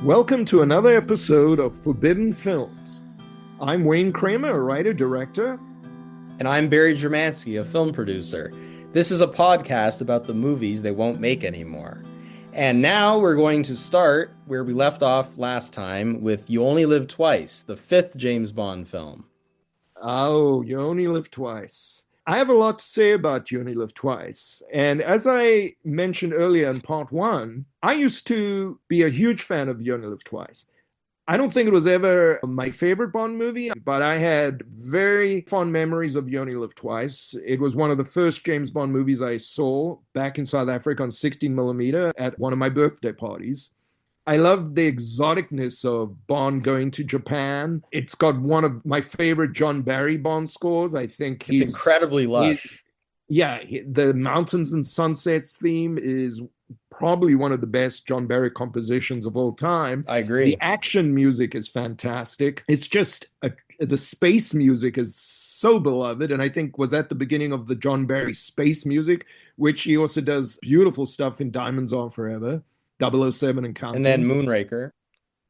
Welcome to another episode of Forbidden Films. I'm Wayne Kramer, a writer-director. And I'm Barry Germansky, a film producer. This is a podcast about the movies they won't make anymore. And now we're going to start where we left off last time with You Only Live Twice, the fifth James Bond film. Oh, You Only Live Twice. I have a lot to say about You Only Live Twice. And as I mentioned earlier in part one, I used to be a huge fan of You Only Live Twice. I don't think it was ever my favorite Bond movie, but I had very fond memories of You Only Live Twice. It was one of the first James Bond movies I saw back in South Africa on 16mm at one of my birthday parties. I love the exoticness of Bond going to Japan. It's got one of my favorite John Barry Bond scores. I think it's incredibly lush. The Mountains and Sunsets theme is probably one of the best John Barry compositions of all time. I agree. The action music is fantastic. It's just the space music is so beloved, and I think was at the beginning of the John Barry space music, which he also does beautiful stuff in Diamonds Are Forever. 007 and counting. And then Moonraker.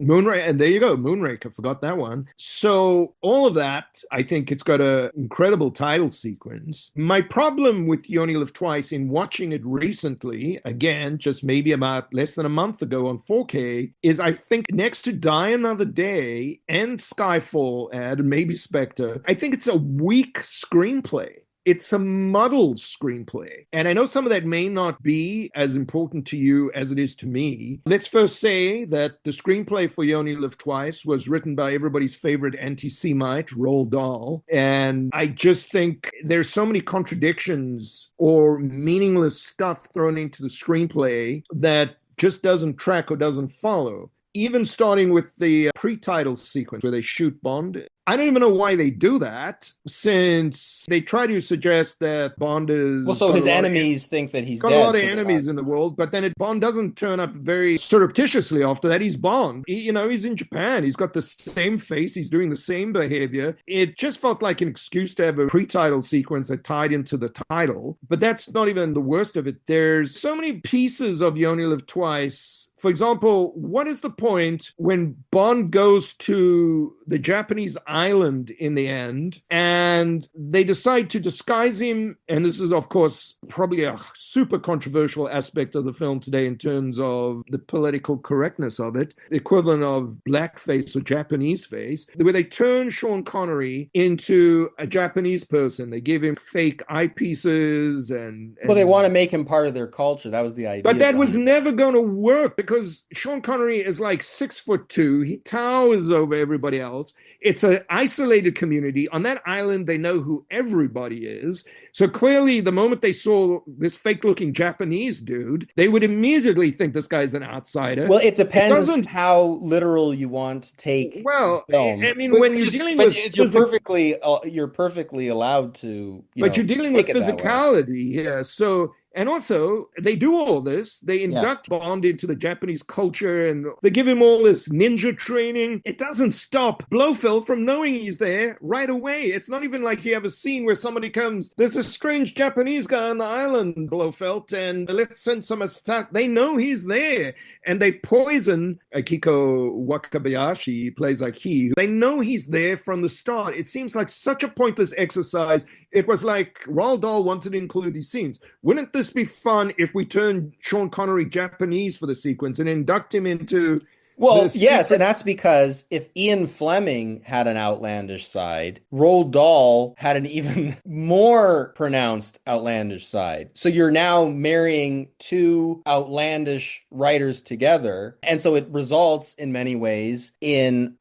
And there you go, Moonraker, forgot that one. So all of that, I think it's got an incredible title sequence. My problem with You Only Live Twice in watching it recently, again, just maybe about less than a month ago on 4K, is I think next to Die Another Day and Skyfall and maybe Spectre, I think it's a weak screenplay. It's a muddled screenplay. And I know some of that may not be as important to you as it is to me. Let's first say that the screenplay for You Only Live Twice was written by everybody's favorite anti-Semite, Roald Dahl. And I just think there's so many contradictions or meaningless stuff thrown into the screenplay that just doesn't track or doesn't follow. Even starting with the pre-title sequence where they shoot Bond. I don't even know why they do that, since they try to suggest that Bond is... Well, so his enemies think that he's dead. Got a lot of enemies in the world, but then Bond doesn't turn up very surreptitiously after that. He's Bond. He's in Japan. He's got the same face. He's doing the same behavior. It just felt like an excuse to have a pre-title sequence that tied into the title. But that's not even the worst of it. There's so many pieces of You Only Live Twice. For example, what is the point when Bond goes to the Japanese island in the end and they decide to disguise him? And this is, of course, probably a super controversial aspect of the film today in terms of the political correctness of it, the equivalent of blackface or Japanese face, where they turn Sean Connery into a Japanese person. They give him fake eyepieces and well, they want to make him part of their culture. That was the idea. But that was never going to work because Sean Connery is like 6'2". He towers over everybody else. It's an isolated community. On that island, they know who everybody is. So clearly, the moment they saw this fake-looking Japanese dude, they would immediately think this guy's an outsider. Well, it depends how literal you want to take. Well, film. I mean, when you're dealing with you're perfectly allowed to. But you're dealing with physicality here, so. And also, they do all this. They induct Bond into the Japanese culture and they give him all this ninja training. It doesn't stop Blofeld from knowing he's there right away. It's not even like you have a scene where somebody comes, there's a strange Japanese guy on the island, Blofeld, and let's send some stuff. They know he's there. And they poison Akiko Wakabayashi, plays like he. They know he's there from the start. It seems like such a pointless exercise. It was like Roald Dahl wanted to include these scenes. Wouldn't this be fun if we turned Sean Connery Japanese for the sequence and induct him into... Well, yes, and that's because if Ian Fleming had an outlandish side, Roald Dahl had an even more pronounced outlandish side. So you're now marrying two outlandish writers together. And so it results in many ways in,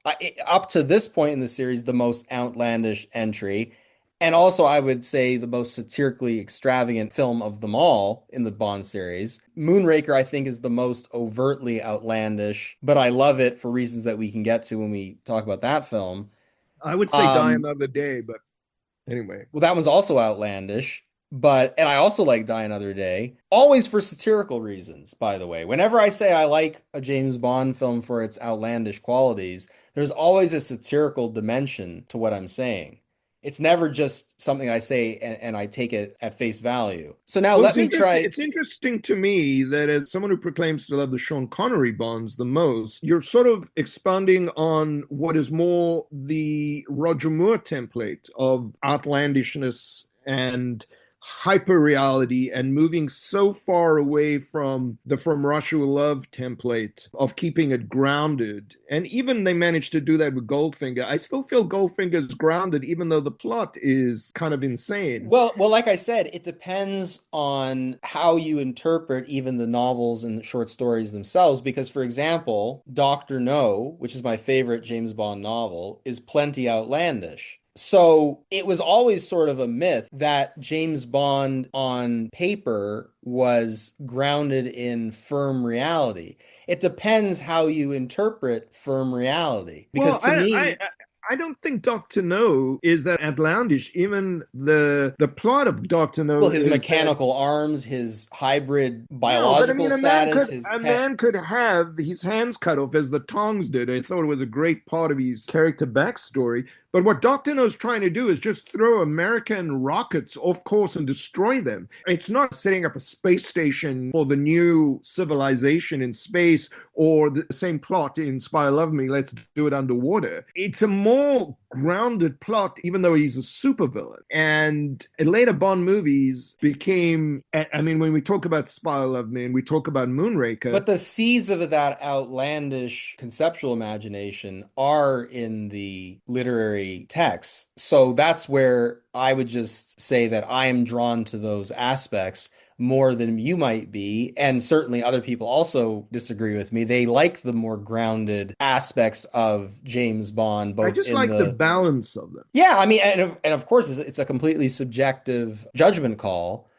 up to this point in the series, the most outlandish entry. And also, I would say the most satirically extravagant film of them all in the Bond series. Moonraker, I think, is the most overtly outlandish, but I love it for reasons that we can get to when we talk about that film. I would say Die Another Day, but anyway. Well, that one's also outlandish, and I also like Die Another Day. Always for satirical reasons, by the way. Whenever I say I like a James Bond film for its outlandish qualities, there's always a satirical dimension to what I'm saying. It's never just something I say and I take it at face value. So now Well, let me try. it's interesting to me that as someone who proclaims to love the Sean Connery Bonds the most, you're sort of expanding on what is more the Roger Moore template of outlandishness and hyper reality and moving so far away from the From Russia with Love template of keeping it grounded. And even they managed to do that with Goldfinger. I still feel Goldfinger's grounded, even though the plot is kind of insane. Well, like I said, it depends on how you interpret even the novels and the short stories themselves. Because, for example, Doctor No, which is my favorite James Bond novel, is plenty outlandish. So it was always sort of a myth that James Bond on paper was grounded in firm reality. It depends how you interpret firm reality. Because Well, to me, I don't think Doctor No is that outlandish. Even the plot of Doctor well, No his is that mechanical arms, his hybrid no, but I biological mean, status, his a pet. man could have his hands cut off as the Tongs did. I thought it was a great part of his character backstory. But what Doctor No's trying to do is just throw American rockets off course and destroy them. It's not setting up a space station for the new civilization in space or the same plot in Spy Love Me, let's do it underwater. It's a more grounded plot, even though he's a supervillain. And later Bond movies became, I mean, when we talk about Spy Love Me and we talk about Moonraker, But the seeds of that outlandish conceptual imagination are in the literary texts. So that's where I would just say that I am drawn to those aspects more than you might be. And certainly other people also disagree with me. They like the more grounded aspects of James Bond, I both just in like the the balance of them. yeah, I mean, and of course, it's a completely subjective judgment call.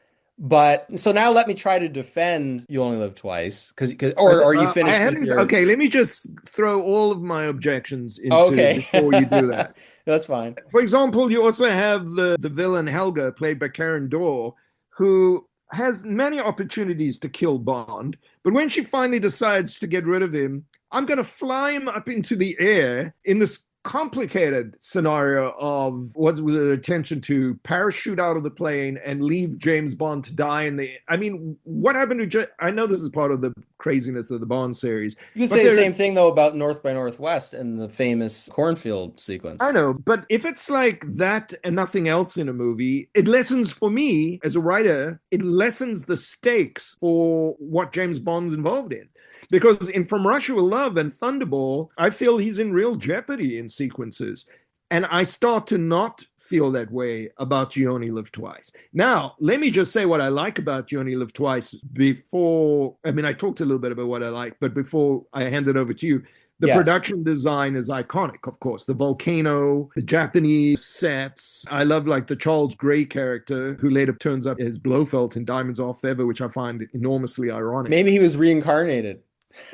But so now let me try to defend You Only Live Twice, or are you I finished with hadn't. your? Okay, let me just throw all of my objections Oh, into okay, before you do that. that's fine. For example, you also have the villain Helga, played by Karen Dorr, who has many opportunities to kill Bond, but when she finally decides to get rid of him, I'm going to fly him up into the air in this complicated scenario of what was the attention to parachute out of the plane and leave James Bond to die in the. I mean, what happened to? I know this is part of the craziness of the Bond series, You could but say the there. same thing though about North by Northwest and the famous cornfield I sequence. know, but if it's like that and nothing else in a movie, it lessens for me as a writer, it lessens the stakes for what James Bond's involved in. Because in From Russia with Love and Thunderball, I feel he's in real jeopardy in sequences. And I start to not feel that way about You Only Live Twice. Now, let me just say what I like about You Only Live Twice before. I mean, I talked a little bit about what I like, but before I hand it over to you, the Yes. production design is iconic, of course. The volcano, the Japanese sets. I love like the Charles Gray character who later turns up as Blofeld in Diamonds Are Forever, which I find enormously ironic. Maybe he was reincarnated.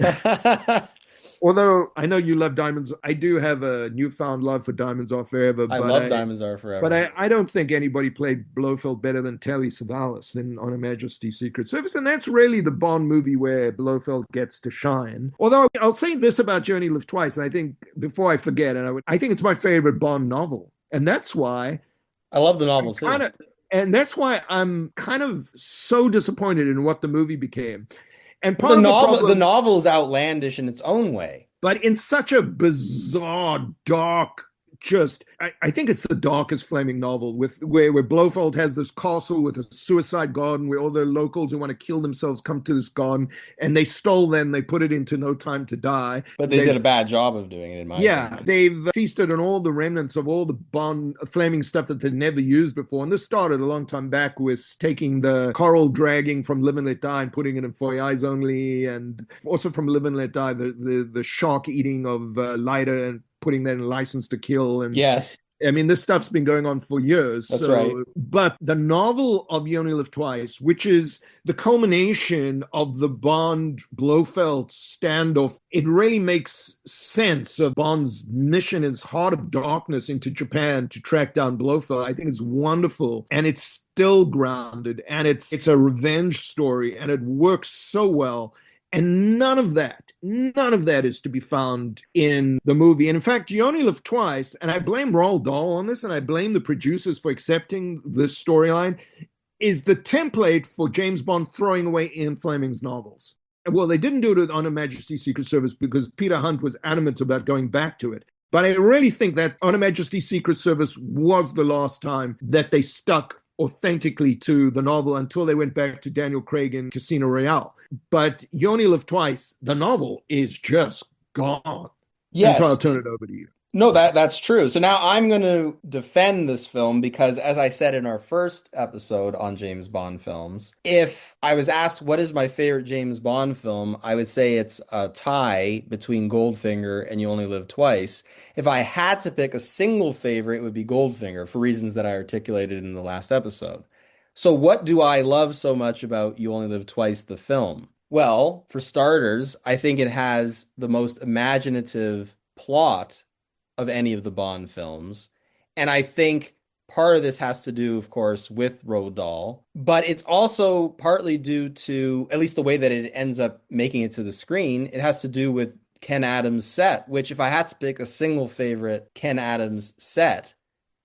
I Although I know you love Diamonds, I do have a newfound love for Diamonds Are Forever, love Diamonds Are but Forever. I don't think anybody played Blofeld better than Telly Savalas in On Her Majesty's Secret Service, and that's really the Bond movie where Blofeld gets to shine. Although I'll say this about Journey Live Twice, and I think before I forget, I think it's my favorite Bond novel, and that's why I love the novel I'm kind too. of, and that's why I'm kind of so disappointed in what the movie became. And But the part of the problem, novel is outlandish in its own way. but in such a bizarre, dark, just I think it's the darkest flaming novel with where Blofeld has this castle with a suicide garden where all the locals who want to kill themselves come to this garden and they stole them, they put it into No Time to Die. But they did a bad job of doing it, in my Yeah, opinion. they've feasted on all the remnants of all the Bond flaming stuff that they'd never used before. And this started a long time back with taking the coral dragging from Live and Let Die and putting it in For Your Eyes Only, and also from Live and Let Die, the shark eating of Leida and putting that in License to Kill. And Yes, I mean, this stuff's been going on for years. that's right. But the novel of You Only Live Twice, which is the culmination of the Bond Blofeld standoff, it really makes sense of Bond's mission, his heart of darkness into Japan to track down Blofeld. I think it's wonderful, and it's still grounded, and it's a revenge story, and it works so well. And none of that is to be found in the movie. And in fact, You Only Live Twice, and I blame Roald Dahl on this, and I blame the producers for accepting this storyline, is the template for James Bond throwing away Ian Fleming's novels. Well, they didn't do it on Her Majesty's Secret Service because Peter Hunt was adamant about going back to it. But I really think that On Her Majesty's Secret Service was the last time that they stuck authentically to the novel until they went back to Daniel Craig in Casino Royale. But You Only Live Twice, the novel is just gone. Yes. And so I'll turn it over to you. No, that's true. So now I'm going to defend this film because, as I said in our first episode on James Bond films, if I was asked what is my favorite James Bond film, I would say it's a tie between Goldfinger and You Only Live Twice. If I had to pick a single favorite, it would be Goldfinger for reasons that I articulated in the last episode. So what do I love so much about You Only Live Twice, the film? Well, for starters, I think it has the most imaginative plot of any of the Bond films. And I think part of this has to do, of course, with Roald Dahl, but it's also partly due to, at least the way that it ends up making it to the screen, it has to do with Ken Adams' set, which if I had to pick a single favorite Ken Adams set,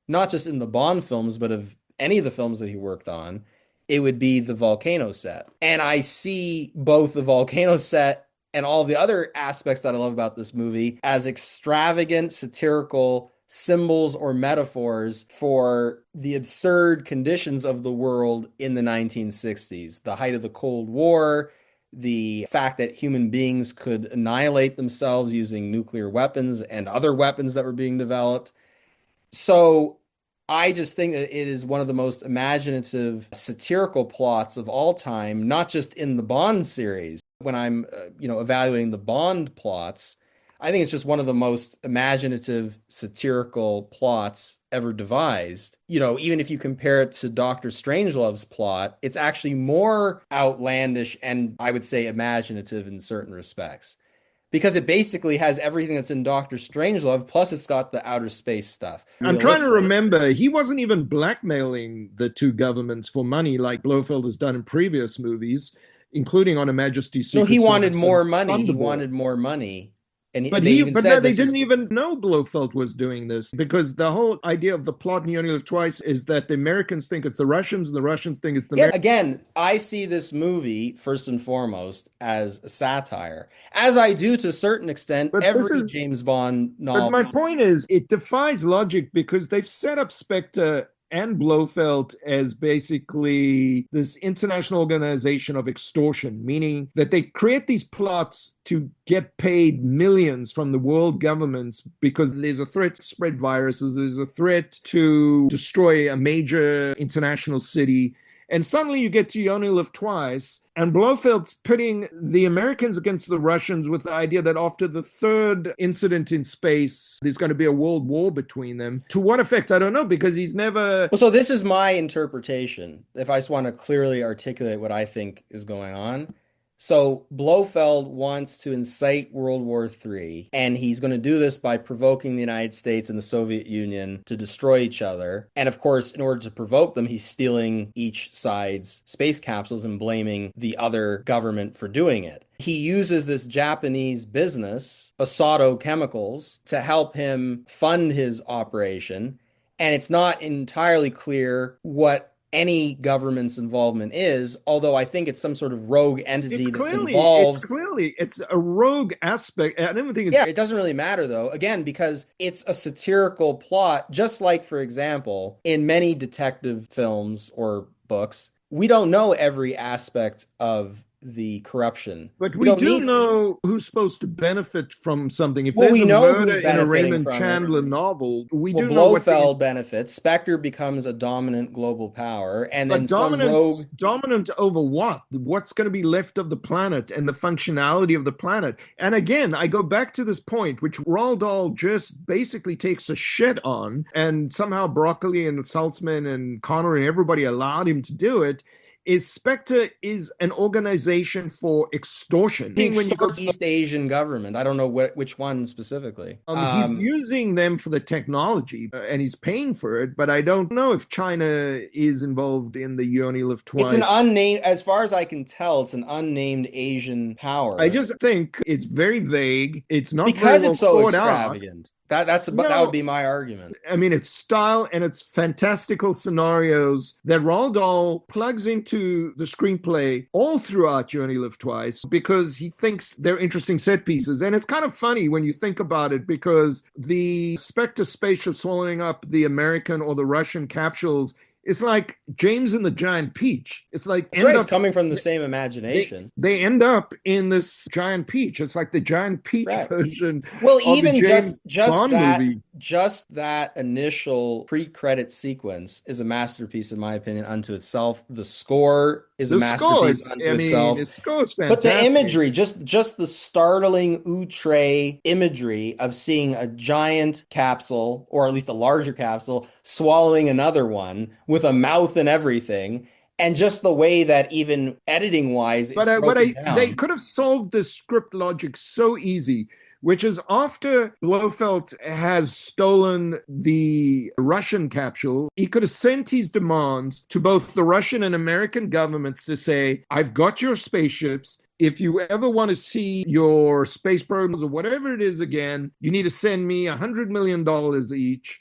not just in the Bond films, but of any of the films that he worked on, it would be the Volcano set. And I see both the Volcano set and all the other aspects that I love about this movie as extravagant, satirical symbols or metaphors for the absurd conditions of the world in the 1960s, the height of the Cold War, the fact that human beings could annihilate themselves using nuclear weapons and other weapons that were being developed. So I just think that it is one of the most imaginative satirical plots of all time, not just in the Bond series. When I'm, evaluating the Bond plots, I think it's just one of the most imaginative satirical plots ever devised. Even if you compare it to Doctor Strangelove's plot, it's actually more outlandish and I would say imaginative in certain respects. Because it basically has everything that's in Doctor Strangelove, plus it's got the outer space stuff. I'm trying to remember, he wasn't even blackmailing the two governments for money like Blofeld has done in previous movies, including On Her Majesty's Secret Service. No, he wanted more money. He wanted more money. And they didn't even know Blofeld was doing this, because the whole idea of the plot in You Only Live Twice is that the Americans think it's the Russians and the Russians think it's the Americans. Again, I see this movie, first and foremost, as a satire, as I do to a certain extent every James Bond novel. But my point is, it defies logic because they've set up Spectre and Blofeld as basically this international organization of extortion, meaning that they create these plots to get paid millions from the world governments because there's a threat to spread viruses, there's a threat to destroy a major international city. And suddenly you get to You Only Live Twice, and Blofeld's pitting the Americans against the Russians with the idea that after the third incident in space, there's going to be a world war between them. To what effect? I don't know, because he's never... Well, so this is my interpretation, if I just want to clearly articulate what I think is going on. So Blofeld wants to incite World War III, and he's going to do this by provoking the United States and the Soviet Union to destroy each other. And of course, in order to provoke them, he's stealing each side's space capsules and blaming the other government for doing it. He uses this Japanese business, Asato Chemicals, to help him fund his operation. And it's not entirely clear what any government's involvement is, although I think it's some sort of rogue entity that's involved. It's a rogue aspect. I don't think it's... Yeah, it doesn't really matter, though, again, because it's a satirical plot, just like, for example, in many detective films or books, we don't know every aspect of the corruption. But we do know who's supposed to benefit from something. If there's a murder in a Raymond Chandler novel, we do know what Blofeld benefits. Spectre becomes a dominant global power, and then dominant over what? What's going to be left of the planet and the functionality of the planet? And again, I go back to this point, which Roald Dahl just basically takes a shit on, and somehow Broccoli and Saltzman and Connery and everybody allowed him to do it. is Spectre is an organization for extortion. He When you go, extorts East Asian government. I don't know which one specifically. he's using them for the technology and he's paying for it, but I don't know if China is involved in the You Only Live It's an Twice. unnamed, as far as I can tell, it's an unnamed Asian I power just think it's very vague. It's not very because well it's so thought out. extravagant. That would No, be my argument. I mean, it's style and it's fantastical scenarios that Roald Dahl plugs into the screenplay all throughout You Only Live Twice because he thinks they're interesting set pieces. And it's kind of funny when you think about it because the Spectre spaceship swallowing up the American or the Russian capsules, it's like James and the Giant Peach. It's like That's right. It's coming from the same imagination. They end up in this Giant Peach. It's like the Giant Peach version well, of even the James just Bond that movie. just that initial pre-credit sequence is a masterpiece, in my opinion, unto itself. The score is a masterpiece unto itself. The score is fantastic. But the imagery, just the startling outre imagery of seeing a giant capsule, or at least a larger capsule, swallowing another one with a mouth and everything. And just the way that even editing wise, it's broken down. They could have solved the script logic so easy, which is after Blofeld has stolen the Russian capsule, he could have sent his demands to both the Russian and American governments to say, I've got your spaceships. If you ever want to see your space programs or whatever it is again, you need to send me $100 million each.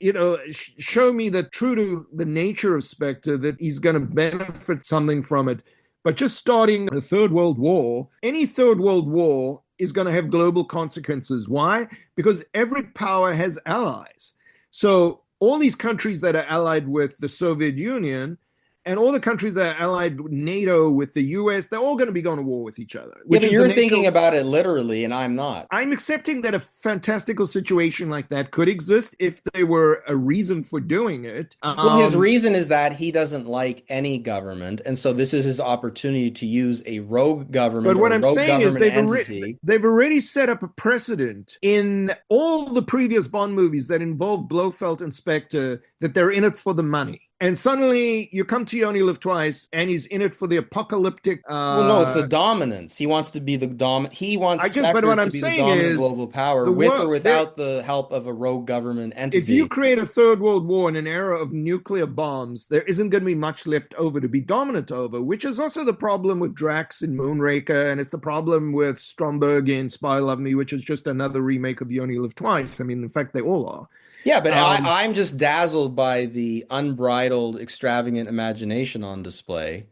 Show me that true to the nature of Spectre, that he's going to benefit something from it. But just starting a third world war, any third world war is going to have global consequences. Why? Because every power has allies. So all these countries that are allied with the Soviet Union and all the countries that are allied with NATO, with the US, they're all going to be going to war with each other. Yeah, but you're thinking about it literally, and I'm not. I'm accepting that a fantastical situation like that could exist if there were a reason for doing it. Well, his reason is that he doesn't like any government, and so this is his opportunity to use a rogue government. But what I'm saying is they've already set up a precedent in all the previous Bond movies that involve Blofeld and Spectre that they're in it for the money. And suddenly you come to You Only Live Twice, and he's in it for the apocalyptic. Well, no, it's the dominance. He wants to be the dominant. He wants Spectre to be the dominant global power, with or without the help of a rogue government entity. If you create a third world war in an era of nuclear bombs, there isn't going to be much left over to be dominant over, which is also the problem with Drax in Moonraker, and it's the problem with Stromberg in Spy Love Me, which is just another remake of You Only Live Twice. I mean, in fact, they all are. Yeah, but I'm just dazzled by the unbridled, extravagant imagination on display.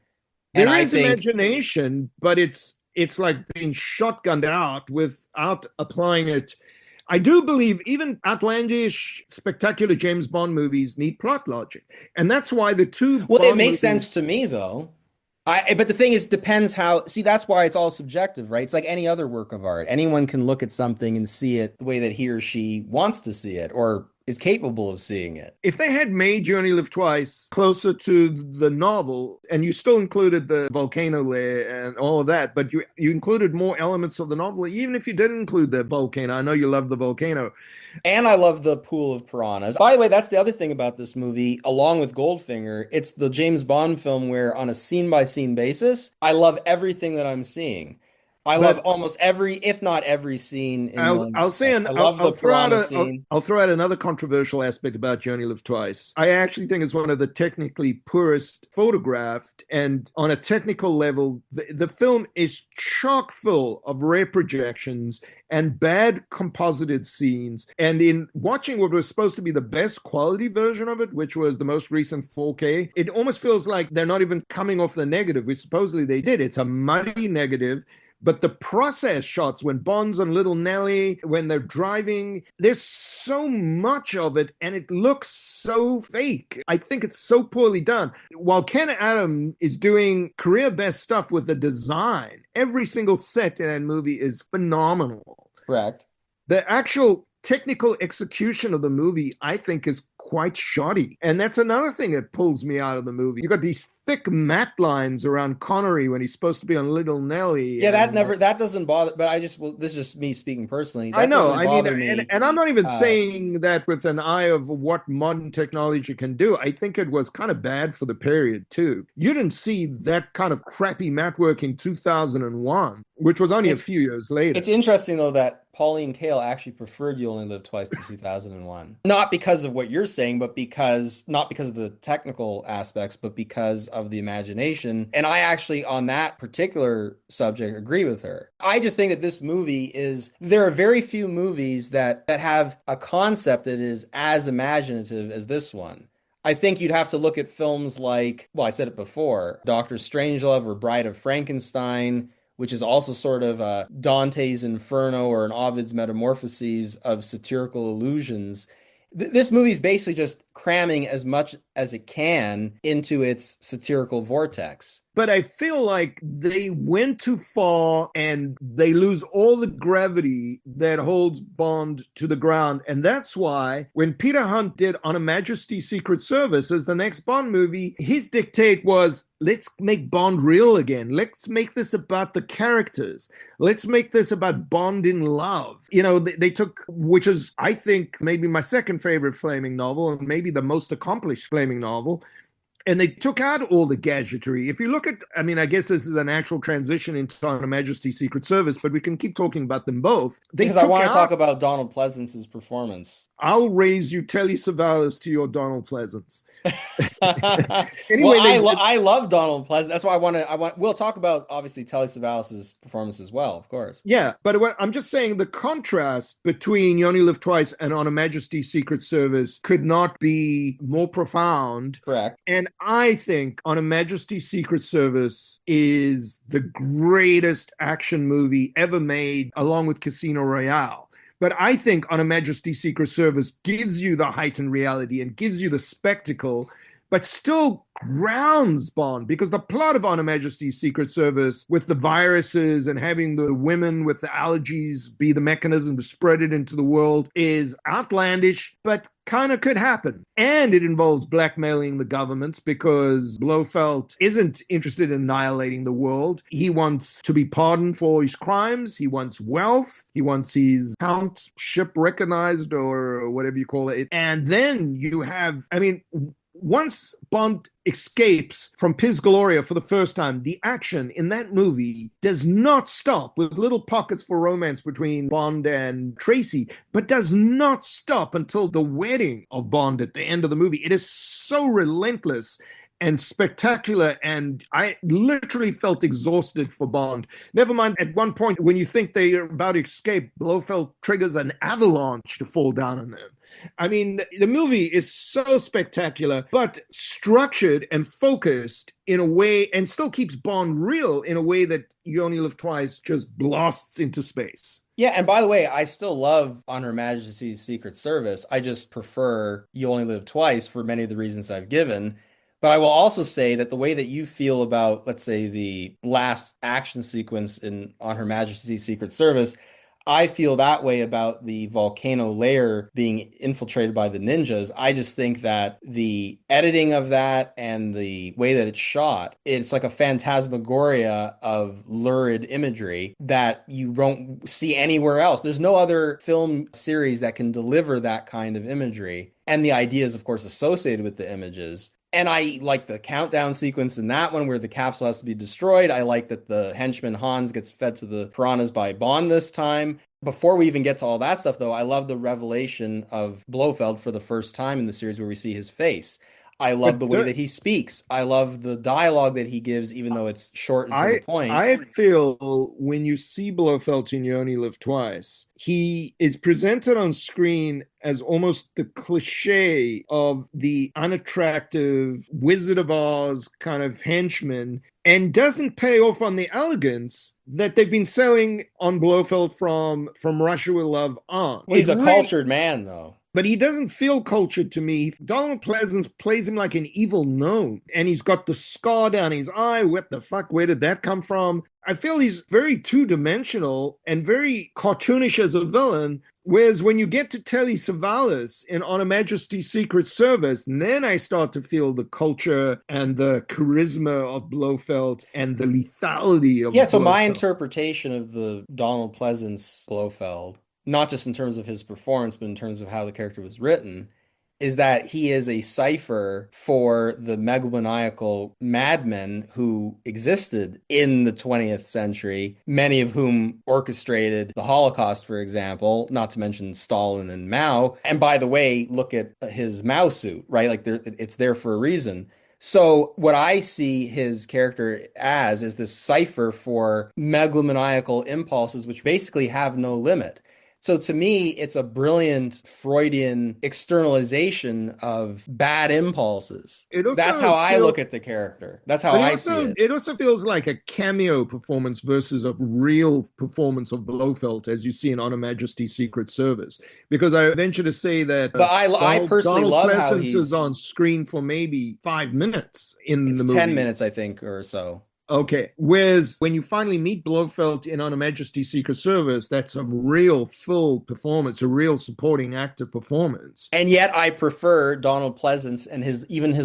There is imagination, but it's like being shotgunned out without applying it. I do believe even outlandish, spectacular James Bond movies need plot logic. And that's why the two Well, it makes sense to me, though. But the thing is, depends how. See, that's why it's all subjective, right? It's like any other work of art. Anyone can look at something and see it the way that he or she wants to see it, or is capable of seeing it. If they had made You Only Live Twice closer to the novel, and you still included the volcano layer and all of that, but you included more elements of the novel, even if you didn't include the volcano. I know you love the volcano. And I love the pool of piranhas. By the way, that's the other thing about this movie, along with Goldfinger. It's the James Bond film where, on a scene-by-scene basis, I love everything that I'm seeing. I love almost every, if not every scene. I'll throw out another controversial aspect about You Only Live Twice. I actually think it's one of the technically poorest photographed, and on a technical level, the film is chock full of rare projections and bad composited scenes. And in watching what was supposed to be the best quality version of it, which was the most recent 4K, it almost feels like they're not even coming off the negative, which supposedly they did. It's a muddy negative. But the process shots, when Bond's on Little Nelly, when they're driving, there's so much of it, and it looks so fake. I think it's so poorly done. While Ken Adam is doing career best stuff with the design, every single set in that movie is phenomenal. Correct. The actual technical execution of the movie, I think, is quite shoddy. And that's another thing that pulls me out of the movie. You got these thick matte lines around Connery when he's supposed to be on Little Nelly. Yeah, that doesn't bother, but this is just me speaking personally. I That know. doesn't I mean, bother me. and I'm not even saying that with an eye of what modern technology can do. I think it was kind of bad for the period too. You didn't see that kind of crappy matte work in 2001, which was only a few years later. It's interesting though that Pauline Kael actually preferred You Only Live Twice to 2001. Not because of what you're saying, but not because of the technical aspects, but because of the imagination. And I actually, on that particular subject, agree with her. I just think that this movie there are very few movies that have a concept that is as imaginative as this one. I think you'd have to look at films like, well, I said it before, Dr. Strangelove or Bride of Frankenstein, which is also sort of Dante's Inferno or an Ovid's Metamorphoses of satirical illusions. This movie is basically just cramming as much as it can into its satirical vortex. But I feel like they went too far and they lose all the gravity that holds Bond to the ground. And that's why when Peter Hunt did On Her Majesty's Secret Service as the next Bond movie, his dictate was, let's make Bond real again. Let's make this about the characters. Let's make this about Bond in love. You know, they took, which is, I think, maybe my second favorite Flaming novel and maybe the most accomplished Flaming novel. And they took out all the gadgetry. If you look at, I mean, I guess this is an actual transition into On Her Majesty's Secret Service, but we can keep talking about them both. Because I want to talk about Donald Pleasance's performance. I'll raise you Telly Savalas to your Donald Pleasance. Anyway, well, I love Donald Pleasance. That's why I want. We'll talk about obviously Telly Savalas's performance as well, of course. Yeah, but I'm just saying the contrast between You Only Live Twice and On Her Majesty's Secret Service could not be more profound. Correct. And I think On Her Majesty's Secret Service is the greatest action movie ever made, along with Casino Royale. But I think On Her Majesty's Secret Service gives you the heightened reality and gives you the spectacle, but still grounds Bond, because the plot of On Her Majesty's Secret Service with the viruses and having the women with the allergies be the mechanism to spread it into the world is outlandish, but kind of could happen. And it involves blackmailing the governments because Blofeld isn't interested in annihilating the world. He wants to be pardoned for his crimes. He wants wealth. He wants his countship recognized or whatever you call it. And then you have, I mean, once Bond escapes from Piz Gloria for the first time, the action in that movie does not stop, with little pockets for romance between Bond and Tracy, but does not stop until the wedding of Bond at the end of the movie. It is so relentless and spectacular, and I literally felt exhausted for Bond. Never mind, at one point, when you think they are about to escape, Blofeld triggers an avalanche to fall down on them. I mean, the movie is so spectacular, but structured and focused in a way, and still keeps Bond real in a way that You Only Live Twice just blasts into space. Yeah, and by the way, I still love On Her Majesty's Secret Service. I just prefer You Only Live Twice for many of the reasons I've given. But I will also say that the way that you feel about, let's say, the last action sequence in On Her Majesty's Secret Service, I feel that way about the volcano layer being infiltrated by the ninjas. I just think that the editing of that and the way that it's shot, it's like a phantasmagoria of lurid imagery that you won't see anywhere else. There's no other film series that can deliver that kind of imagery. And the ideas, of course, associated with the images. And I like the countdown sequence in that one where the capsule has to be destroyed. I like that the henchman Hans gets fed to the piranhas by Bond this time. Before we even get to all that stuff, though, I love the revelation of Blofeld for the first time in the series where we see his face. I love the way that he speaks. I love the dialogue that he gives, even though it's short and to the point. I feel when you see Blofeld in You Only Live Twice, he is presented on screen as almost the cliche of the unattractive Wizard of Oz kind of henchman, and doesn't pay off on the elegance that they've been selling on Blofeld from Russia With Love on. Well, he's a cultured man, though. but he doesn't feel cultured to me. Donald Pleasance plays him like an evil gnome, and he's got the scar down his eye. What the fuck? Where did that come from? I feel he's very two-dimensional and very cartoonish as a villain. Whereas when you get to Telly Savalas in On Her Majesty's Secret Service, and then I start to feel the culture and the charisma of Blofeld and the lethality of Yeah, so my Blofeld. interpretation of the Donald Pleasance Blofeld, not just in terms of his performance, but in terms of how the character was written, is that he is a cipher for the megalomaniacal madmen who existed in the 20th century, many of whom orchestrated the Holocaust, for example, not to mention Stalin and Mao. And by the way, look at his Mao suit, right? Like it's there for a reason. So what I see his character as is this cipher for megalomaniacal impulses, which basically have no limit. So to me, it's a brilliant Freudian externalization of bad impulses. It That's also how I feels, look at the character. That's how but I see it. it also feels like a cameo performance versus a real performance of Blofeld, as you see in On Her Majesty's Secret Service. Because I venture to say that But I personally Donald love how Pleasance is he's, on screen for maybe 5 minutes in it's the 10 movie. minutes, I think, or so. Okay. Whereas when you finally meet Blofeld in On Her Majesty's Secret Service, that's a real full performance, a real supporting actor performance. And yet I prefer Donald Pleasance and his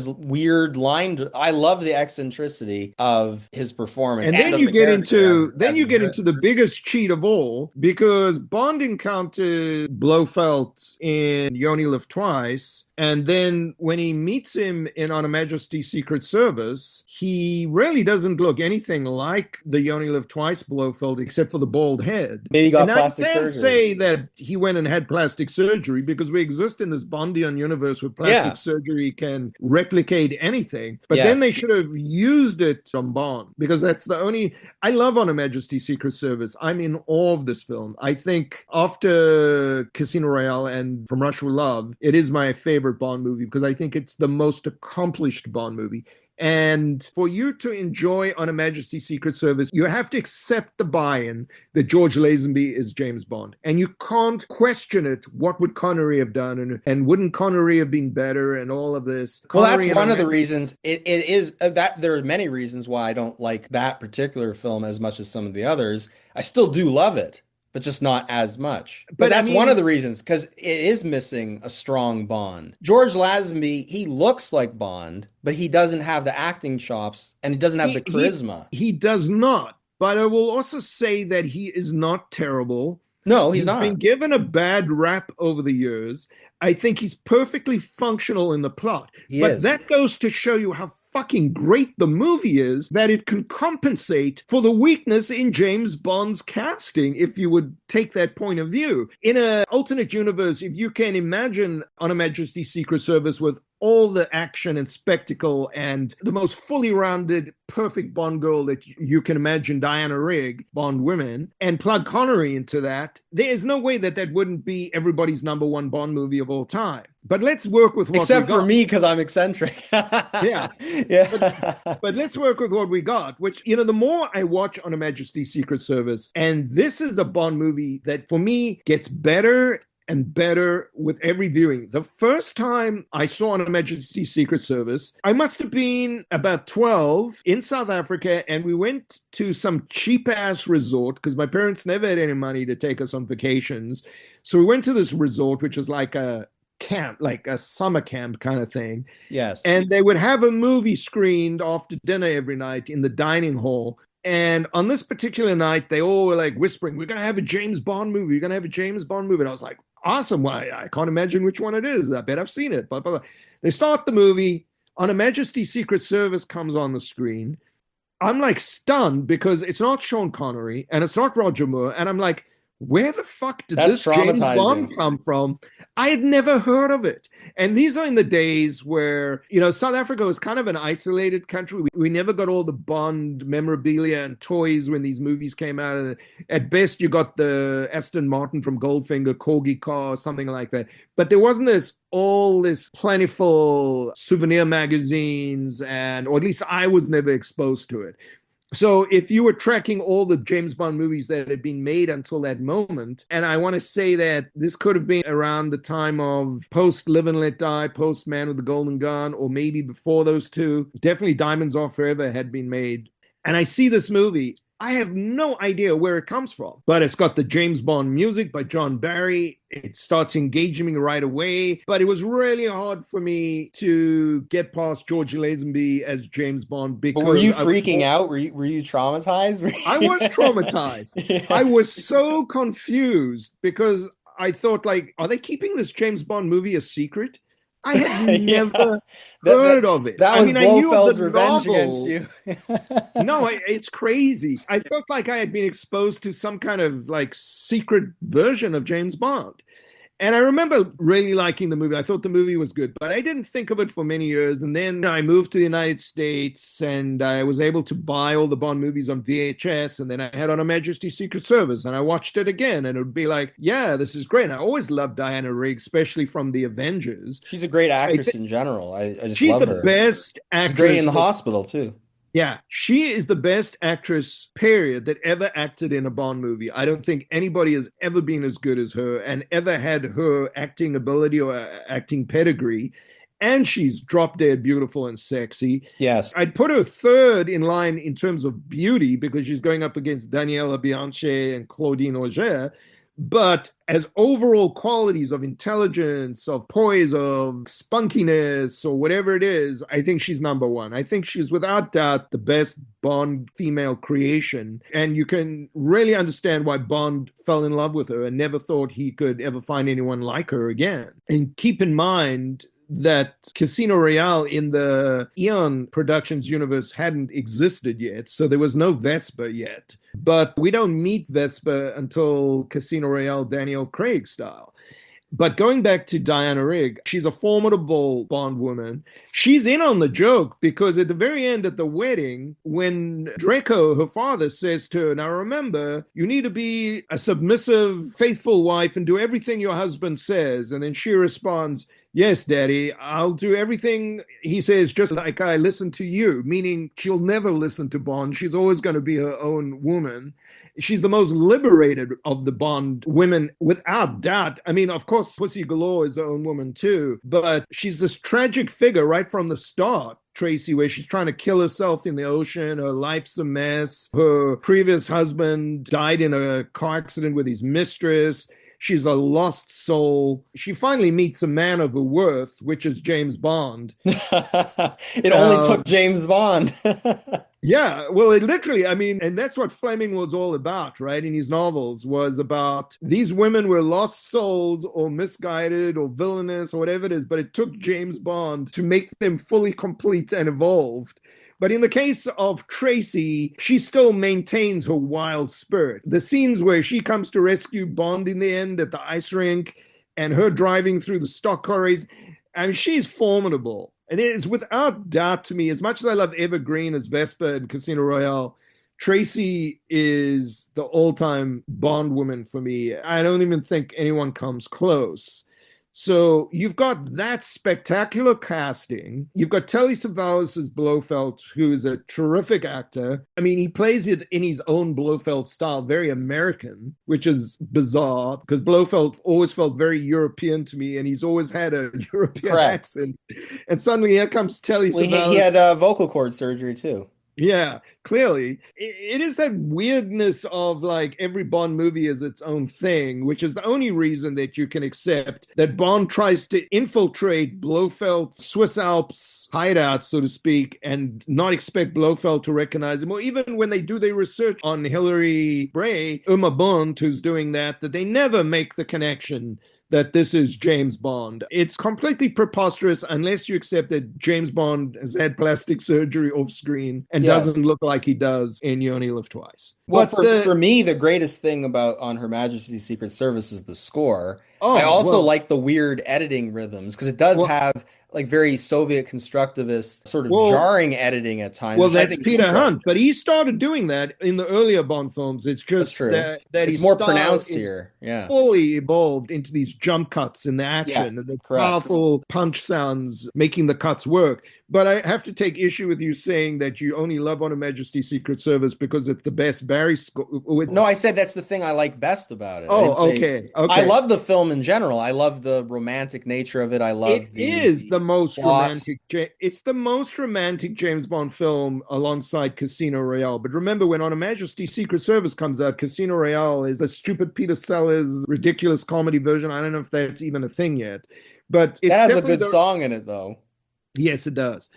weird line. I love the eccentricity of his performance And and then of you the get character into as it was into the written. biggest cheat of all, because Bond encountered Blofeld in You Only Live Twice, and then when he meets him in On Her Majesty's Secret Service, he really doesn't look anything like the You Only Live Twice Blofeld, except for the bald head. Maybe he And got now you plastic can't surgery. say that he went and had plastic surgery, because we exist in this Bondian universe where plastic Yeah. surgery can replicate anything. But then Yes. they should have used it on Bond, because that's the only. I love On Her Majesty's Secret Service. I'm in awe of this film. I think after Casino Royale and From Russia with Love, it is my favorite Bond movie, because I think it's the most accomplished Bond movie. And for you to enjoy On Her Majesty's Secret Service, you have to accept the buy-in that George Lazenby is James Bond. And you can't question it. What would Connery have done? And wouldn't Connery have been better? And all of this. Well, that's Connery and one On of the Her reasons it is that there are many reasons why I don't like that particular film as much as some of the others. I still do love it, but just not as much. But But I that's one of mean, the reasons because it is missing a strong Bond. George Lazenby, he looks like Bond, but he doesn't have the acting chops and he doesn't have the he he charisma. he does not. But I will also say that he is not terrible. No, he's He's been not. given a bad rap over the years. I think he's perfectly functional in the plot. He But is. that goes to show you how fucking great the movie is, that it can compensate for the weakness in James Bond's casting, if you would take that point of view. In an alternate universe, if you can imagine On Her Majesty's Secret Service with all the action and spectacle and the most fully rounded, perfect Bond girl that you can imagine, Diana Rigg, Bond women, and plug Connery into that, there is no way that that wouldn't be everybody's number one Bond movie of all time. But let's work with what we Except for got. me because I'm eccentric. Yeah. But Yeah. but let's work with what we got, which, the more I watch On Her Majesty's Secret Service, and this is a Bond movie that for me gets better and better with every viewing. The first time I saw On Her Majesty's Secret Service, I must have been about 12 in South Africa, and we went to some cheap ass resort because my parents never had any money to take us on vacations. So we went to this resort, which was like a camp, like a summer camp kind of thing. Yes. And they would have a movie screened after dinner every night in the dining hall. And on this particular night, they all were like whispering, "We're going to have a James Bond movie. We're going to have a James Bond movie." And I was like, awesome. Well, I can't imagine which one it is. I bet I've seen it. Blah, blah, blah. They start the movie. On Her Majesty's Secret Service comes on the screen. I'm like stunned because it's not Sean Connery and it's not Roger Moore. And I'm like, where the fuck did That's this James Bond traumatizing. come from? I had never heard of it. And these are in the days where, South Africa was kind of an isolated country. We never got all the Bond memorabilia and toys when these movies came out. And at best, you got the Aston Martin from Goldfinger, Corgi car, or something like that. But there wasn't all this plentiful souvenir magazines, or at least I was never exposed to it. So if you were tracking all the James Bond movies that had been made until that moment, and I want to say that this could have been around the time of post Live and Let Die, post Man with the Golden Gun, or maybe before those two. Definitely Diamonds Are Forever had been made. And I see this movie. I have no idea where it comes from, but it's got the James Bond music by John Barry. It starts engaging me right away, but it was really hard for me to get past George Lazenby as James Bond But were because you freaking out? Were you traumatized? I was traumatized. Yeah. I was so confused because I thought, like, are they keeping this James Bond movie a secret? I had Yeah. never That heard that of it. that I was mean, I knew of the Blofeld's revenge against novel. you. No, it's crazy. I felt like I had been exposed to some kind of like secret version of James Bond. And I remember really liking the movie. I thought the movie was good, but I didn't think of it for many years. And then I moved to the United States and I was able to buy all the Bond movies on VHS. And then I had on a Majesty Secret Service and I watched it again. And it would be like, yeah, this is great. And I always loved Diana Rigg, especially from The Avengers. She's a great I actress think in general. I just she's love the her. best She's great in actress the that hospital too. yeah, she is the best actress, period, that ever acted in a Bond movie. I don't think anybody has ever been as good as her and ever had her acting ability or acting pedigree. And she's drop dead beautiful and sexy. Yes. I'd put her third in line in terms of beauty because she's going up against Daniela Bianchi and Claudine Auger. But as overall qualities of intelligence, of poise, of spunkiness, or whatever it is, I think she's number one. I think she's without doubt the best Bond female creation. And you can really understand why Bond fell in love with her and never thought he could ever find anyone like her again. And keep in mind, that Casino Royale in the Eon Productions universe hadn't existed yet, so there was no Vesper yet. But we don't meet Vesper until Casino Royale Daniel Craig style. But going back to Diana Rigg, she's a formidable Bond woman. She's in on the joke because at the very end at the wedding, when Draco, her father, says to her, now remember, you need to be a submissive, faithful wife and do everything your husband says. And then she responds, yes, Daddy, I'll do everything he says just like I listen to you, meaning she'll never listen to Bond. She's always going to be her own woman. She's the most liberated of the Bond women, without doubt. I mean, of course, Pussy Galore is her own woman too, but she's this tragic figure right from the start. Tracy, where she's trying to kill herself in the ocean. Her life's a mess. Her previous husband died in a car accident with his mistress. She's a lost soul. She finally meets a man of her worth, which is James Bond. It only took James Bond. Yeah, well, it literally, I mean, and that's what Fleming was all about, right? In his novels, was about these women were lost souls or misguided or villainous or whatever it is, but it took James Bond to make them fully complete and evolved. But in the case of Tracy, she still maintains her wild spirit. The scenes where she comes to rescue Bond in the end at the ice rink and her driving through the stock quarries, I mean, she's formidable. And it is without doubt to me, as much as I love Eva Green as Vesper in Casino Royale, Tracy is the all-time Bond woman for me. I don't even think anyone comes close. So you've got that spectacular casting. You've got Telly Savalas as Blofeld, who is a terrific actor. I mean, he plays it in his own Blofeld style, very American, which is bizarre because Blofeld always felt very European to me, and he's always had a European Correct. accent. And suddenly here comes Telly Well, he Savalas. had vocal cord surgery too. Yeah, clearly. It is that weirdness of like every Bond movie is its own thing, which is the only reason that you can accept that Bond tries to infiltrate Blofeld Swiss Alps hideout, so to speak, and not expect Blofeld to recognize him. Or even when they do their research on Hilary Bray, Uma Bond, who's doing that they never make the connection that this is James Bond. It's completely preposterous unless you accept that James Bond has had plastic surgery off screen and Yes. doesn't look like he does in You Only Live Twice. Well, But for me, the greatest thing about On Her Majesty's Secret Service is the score. I Oh, also well, like the weird editing rhythms because it does well, have like very Soviet constructivist sort of well, jarring editing at times, Well, which I that's think is Peter Hunt, interesting. but he started doing that in the earlier Bond films. It's That's just true. that It's his more style pronounced is here. Yeah. fully evolved into these jump cuts in the Yeah. action and the Correct. powerful punch sounds making the cuts work. But I have to take issue with you saying that you only love On Her Majesty's Secret Service because it's the best Barry score. No, I said that's the thing I like best about it. I didn't Oh, say okay, I okay. love the film in general. I love the romantic nature of it. I It love the is the most plot. romantic. It's the most romantic James Bond film alongside Casino Royale. But remember, when On Her Majesty's Secret Service comes out, Casino Royale is a stupid Peter Sellers ridiculous comedy version. I don't know if that's even a thing yet, but That it's has a definitely good the. song in it though. Yes, it does.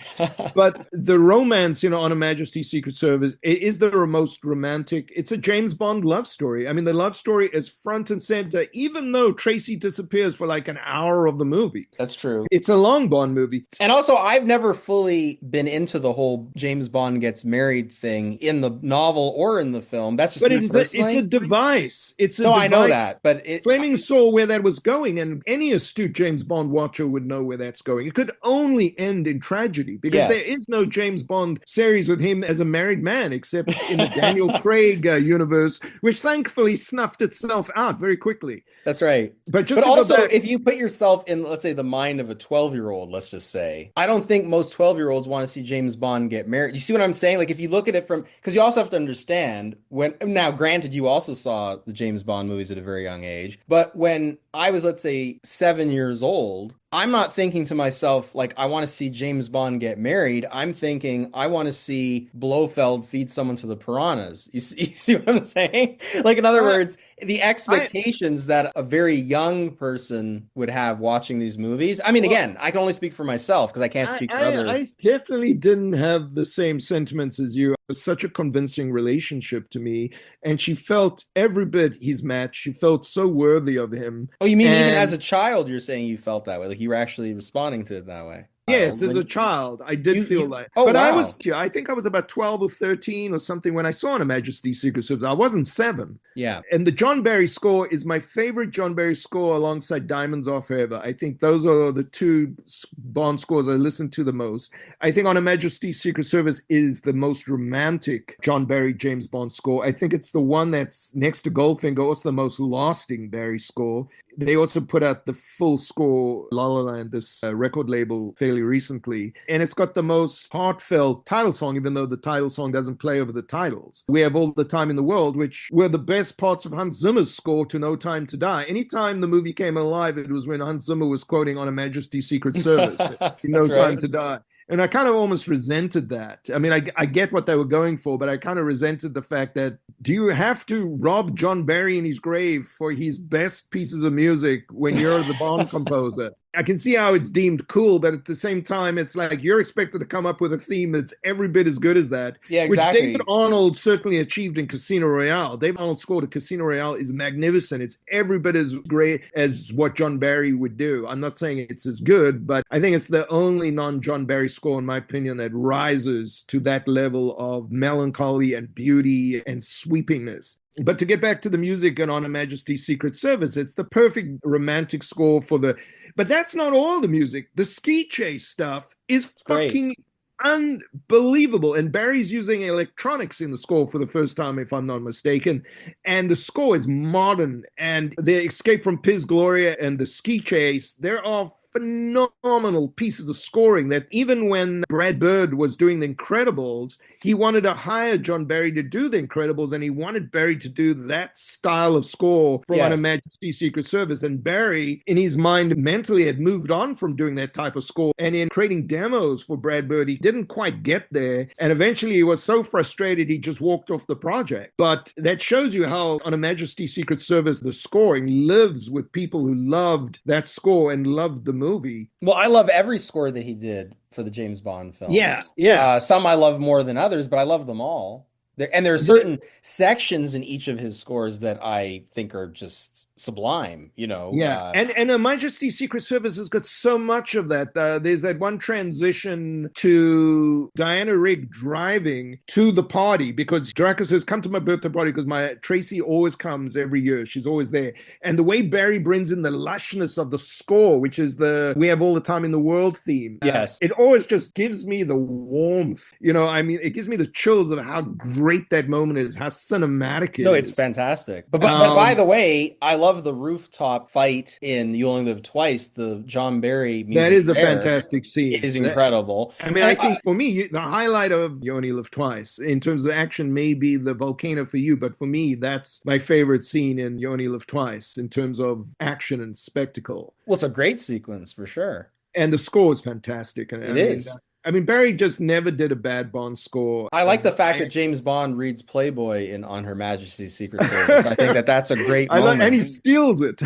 But the romance, On Her Majesty's Secret Service is the most romantic. It's a James Bond love story. I mean, the love story is front and center, even though Tracy disappears for like an hour of the movie. That's true. It's a long Bond movie. And also, I've never fully been into the whole James Bond gets married thing in the novel or in the film. That's just But me it's a personally. device. It's a No, I know device. that, but it Fleming saw where that was going, and any astute James Bond watcher would know where that's going. It could only end in tragedy because there yes. is no James Bond series with him as a married man, except in the Daniel Craig universe, which thankfully snuffed itself out very quickly. That's right. But just But to go also, back, if you put yourself in, let's say, the mind of a 12-year-old, let's just say, I don't think most 12-year-olds want to see James Bond get married. You see what I'm saying? Like, if you look at it from, because you also have to understand when, now, granted, you also saw the James Bond movies at a very young age, but when I was, let's say, 7 years old, I'm not thinking to myself, like, I want to see James Bond get married. I'm thinking, I want to see Blofeld feed someone to the piranhas. You see what I'm saying? Like, in other I, words, the I expectations that a very young person would have watching these movies. I mean, well, again, I can only speak for myself because I can't speak for other. I definitely didn't have the same sentiments as you. It was such a convincing relationship to me, and she felt every bit his match. She felt so worthy of him, Oh, you mean even as and a child, you're saying you felt that way? Like you were actually responding to it that way? yes, as a When child, I did feel that. oh, But wow. I think I was about 12 or 13 or something when I saw Her Majesty's Secret Service. I wasn't seven. Yeah. And the John Barry score is my favorite John Barry score alongside Diamonds Are Forever. I think those are the two Bond scores I listen to the most. I think On Her Majesty's Secret Service is the most romantic John Barry James Bond score. I think it's the one that's next to Goldfinger, also the most lasting Barry score. They also put out the full score, La La Land, this record label fairly recently. And it's got the most heartfelt title song, even though the title song doesn't play over the titles. We Have All the Time in the World, which were the best parts of Hans Zimmer's score to No Time to Die. Anytime the movie came alive, it was when Hans Zimmer was quoting On Her Majesty's Secret Service, No That's Time right. to Die. And I kind of almost resented that. I mean, I get what they were going for, but I kind of resented the fact that do you have to rob John Barry in his grave for his best pieces of music when you're the Bond composer? I can see how it's deemed cool, but at the same time, it's like you're expected to come up with a theme that's every bit as good as that, Yeah, which David exactly. Arnold certainly achieved in Casino Royale. David Arnold's score to Casino Royale is magnificent. It's every bit as great as what John Barry would do. I'm not saying it's as good, but I think it's the only non-John Barry score, in my opinion, that rises to that level of melancholy and beauty and sweepingness. But to get back to the music and On Her Majesty's Secret Service, it's the perfect romantic score for the. But that's not all the music. The ski chase stuff is It's great. fucking unbelievable. And Barry's using electronics in the score for the first time, if I'm not mistaken. And the score is modern. And the Escape from Piz Gloria and the ski chase, they're all phenomenal pieces of scoring that even when Brad Bird was doing The Incredibles, he wanted to hire John Barry to do The Incredibles, and he wanted Barry to do that style of score for On Her Yes. Majesty's Secret Service. And Barry, in his mind, mentally had moved on from doing that type of score. And in creating demos for Brad Bird, he didn't quite get there. And eventually he was so frustrated, he just walked off the project. But that shows you how On Her Majesty's Secret Service, the scoring lives with people who loved that score and loved the movie. Well, I love every score that he did for the James Bond Yeah, films. yeah. Some I love more than others, but I love them all. There and there are The, certain sections in each of his scores that I think are just sublime, you know. Yeah, and Her Majesty's Secret Service has got so much of that. There's that one transition to Diana Rigg driving to the party because Draco says, "Come to my birthday party," because my Tracy always comes every year. She's always there. And the way Barry brings in the lushness of the score, which is the "We Have All the Time in the World" theme, yes, it always just gives me the warmth. You know, I mean, it gives me the chills of how great that moment is, how cinematic it is. no, it's fantastic. But by the way, I love the rooftop fight in You Only Live Twice. The John Barry music that is a there fantastic scene. is incredible. I mean, I think for me, the highlight of You Only Live Twice in terms of action may be the volcano for you, but for me, that's my favorite scene in You Only Live Twice in terms of action and spectacle. Well, it's a great sequence for sure. And the score is fantastic. It is. I mean, Barry just never did a bad Bond score. I like the fact that James Bond reads Playboy in On Her Majesty's Secret Service. I think that's a great moment. And he steals it.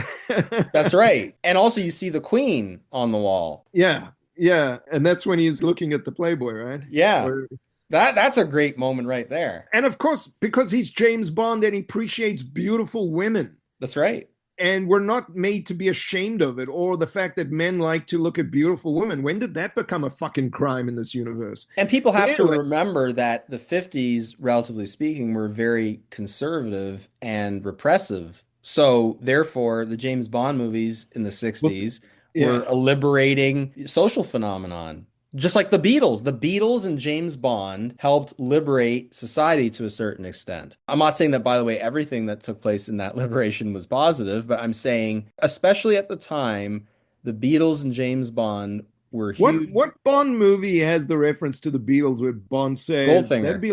That's right. And also you see the Queen on the wall. Yeah, yeah. And that's when he's looking at the Playboy, right? Yeah. That's a great moment right there. And of course, because he's James Bond and he appreciates beautiful women. That's right. And we're not made to be ashamed of it, or the fact that men like to look at beautiful women. When did that become a fucking crime in this universe? And people have to remember that the 50s, relatively speaking, were very conservative and repressive. So therefore, the James Bond movies in the 60s were a liberating social phenomenon. Just like the Beatles and James Bond helped liberate society to a certain extent. I'm not saying that, by the way, everything that took place in that liberation was positive, but I'm saying, especially at the time, the Beatles and James Bond were huge. What Bond movie has the reference to the Beatles where Bond says, Goldfinger. That'd be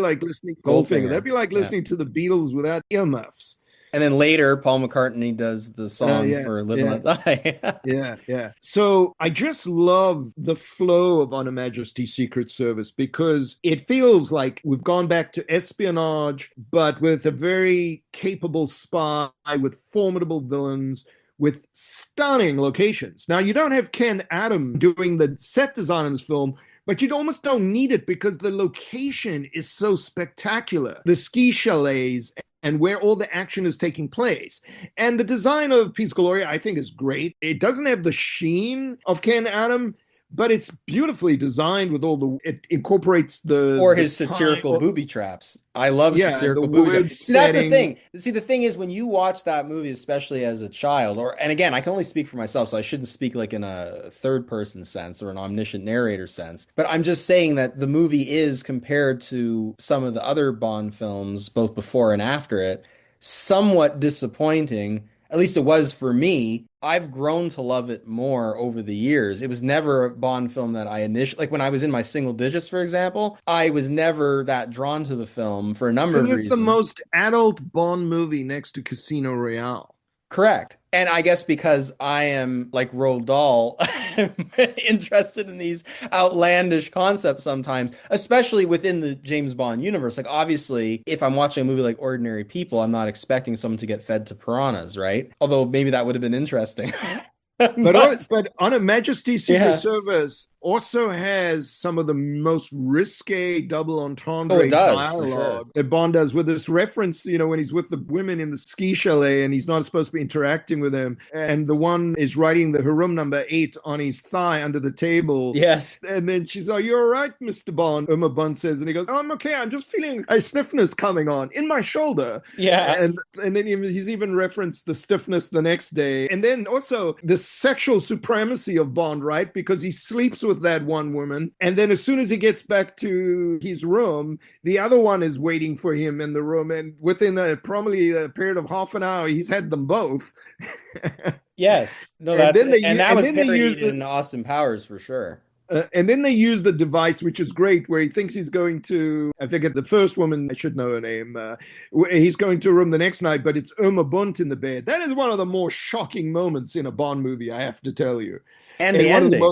like listening to the Beatles without earmuffs. And then later, Paul McCartney does the song for Live and Let Die. Yeah. So I just love the flow of On Her Majesty's Secret Service because it feels like we've gone back to espionage, but with a very capable spy, with formidable villains, with stunning locations. Now, you don't have Ken Adam doing the set design in this film, but you almost don't need it because the location is so spectacular. The ski chalets and where all the action is taking place. And the design of Peace Gloria, I think, is great. It doesn't have the sheen of Ken Adam, but it's beautifully designed with it incorporates his satirical booby traps. I love satirical booby traps. That's the thing. See, the thing is when you watch that movie, especially as a child, and again, I can only speak for myself, so I shouldn't speak like in a third person sense or an omniscient narrator sense, but I'm just saying that the movie is, compared to some of the other Bond films, both before and after it, somewhat disappointing. At least it was for me. I've grown to love it more over the years. It was never a Bond film that I initially, like when I was in my single digits, for example, I was never that drawn to the film for a number of reasons. It's the most adult Bond movie next to Casino Royale. Correct. And I guess because I am like Roald Dahl, interested in these outlandish concepts sometimes, especially within the James Bond universe. Like obviously, if I'm watching a movie like Ordinary People, I'm not expecting someone to get fed to piranhas, right? Although maybe that would have been interesting. But On Her Majesty's Secret Service also has some of the most risque double entendre dialogue that Bond does, with this reference, when he's with the women in the ski chalet and he's not supposed to be interacting with them. And the one is writing her room number 8 on his thigh under the table. Yes. And then she's, "Oh, you're all right, Mr. Bond," Uma Bond says. And he goes, "Oh, I'm okay. I'm just feeling a stiffness coming on in my shoulder." Yeah. And then he's even referenced the stiffness the next day. And then also the sexual supremacy of Bond, right? Because he sleeps with that one woman, and then as soon as he gets back to his room, the other one is waiting for him in the room, and within probably a period of half an hour, he's had them both. Yes. No, that was parodied in Austin Powers for sure. And then they use the device, which is great, where he thinks he's going to, I forget the first woman, I should know her name, he's going to a room the next night, but it's Irma Bunt in the bed. That is one of the more shocking moments in a Bond movie, I have to tell you. And the ending.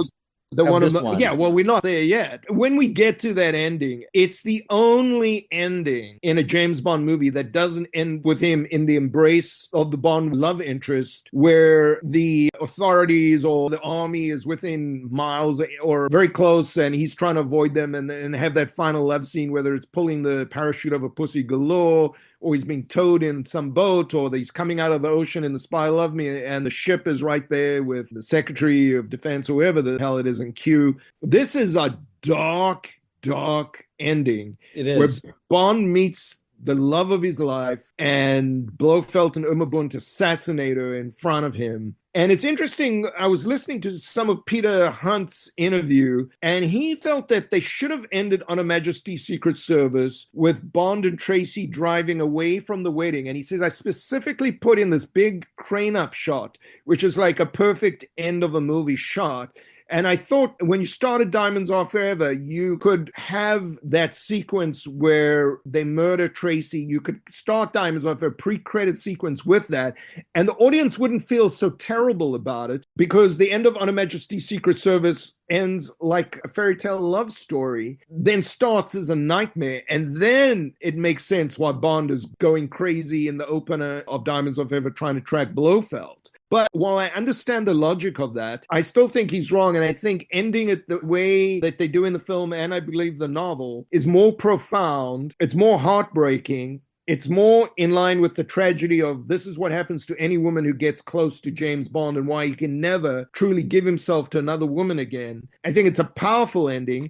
We're not there yet. When we get to that ending, it's the only ending in a James Bond movie that doesn't end with him in the embrace of the Bond love interest, where the authorities or the army is within miles or very close, and he's trying to avoid them, and have that final love scene, whether it's pulling the parachute of a pussy galore or he's being towed in some boat, or he's coming out of the ocean in The Spy Love Me, and the ship is right there with the Secretary of Defense, or whoever the hell it is in Q. This is a dark, dark ending. It is. Where Bond meets the love of his life, and Blofeld and Umabont assassinate her in front of him. And it's interesting, I was listening to some of Peter Hunt's interview, and he felt that they should have ended on Her Majesty's Secret Service with Bond and Tracy driving away from the wedding. And he says, I specifically put in this big crane-up shot, which is like a perfect end of a movie shot. And I thought when you started Diamonds Are Forever, you could have that sequence where they murder Tracy. You could start Diamonds Are Forever, pre-credit sequence with that. And the audience wouldn't feel so terrible about it, because the end of On Her Majesty's Secret Service ends like a fairy tale love story, then starts as a nightmare. And then it makes sense why Bond is going crazy in the opener of Diamonds Are Forever trying to track Blofeld. But while I understand the logic of that, I still think he's wrong. And I think ending it the way that they do in the film, and I believe the novel, is more profound. It's more heartbreaking. It's more in line with the tragedy of this is what happens to any woman who gets close to James Bond, and why he can never truly give himself to another woman again. I think it's a powerful ending.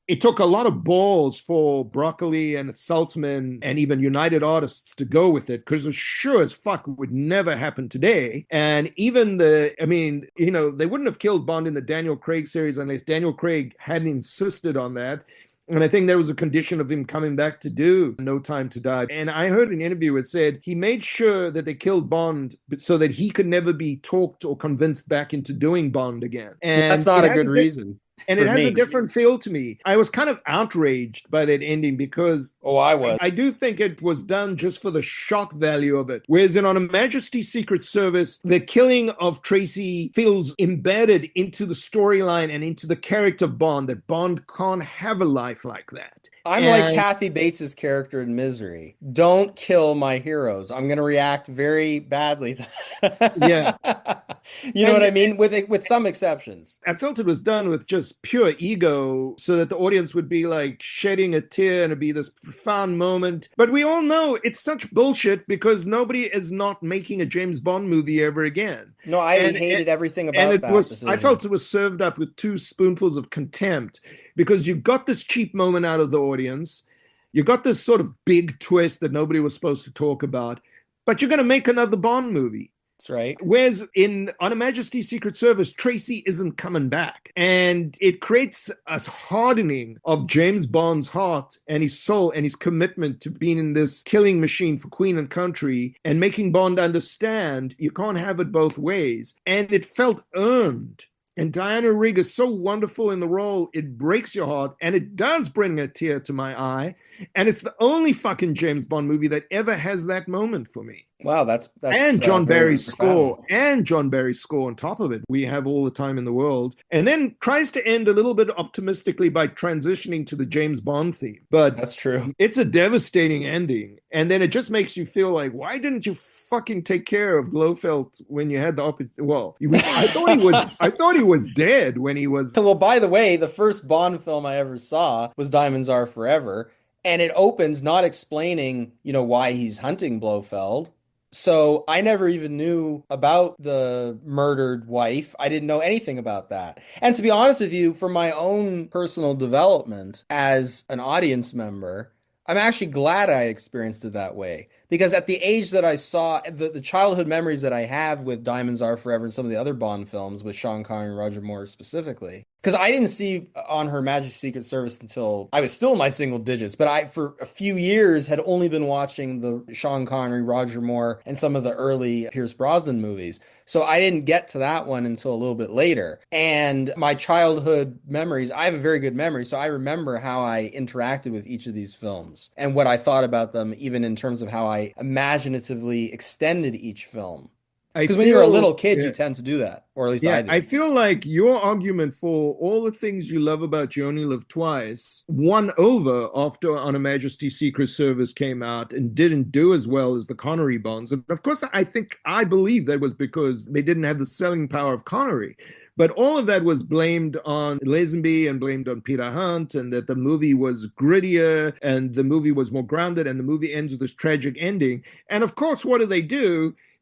It took a lot of balls for Broccoli and Saltzman and even United Artists to go with it, because it sure as fuck would never happen today. And even they wouldn't have killed Bond in the Daniel Craig series unless Daniel Craig hadn't insisted on that. And I think there was a condition of him coming back to do No Time to Die. And I heard an interview that said he made sure that they killed Bond so that he could never be talked or convinced back into doing Bond again. And that's not a good reason. And it has a different feel to me. I was kind of outraged by that ending because I do think it was done just for the shock value of it. Whereas in On Her Majesty's Secret Service, the killing of Tracy feels embedded into the storyline and into the character of Bond, that Bond can't have a life like that. I'm like Kathy Bates's character in Misery. Don't kill my heroes. I'm going to react very badly to that. Yeah. You know what I mean? With some exceptions. I felt it was done with just pure ego so that the audience would be like shedding a tear and it'd be this profound moment. But we all know it's such bullshit because nobody is not making a James Bond movie ever again. No, I hated everything about that. I felt it was served up with 2 spoonfuls of contempt, because you got this cheap moment out of the audience. You got this sort of big twist that nobody was supposed to talk about, but you're going to make another Bond movie. That's right. Whereas On Her Majesty's Secret Service, Tracy isn't coming back. And it creates a hardening of James Bond's heart and his soul and his commitment to being in this killing machine for Queen and country, and making Bond understand you can't have it both ways. And it felt earned. And Diana Rigg is so wonderful in the role, it breaks your heart, and it does bring a tear to my eye. And it's the only fucking James Bond movie that ever has that moment for me. Wow, that's and John Barry's score, and John Barry's score on top of it. We Have All the Time in the World, and then tries to end a little bit optimistically by transitioning to the James Bond theme. But that's true. It's a devastating ending, and then it just makes you feel like, why didn't you fucking take care of Blofeld when you had the opportunity? Well, I thought he was dead when he was. Well, by the way, the first Bond film I ever saw was Diamonds Are Forever, and it opens not explaining, why he's hunting Blofeld. So I never even knew about the murdered wife. I didn't know anything about that. And to be honest with you, for my own personal development as an audience member, I'm actually glad I experienced it that way. Because at the age that I saw, the childhood memories that I have with Diamonds Are Forever and some of the other Bond films with Sean Connery and Roger Moore specifically, because I didn't see On Her Majesty's Secret Service until I was still in my single digits, but I, for a few years, had only been watching the Sean Connery, Roger Moore, and some of the early Pierce Brosnan movies. So I didn't get to that one until a little bit later. And my childhood memories, I have a very good memory, so I remember how I interacted with each of these films and what I thought about them, even in terms of how I imaginatively extended each film. Because when you're a little kid, you tend to do that, or at least I do. I feel like your argument for all the things you love about You Only Live Twice won over after On Her Majesty's Secret Service came out and didn't do as well as the Connery Bonds. And of course, I believe that was because they didn't have the selling power of Connery. But all of that was blamed on Lazenby and blamed on Peter Hunt, and that the movie was grittier and the movie was more grounded, and the movie ends with this tragic ending. And of course, what do?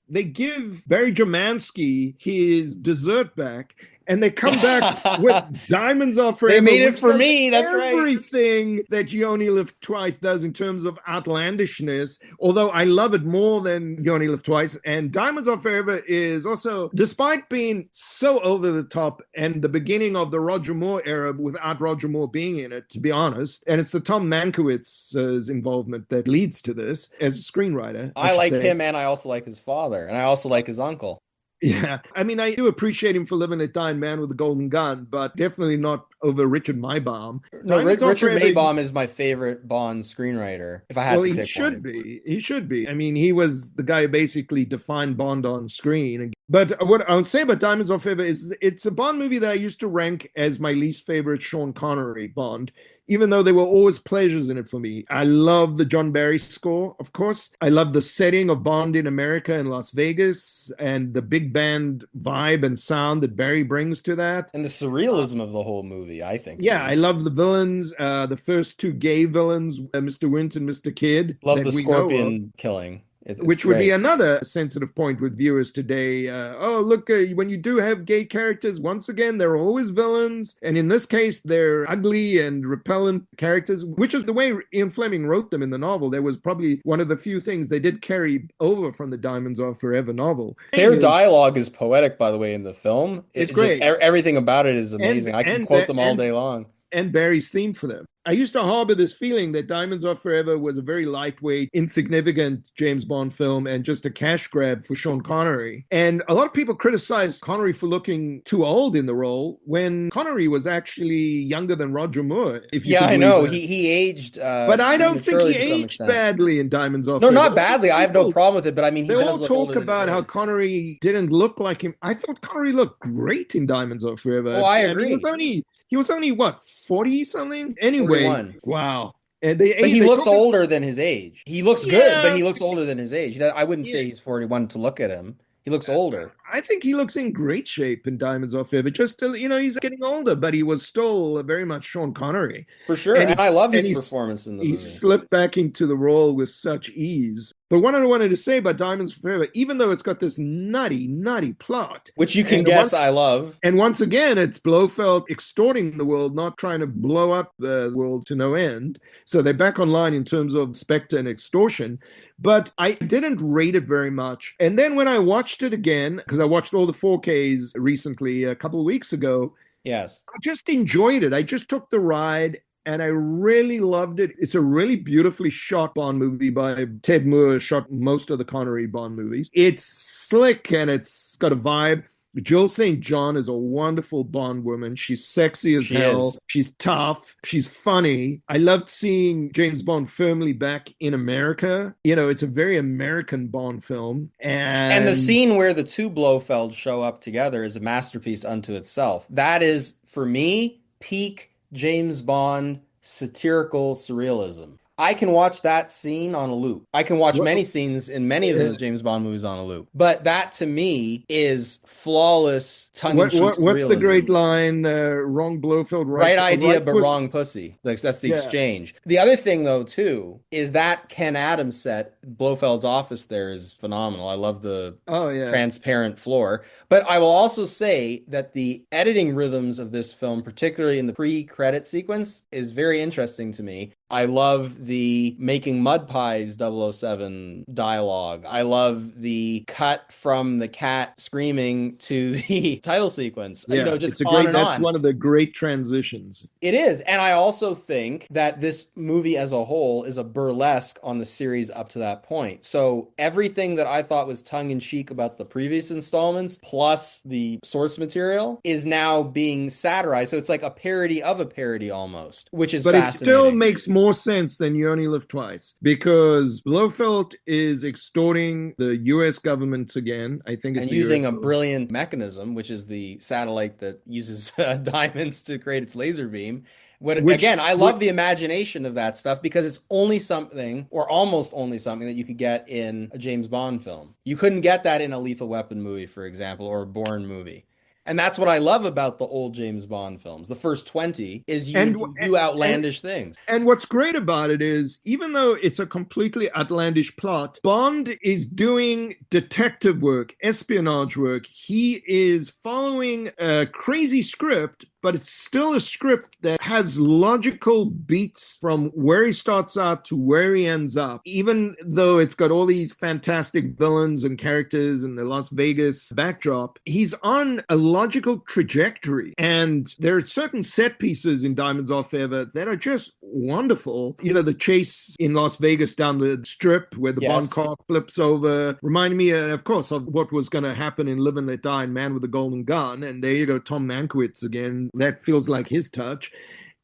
They give Barry Germansky his dessert back, and they come back with Diamonds Are They Forever, made it which for does me. That's right. everything that You Only Live Twice does in terms of outlandishness, although I love it more than You Only Live Twice. And Diamonds Are Forever is also, despite being so over the top and the beginning of the Roger Moore era without Roger Moore being in it, to be honest, and it's the Tom Mankiewicz's involvement that leads to this as a screenwriter, I I should like say. him, and I also like his father, and I also like his uncle. Yeah. I mean, I do appreciate him for living a dying man with a golden gun, but definitely not over Richard Maybaum. No, Diamonds Are Richard Forever. Maybaum is my favorite Bond screenwriter, if I had Well, to he pick should one. be. He should be. I mean, he was the guy who basically defined Bond on screen. But what I would say about Diamonds Are Forever is it's a Bond movie that I used to rank as my least favorite Sean Connery Bond, even though there were always pleasures in it for me. I love the John Barry score, of course. I love the setting of Bond in America and Las Vegas and the big band vibe and sound that Barry brings to that. And the surrealism of the whole movie, I think, Yeah, I too. love the villains, the first two gay villains, Mr. Wint and Mr. Kidd, Love that the we know of, scorpion killing. It's which would be great. another sensitive point with viewers today. Oh, look, when you do have gay characters, once again, they're always villains. And in this case, they're ugly and repellent characters, which is the way Ian Fleming wrote them in the novel. There was probably one of the few things they did carry over from the Diamonds Are Forever novel. Their dialogue is poetic, by the way, in the film. It's It just great. everything about it is And, amazing. I can and, quote them all and, day long. and Barry's theme for them. I used to harbor this feeling that Diamonds Are Forever was a very lightweight, insignificant James Bond film and just a cash grab for Sean Connery. And a lot of people criticized Connery for looking too old in the role when Connery was actually younger than Roger Moore, if you Yeah, could I believe know. that. He aged But I don't think prematurely he to some aged extent. badly in Diamonds Are No, Forever. not badly. I have no problem with it, but I mean, he They does all look older talk than his about how age. Connery didn't look like him. I thought Connery looked great in Diamonds Are Oh, Forever. I I mean, agree. he was only what, 40 something? Anyway, 41. wow. And they But he they looks talk. older than his age. He looks good, but Yeah, he looks older than his age. I wouldn't yeah. say he's 41 to look at him. He looks older. I think he looks in great shape in Diamonds Are Forever. Just he's getting older, but he was still very much Sean Connery, For sure. and And I love and his he's performance in the he movie. slipped back into the role with such ease. But what I wanted to say about Diamonds Are Forever, even though it's got this nutty plot, Which you can and guess once I love. and once again, it's Blofeld extorting the world, not trying to blow up the world to no end. So they're back online in terms of Spectre and extortion. But I didn't rate it very much. And then when I watched it again, because I watched all the 4Ks recently, a couple of weeks ago, Yes. I just enjoyed it. I just took the ride and I really loved it. It's a really beautifully shot Bond movie by Ted Moore, shot most of the Connery Bond movies. It's slick and it's got a vibe. Jill St. John is a wonderful Bond woman. She's sexy as She hell. is. She's tough. She's funny. I loved seeing James Bond firmly back in America. It's a very American Bond film. And the And scene where the two Blofelds show up together is a masterpiece unto itself. That is, for me, peak James Bond satirical surrealism. I can watch that scene on a loop. I can watch what, many scenes in many of the James Bond movies on a loop. But that to me is flawless tongue-in-cheek what's the great surrealism. line? Wrong Blofeld, Right idea, right but pussy. wrong pussy. Like that's the Yeah. exchange. The other thing, though, too, is that Ken Adams set, Blofeld's office there is phenomenal. I love the Oh yeah. transparent floor. But I will also say that the editing rhythms of this film, particularly in the pre-credit sequence, is very interesting to me. I love the making mud pies 007 dialogue. I love the cut from the cat screaming to the title sequence. Yeah, Just on and that's on. one of the great transitions. It is. And I also think that this movie as a whole is a burlesque on the series up to that point. So everything that I thought was tongue in cheek about the previous installments, plus the source material, is now being satirized. So it's like a parody of a parody almost, which is But it still fascinating. makes more sense than You Only Live Twice because Blofeld is extorting the U.S. government again. I think it's And the using US a brilliant mechanism, which is the satellite that uses diamonds to create its laser beam. which, Again, I which love the imagination of that stuff because it's only something, or almost only something, that you could get in a James Bond film. You couldn't get that in a Lethal Weapon movie, for example, or a Bourne movie. And that's what I love about the old James Bond films. The first 20 is you And can do and outlandish things. and what's great about it is, even though it's a completely outlandish plot, Bond is doing detective work, espionage work. He is following a crazy script, but it's still a script that has logical beats from where he starts out to where he ends up, even though it's got all these fantastic villains and characters and the Las Vegas backdrop. He's on a logical trajectory. And there are certain set pieces in Diamonds Are Forever that are just wonderful. You know, the chase in Las Vegas down the strip where the Bond Yes. car flips over reminded me, of course, of what was going to happen in Live and Let Die and Man with the Golden Gun. And there you go, Tom Mankiewicz again. That feels like his touch.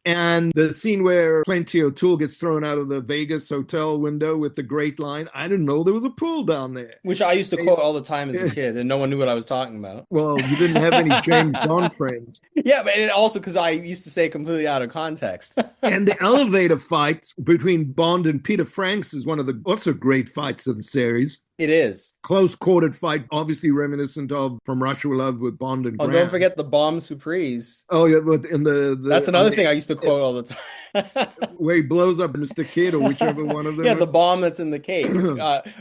And the scene where Plenty O'Toole gets thrown out of the Vegas hotel window with the great line, I didn't know there was a pool down there. Which I used to quote all the time as a kid, and no one knew what I was talking about. Well, you didn't have any James Bond friends. Yeah, but it also because I used to say it completely out of context. And the elevator fight between Bond and Peter Franks is one of the also great fights of the series. It is. Close quartered fight, obviously reminiscent of From Russia with Love with Bond and Oh, Graham. don't forget the bomb surprise. Oh yeah, but in That's another thing I used to quote all the time. where he blows up Mr. Kidd or whichever one of them. Yeah, the bomb that's in the cake.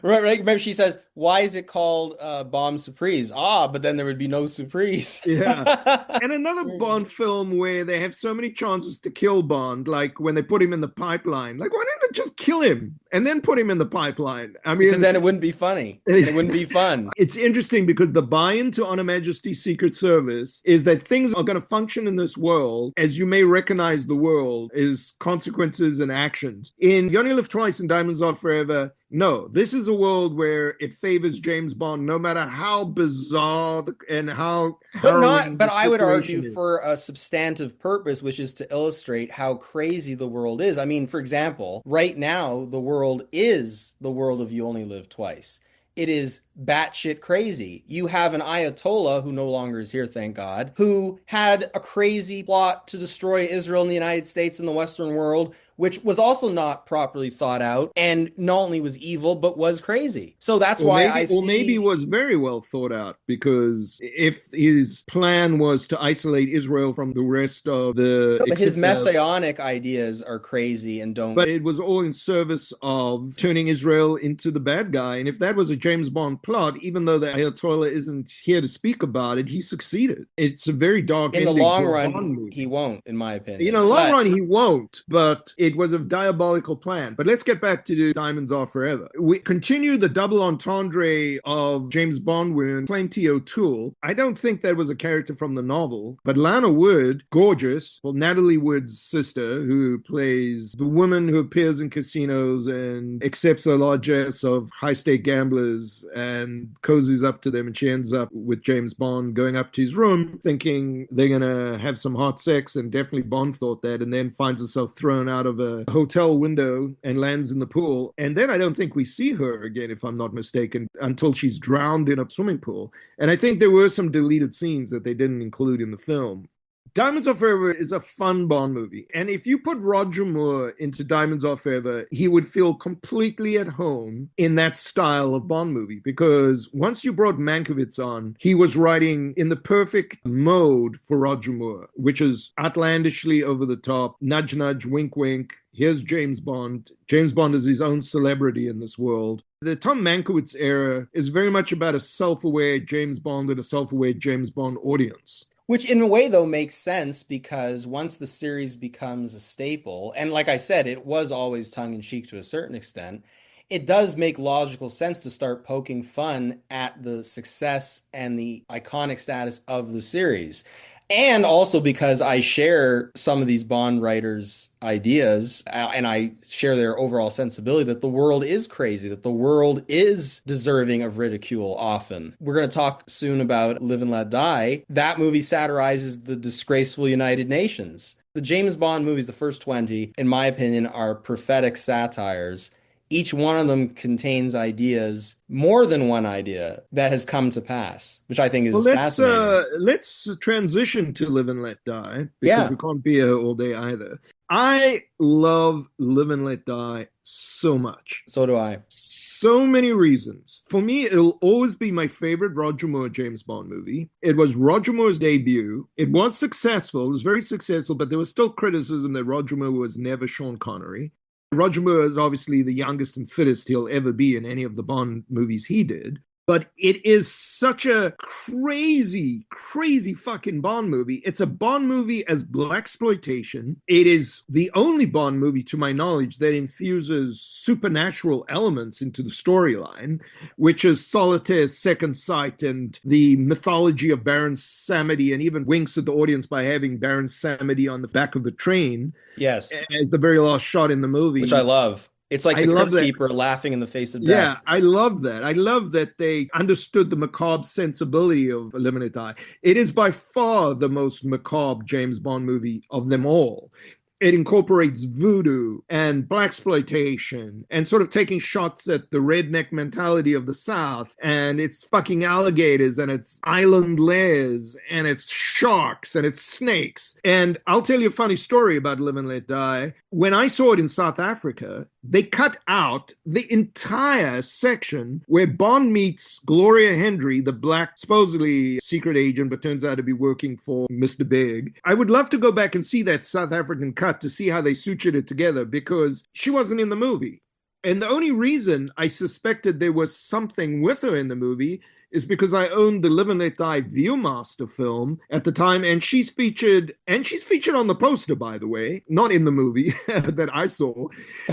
Remember she says, "Why is it called bomb surprise?" Ah, but then there would be no surprise. Yeah. And another Bond film where they have so many chances to kill Bond, like when they put him in the pipeline. Like, why didn't they just kill him and then put him in the pipeline? I mean, because then it wouldn't be funny. It wouldn't be fun. It's interesting because the buy-in to On Her Majesty's Secret Service is that things are going to function in this world as you may recognize the world is consequences and actions. In You Only Live Twice and Diamonds Are Forever, no, this is a world where it favors James Bond, no matter how bizarre and how but I would argue is. for a substantive purpose, which is to illustrate how crazy the world is. I mean, for example, right now, the world is the world of You Only Live Twice. It is batshit crazy. You have an Ayatollah, who no longer is here, thank God, who had a crazy plot to destroy Israel and the United States and the Western world, which was also not properly thought out and not only was evil, but was crazy. So that's why I see... Or maybe was very well thought out, because if his plan was to isolate Israel from the rest of the... But his messianic ideas are crazy and don't... But it was all in service of turning Israel into the bad guy. And if that was a James Bond plot, even though the Ayatollah isn't here to speak about it, he succeeded. It's a very dark ending. In the long run, he won't, in my opinion. In the long run, he won't, but it was a diabolical plan. But let's get back to Diamonds Are Forever. We continue the double entendre of James Bond women, Plenty O'Toole. I don't think that was a character from the novel, but Lana Wood, gorgeous, well, Natalie Wood's sister, who plays the woman who appears in casinos and accepts the largesse of high-stake gamblers and cozies up to them, and she ends up with James Bond going up to his room thinking they're going to have some hot sex, and definitely Bond thought that, and then finds herself thrown out of a hotel window and lands in the pool. And then I don't think we see her again, if I'm not mistaken, until she's drowned in a swimming pool. And I think there were some deleted scenes that they didn't include in the film. Diamonds Are Forever is a fun Bond movie. And if you put Roger Moore into Diamonds Are Forever, he would feel completely at home in that style of Bond movie. Because once you brought Mankiewicz on, he was writing in the perfect mode for Roger Moore, which is outlandishly over the top, nudge, nudge, wink, wink. Here's James Bond. James Bond is his own celebrity in this world. The Tom Mankiewicz era is very much about a self-aware James Bond and a self-aware James Bond audience. Which in a way, though, makes sense because once the series becomes a staple, and like I said, it was always tongue-in-cheek to a certain extent, it does make logical sense to start poking fun at the success and the iconic status of the series. And also because I share some of these Bond writers' ideas and I share their overall sensibility that the world is crazy, that the world is deserving of ridicule often. We're going to talk soon about Live and Let Die. That movie satirizes the disgraceful United Nations. The James Bond movies, the first 20, in my opinion, are prophetic satires. Each one of them contains ideas, more than one idea, that has come to pass, which I think is fascinating. Let's transition to Live and Let Die, because we can't be here all day either. I love Live and Let Die so much. So do I. So many reasons. For me, it'll always be my favorite Roger Moore James Bond movie. It was Roger Moore's debut. It was successful. It was very successful, but there was still criticism that Roger Moore was never Sean Connery. Roger Moore is obviously the youngest and fittest he'll ever be in any of the Bond movies he did. But it is such a crazy, crazy fucking Bond movie. It's a Bond movie as blaxploitation. It is the only Bond movie, to my knowledge, that infuses supernatural elements into the storyline, which is Solitaire's second sight and the mythology of Baron Samedi, and even winks at the audience by having Baron Samedi on the back of the train. Yes. At the very last shot in the movie. Which I love. It's like the Crypt Keeper laughing in the face of death. Yeah, I love that. I love that they understood the macabre sensibility of Live and Let Die. It is by far the most macabre James Bond movie of them all. It incorporates voodoo and blaxploitation and sort of taking shots at the redneck mentality of the South, and it's fucking alligators and it's island lairs and it's sharks and it's snakes. And I'll tell you a funny story about Live and Let Die. When I saw it in South Africa, they cut out the entire section where Bond meets Gloria Hendry, the black, supposedly secret agent, but turns out to be working for Mr. Big. I would love to go back and see that South African cut to see how they sutured it together, because she wasn't in the movie. And the only reason I suspected there was something with her in the movie is because I owned the Live and Let Die Viewmaster film at the time, and she's featured on the poster, by the way, not in the movie that I saw.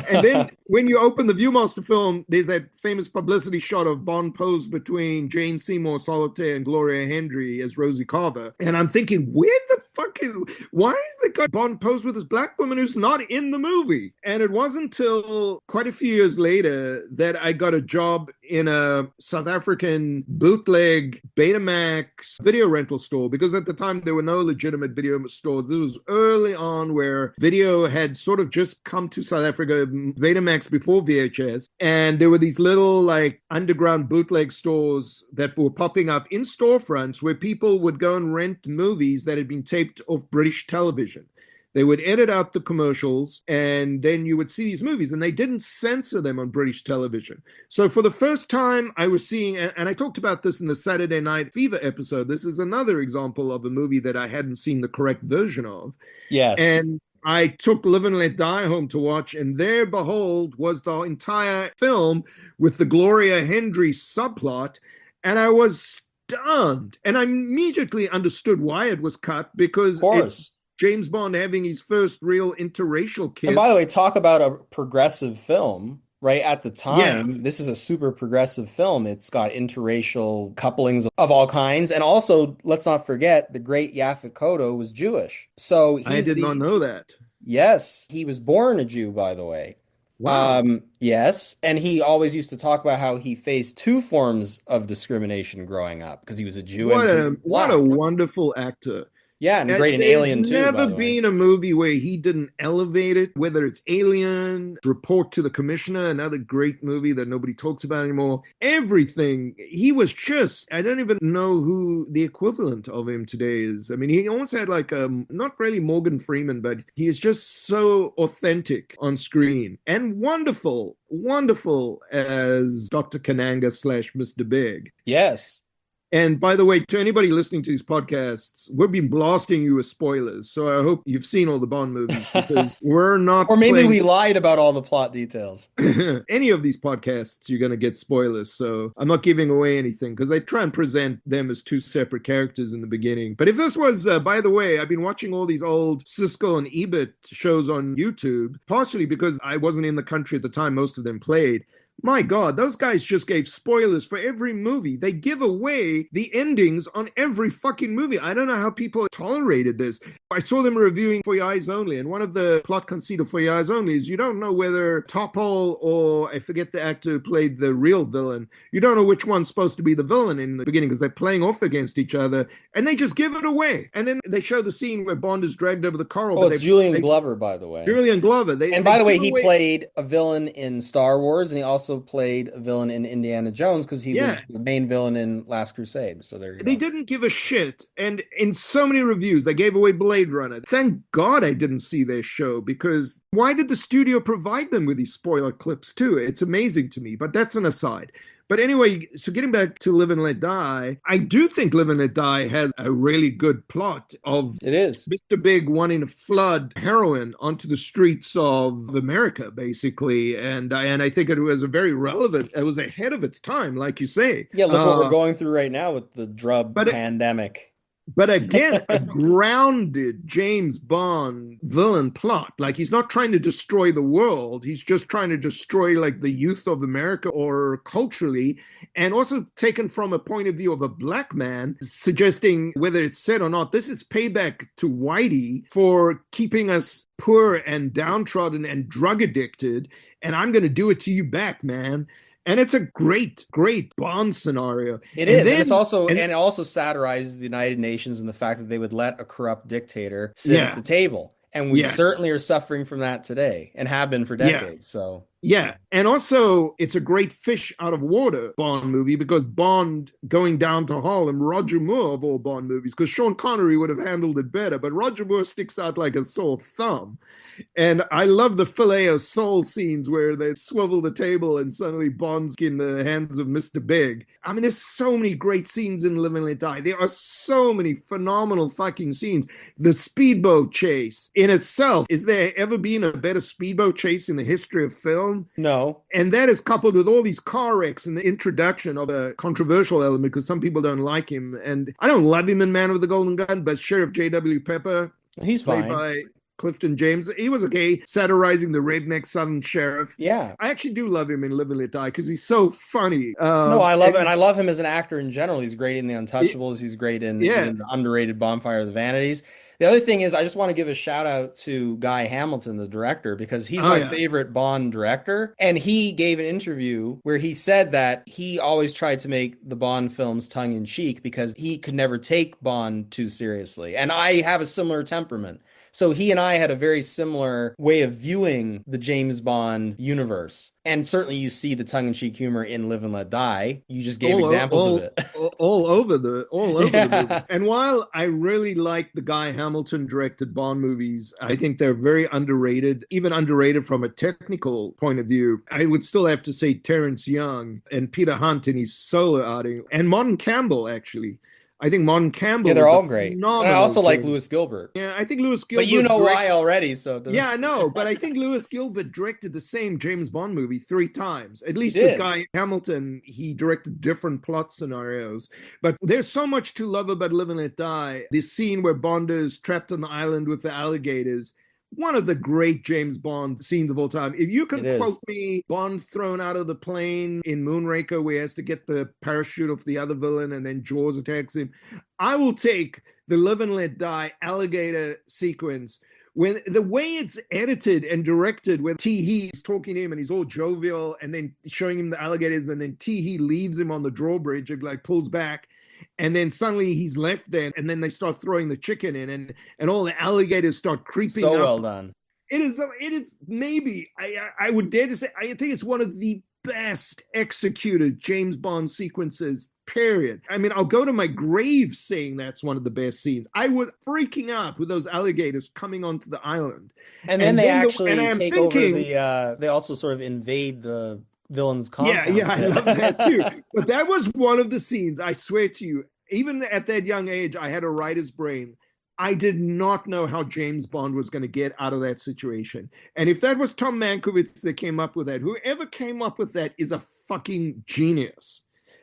And then when you open the Viewmaster film, there's that famous publicity shot of Bond posed between Jane Seymour Solitaire and Gloria Hendry as Rosie Carver. And I'm thinking, why is the guy Bond posed with this black woman who's not in the movie? And it wasn't until quite a few years later that I got a job in a South African bootleg Betamax video rental store, because at the time there were no legitimate video stores. This was early on where video had sort of just come to South Africa, Betamax before VHS, and there were these little like underground bootleg stores that were popping up in storefronts where people would go and rent movies that had been taped off British television. They would edit out the commercials, and then you would see these movies, and they didn't censor them on British television. So for the first time I was seeing, and I talked about this in the Saturday Night Fever episode, this is another example of a movie that I hadn't seen the correct version of. Yes. And I took Live and Let Die home to watch, and there, behold, was the entire film with the Gloria Hendry subplot, and I was stunned. And I immediately understood why it was cut, because it's James Bond having his first real interracial kiss. And by the way, talk about a progressive film, right? At the time, This is a super progressive film. It's got interracial couplings of all kinds. And also, let's not forget, the great Yaphet Kotto was Jewish. So I did not know that. Yes, he was born a Jew, by the way. Wow. Yes, and he always used to talk about how he faced two forms of discrimination growing up because he was a Jew What a wonderful actor. Yeah, and great in Alien too. There's never been a movie where he didn't elevate it, whether it's Alien, Report to the Commissioner, another great movie that nobody talks about anymore. Everything. He was just, I don't even know who the equivalent of him today is. I mean, he almost had like not really Morgan Freeman, but he is just so authentic on screen and wonderful as Dr. Kananga / Mr. Big. Yes. And by the way, to anybody listening to these podcasts, we've been blasting you with spoilers. So I hope you've seen all the Bond movies, because we're not. Or maybe we lied about all the plot details. Any of these podcasts, you're going to get spoilers. So I'm not giving away anything, because they try and present them as two separate characters in the beginning. But if this was, by the way, I've been watching all these old Siskel and Ebert shows on YouTube, partially because I wasn't in the country at the time most of them played. My God, those guys just gave spoilers for every movie. They give away the endings on every fucking movie. I don't know how people tolerated this. I saw them reviewing For Your Eyes Only, and one of the plot conceit of For Your Eyes Only is you don't know whether Topol or, I forget the actor who played the real villain, you don't know which one's supposed to be the villain in the beginning, because they're playing off against each other, and they just give it away. And then they show the scene where Bond is dragged over the coral. Oh, it's Julian Glover, by the way. Julian Glover. And by the way, he played a villain in Star Wars, and he also also played a villain in Indiana Jones because he Yeah. was the main villain in Last Crusade. So there you They go. didn't give a shit. And in so many reviews, they gave away Blade Runner. Thank God I didn't see their show, because why did the studio provide them with these spoiler clips too? It's amazing to me, but that's an aside. But anyway, so getting back to Live and Let Die, I do think Live and Let Die has a really good plot of It is. Mr. Big wanting to flood heroin onto the streets of America, basically. And I think it was a very relevant, it was ahead of its time, like you say. Yeah, look what we're going through right now with the drug But pandemic. But again, a grounded James Bond villain plot. Like, he's not trying to destroy the world. He's just trying to destroy like the youth of America or culturally, and also taken from a point of view of a black man, suggesting, whether it's said or not, this is payback to Whitey for keeping us poor and downtrodden and drug addicted. And I'm going to do it to you back, man. And it's a great, great Bond scenario. It And is, then, and it's also and and it also satirizes the United Nations and the fact that they would let a corrupt dictator sit at yeah, the table. And we yeah, certainly are suffering from that today and have been for yeah. decades. So Yeah, and also it's a great fish out of water Bond movie, because Bond going down to Harlem, Roger Moore of all Bond movies, because Sean Connery would have handled it better, but Roger Moore sticks out like a sore thumb. And I love the filet of soul scenes where they swivel the table and suddenly Bond's in the hands of Mr. Big. I mean, there's so many great scenes in Live and Let Die. There are so many phenomenal fucking scenes. The speedboat chase in itself, is there ever been a better speedboat chase in the history of film? no, And that is coupled with all these car wrecks and the introduction of a controversial element, because some people don't like him. And I don't love him in Man with the Golden Gun, but Sheriff J.W. Pepper, he's played fine. by Clifton James, he was okay, satirizing the redneck Southern sheriff. Yeah. I actually do love him in Live and Let Die because he's so funny. No, I love and it, and I love him as an actor in general. He's great in The Untouchables. He's great in yeah. even the underrated Bonfire of the Vanities. The other thing is, I just want to give a shout out to Guy Hamilton, the director, because he's Oh, my yeah. favorite Bond director. And he gave an interview where he said that he always tried to make the Bond films tongue in cheek because he could never take Bond too seriously. And I have a similar temperament. So he and I had a very similar way of viewing the James Bond universe. And certainly you see the tongue-in-cheek humor in Live and Let Die. You just gave examples of it. All over the Yeah. movie. And while I really like the Guy Hamilton directed Bond movies, I think they're very underrated, even underrated from a technical point of view. I would still have to say Terrence Young and Peter Hunt in his solo outing, and Martin Campbell, actually. I think Martin Campbell Yeah, they're is all a great. And I phenomenal also like James. Lewis Gilbert. Yeah, I think Lewis But Gilbert you know why already, so it doesn't... Yeah, I know, but I think Lewis Gilbert directed the same James Bond movie 3 times. At least with did. Guy Hamilton, he directed different plot scenarios. But there's so much to love about Live and Let Die. This scene where Bond is trapped on the island with the alligators, one of the great James Bond scenes of all time. If you can It is. quote me Bond thrown out of the plane in Moonraker, where he has to get the parachute off the other villain and then Jaws attacks him, I will take the Live and Let Die alligator sequence. When the way it's edited and directed, when He's talking to him and he's all jovial and then showing him the alligators, and then He leaves him on the drawbridge and like pulls back, and then suddenly he's left there, and then they start throwing the chicken in, and all the alligators start creeping So up. well done. It is maybe, I would dare to say, I think it's one of the best executed James Bond sequences, period. I mean, I'll go to my grave saying that's one of the best scenes. I was freaking out with those alligators coming onto the island. And then they actually I'm take over the they also sort of invade the villain's compound. Yeah, I love that too. But that was one of the scenes, I swear to you, even at that young age, I had a writer's brain. I did not know how James Bond was going to get out of that situation. And if that was Tom Mankiewicz that came up with that, whoever came up with that is a fucking genius.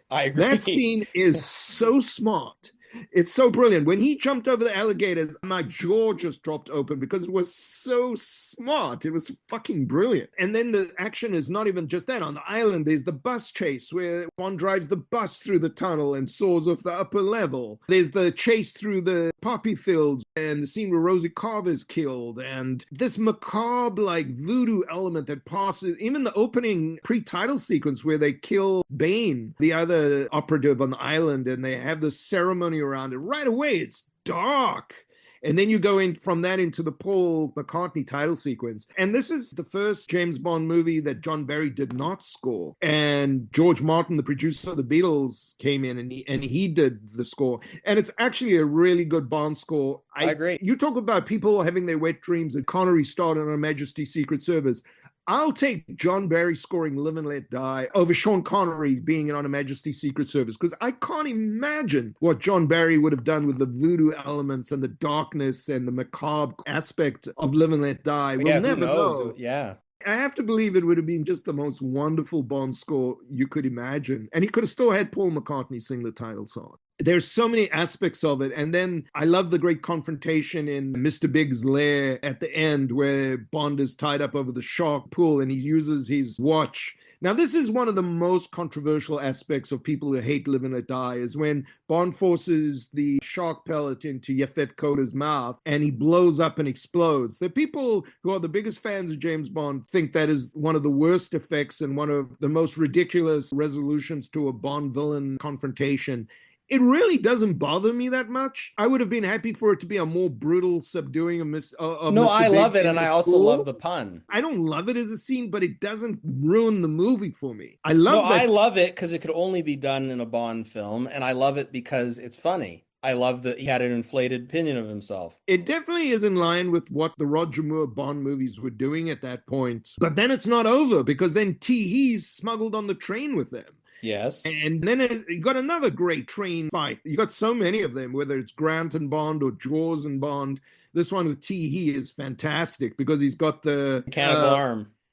I agree. That scene is so smart. It's so brilliant. When he jumped over the alligators, my jaw just dropped open because it was so smart. It was fucking brilliant. And then the action is not even just that. On the island, there's the bus chase where one drives the bus through the tunnel and soars off the upper level. There's the chase through the poppy fields and the scene where Rosie Carver's killed. And this macabre, like voodoo element that passes, even the opening pre-title sequence where they kill Bane, the other operative on the island, and they have the ceremony around it. Right away, it's dark. And then you go in from that into the Paul McCartney title sequence. And this is the first James Bond movie that John Barry did not score. And George Martin, the producer of the Beatles, came in and he did the score. And it's actually a really good Bond score. I agree. You talk about people having their wet dreams, and Connery started on Her Majesty's Secret Service. I'll take John Barry scoring Live and Let Die over Sean Connery being on Her Majesty's Secret Service, because I can't imagine what John Barry would have done with the voodoo elements and the darkness and the macabre aspect of Live and Let Die. We'll never know. Yeah. I have to believe it would have been just the most wonderful Bond score you could imagine. And he could have still had Paul McCartney sing the title song. There's so many aspects of it. And then I love the great confrontation in Mr. Big's lair at the end where Bond is tied up over the shark pool and he uses his watch. Now, this is one of the most controversial aspects of people who hate Live and Let Die, is when Bond forces the shark pellet into Yaphet Kotter's mouth and he blows up and explodes. The people who are the biggest fans of James Bond think that is one of the worst effects and one of the most ridiculous resolutions to a Bond villain confrontation. It really doesn't bother me that much. I would have been happy for it to be a more brutal subduing of Mr. No, I love it, and I also love the pun. I don't love it as a scene, but it doesn't ruin the movie for me. I love it because it could only be done in a Bond film, and I love it because it's funny. I love that he had an inflated opinion of himself. It definitely is in line with what the Roger Moore Bond movies were doing at that point. But then it's not over, because then He's smuggled on the train with them. Yes. And then you got another great train fight. You got so many of them, whether it's Grant and Bond or Jaws and Bond. This one with He is fantastic because he's got the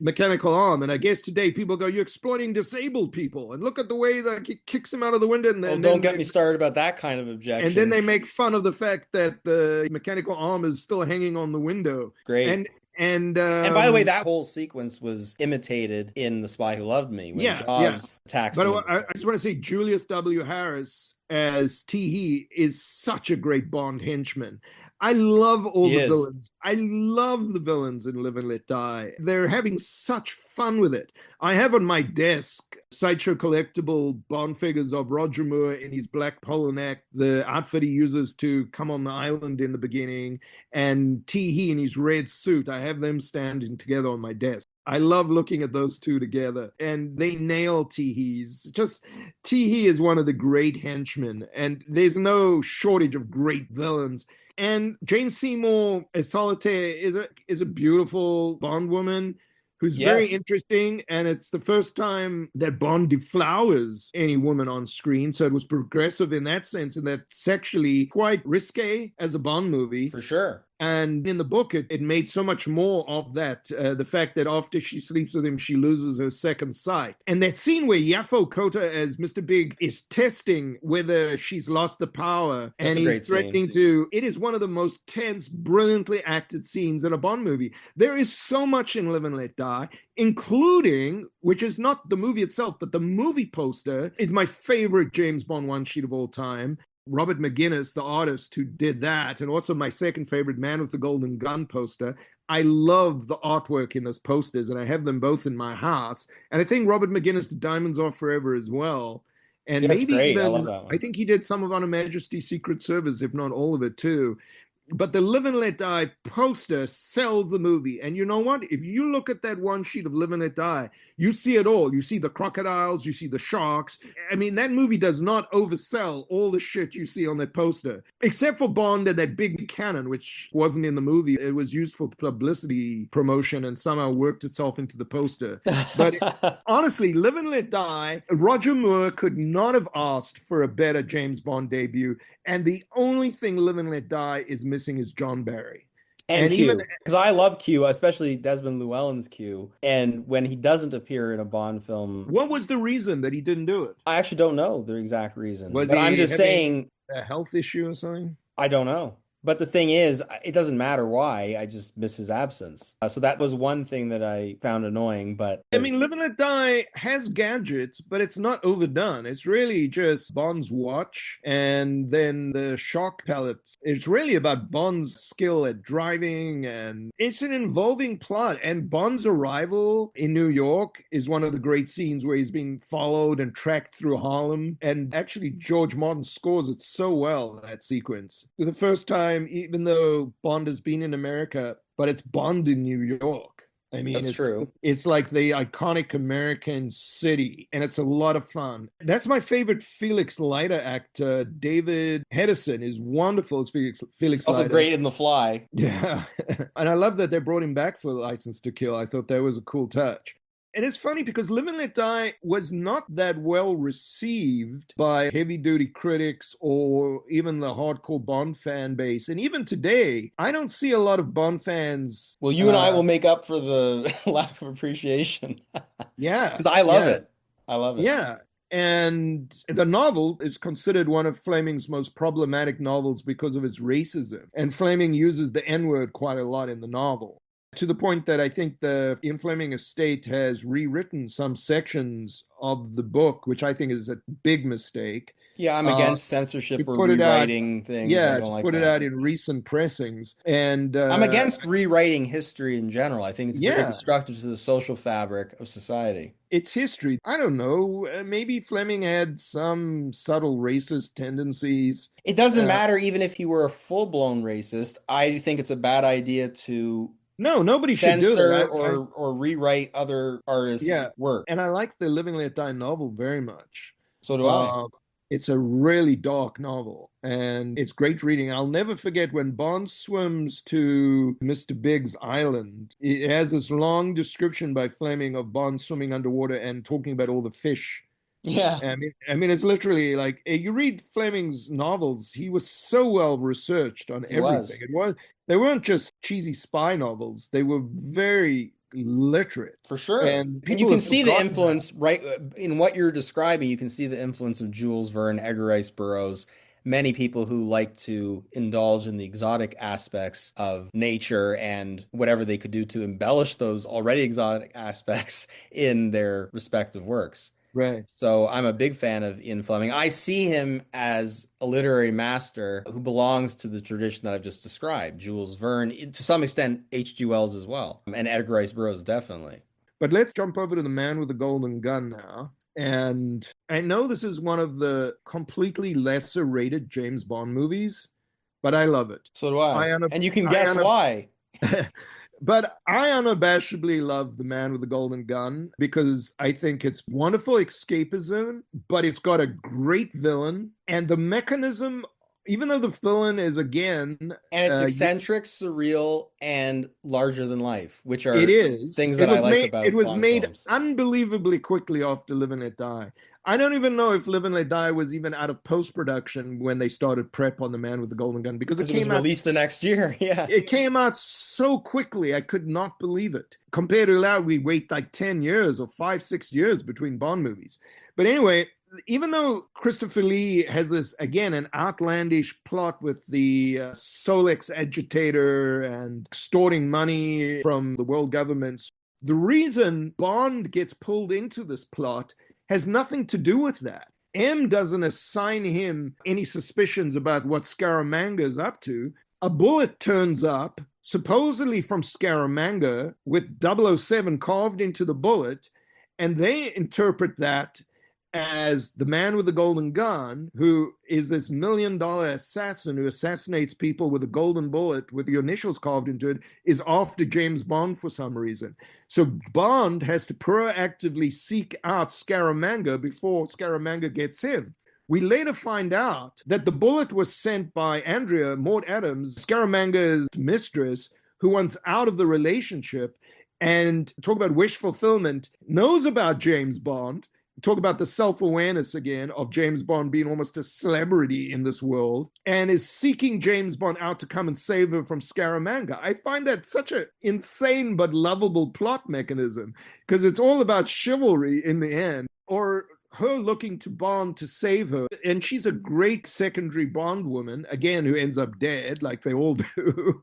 mechanical arm. And I guess today people go, you're exploiting disabled people. And look at the way that he kicks him out of the window. And then, don't get me started about that kind of objection. And then they make fun of the fact that the mechanical arm is still hanging on the window. Great. And by the way, that whole sequence was imitated in The Spy Who Loved Me when Jaws attacks him. But I just want to say Julius W. Harris as He is such a great Bond henchman. I love all the villains. I love the villains in Live and Let Die. They're having such fun with it. I have on my desk Sideshow collectible Bond figures of Roger Moore in his black polo neck, the outfit he uses to come on the island in the beginning, and He in his red suit. I have them standing together on my desk. I love looking at those two together, and they nail He's just He is one of the great henchmen, and there's no shortage of great villains. And Jane Seymour as Solitaire is a beautiful Bond woman who's very interesting, and it's the first time that Bond deflowers any woman on screen, so it was progressive in that sense, and that sexually quite risque as a Bond movie. For sure. And in the book, it made so much more of that, the fact that after she sleeps with him, she loses her second sight. And that scene where Yaphet Kottar as Mr. Big is testing whether she's lost the power, and he's threatening to... It is one of the most tense, brilliantly acted scenes in a Bond movie. There is so much in Live and Let Die, including, which is not the movie itself, but the movie poster is my favorite James Bond one-sheet of all time. Robert McGuinness, the artist who did that, and also my second favorite Man with the Golden Gun poster. I love the artwork in those posters, and I have them both in my house. And I think Robert McGuinness did Diamonds Are Forever as well. And maybe even, I love that one. I think he did some of Her Majesty's Secret Service, if not all of it too. But the Live and Let Die poster sells the movie. And you know what? If you look at that one sheet of Live and Let Die, you see it all. You see the crocodiles, you see the sharks. I mean, that movie does not oversell all the shit you see on that poster, except for Bond and that big cannon, which wasn't in the movie. It was used for publicity promotion and somehow worked itself into the poster. But honestly, Live and Let Die, Roger Moore could not have asked for a better James Bond debut. And the only thing Live and Let Die is missing is John Barry. And Q, because I love Q, especially Desmond Llewellyn's Q. And when he doesn't appear in a Bond film... What was the reason that he didn't do it? I actually don't know the exact reason. But I'm just saying... A health issue or something? I don't know. But the thing is, it doesn't matter why. I just miss his absence. So that was one thing that I found annoying. But I mean, Live and Let Die has gadgets, but it's not overdone. It's really just Bond's watch and then the shock pellets. It's really about Bond's skill at driving, and it's an involving plot. And Bond's arrival in New York is one of the great scenes where he's being followed and tracked through Harlem. And actually, George Martin scores it so well, that sequence. The first time time, even though Bond has been in America, but it's Bond in New York. I mean, That's true. it's like the iconic American city, and it's a lot of fun. That's my favorite Felix Leiter actor. David Hedison is wonderful as Felix Also Leiter. great in The Fly. Yeah. And I love that they brought him back for License to Kill. I thought that was a cool touch. And it's funny because Live and Let Die was not that well received by heavy-duty critics or even the hardcore Bond fan base. And even today, I don't see a lot of Bond fans. Well, you and I will make up for the lack of appreciation. Yeah, Because I love yeah, it. I love it. yeah. And the novel is considered one of Fleming's most problematic novels because of its racism. And Fleming uses the N-word quite a lot in the novel, to the point that I think the Ian Fleming estate has rewritten some sections of the book, which I think is a big mistake. Yeah, I'm against censorship To or put it out, rewriting things. I yeah, don't to like put it that. out in recent pressings. And I'm against rewriting history in general. I think it's very yeah, destructive to the social fabric of society. it's history. I don't know. Maybe Fleming had some subtle racist tendencies. It doesn't Uh, matter even if he were a full-blown racist. I think it's a bad idea to no, nobody should do censor that. or rewrite other artists' Yeah, work. and I like the Living Let Die novel very much. So do I. Uh, it's a really dark novel, and it's great reading. I'll never forget when Bond swims to Mr. Big's island. It has this long description by Fleming of Bond swimming underwater and talking about all the fish. Yeah, I mean, it's literally like you read Fleming's novels. He was so well researched on he everything. was. They weren't just cheesy spy novels. They were very literate, For sure. and And you people can have see the forgotten that. influence right in what you're describing. You can see the influence of Jules Verne, Edgar Rice Burroughs, many people who like to indulge in the exotic aspects of nature and whatever they could do to embellish those already exotic aspects in their respective works. Right. So I'm a big fan of Ian Fleming. I see him as a literary master who belongs to the tradition that I've just described. Jules Verne, to some extent, H.G. Wells as well, and Edgar Rice Burroughs, definitely. But let's jump over to The Man with the Golden Gun now. And I know this is one of the completely lesser rated James Bond movies, but I love it. So do I. I, un- And you can I guess un- why. But I unabashedly love The Man with the Golden Gun because I think it's wonderful escapism, but it's got a great villain. And the mechanism, even though the villain is, again, And it's uh, eccentric, surreal, and larger than life, which it are is. things It that I was like made. It about was Bond made films. unbelievably quickly after Live and Let Die. I don't even know if Live and Let Die was even out of post production when they started prep on The Man with the Golden Gun because Because it was released the next year. Yeah. it came out so quickly. I could not believe it. Compared to now, we wait like 10 years or 5, 6 years between Bond movies. But anyway, even though Christopher Lee has this, again, an outlandish plot with the Solex agitator and extorting money from the world governments, the reason Bond gets pulled into this plot has nothing to do with that. M doesn't assign him any suspicions about what Scaramanga is up to. A bullet turns up, supposedly from Scaramanga, with 007 carved into the bullet, and they interpret that as the man with the golden gun, who is this $1 million assassin who assassinates people with a golden bullet with the initials carved into it, is after James Bond for some reason. So Bond has to proactively seek out Scaramanga before Scaramanga gets him. We later find out that the bullet was sent by Andrea Maud Adams, Scaramanga's mistress, who wants out of the relationship, and talk about wish fulfillment, knows about James Bond. Talk about the self-awareness again of James Bond being almost a celebrity in this world, and is seeking James Bond out to come and save her from Scaramanga. I find that such an insane but lovable plot mechanism because it's all about chivalry in the end, or her looking to Bond to save her. And she's a great secondary Bond woman, again, who ends up dead, like they all do.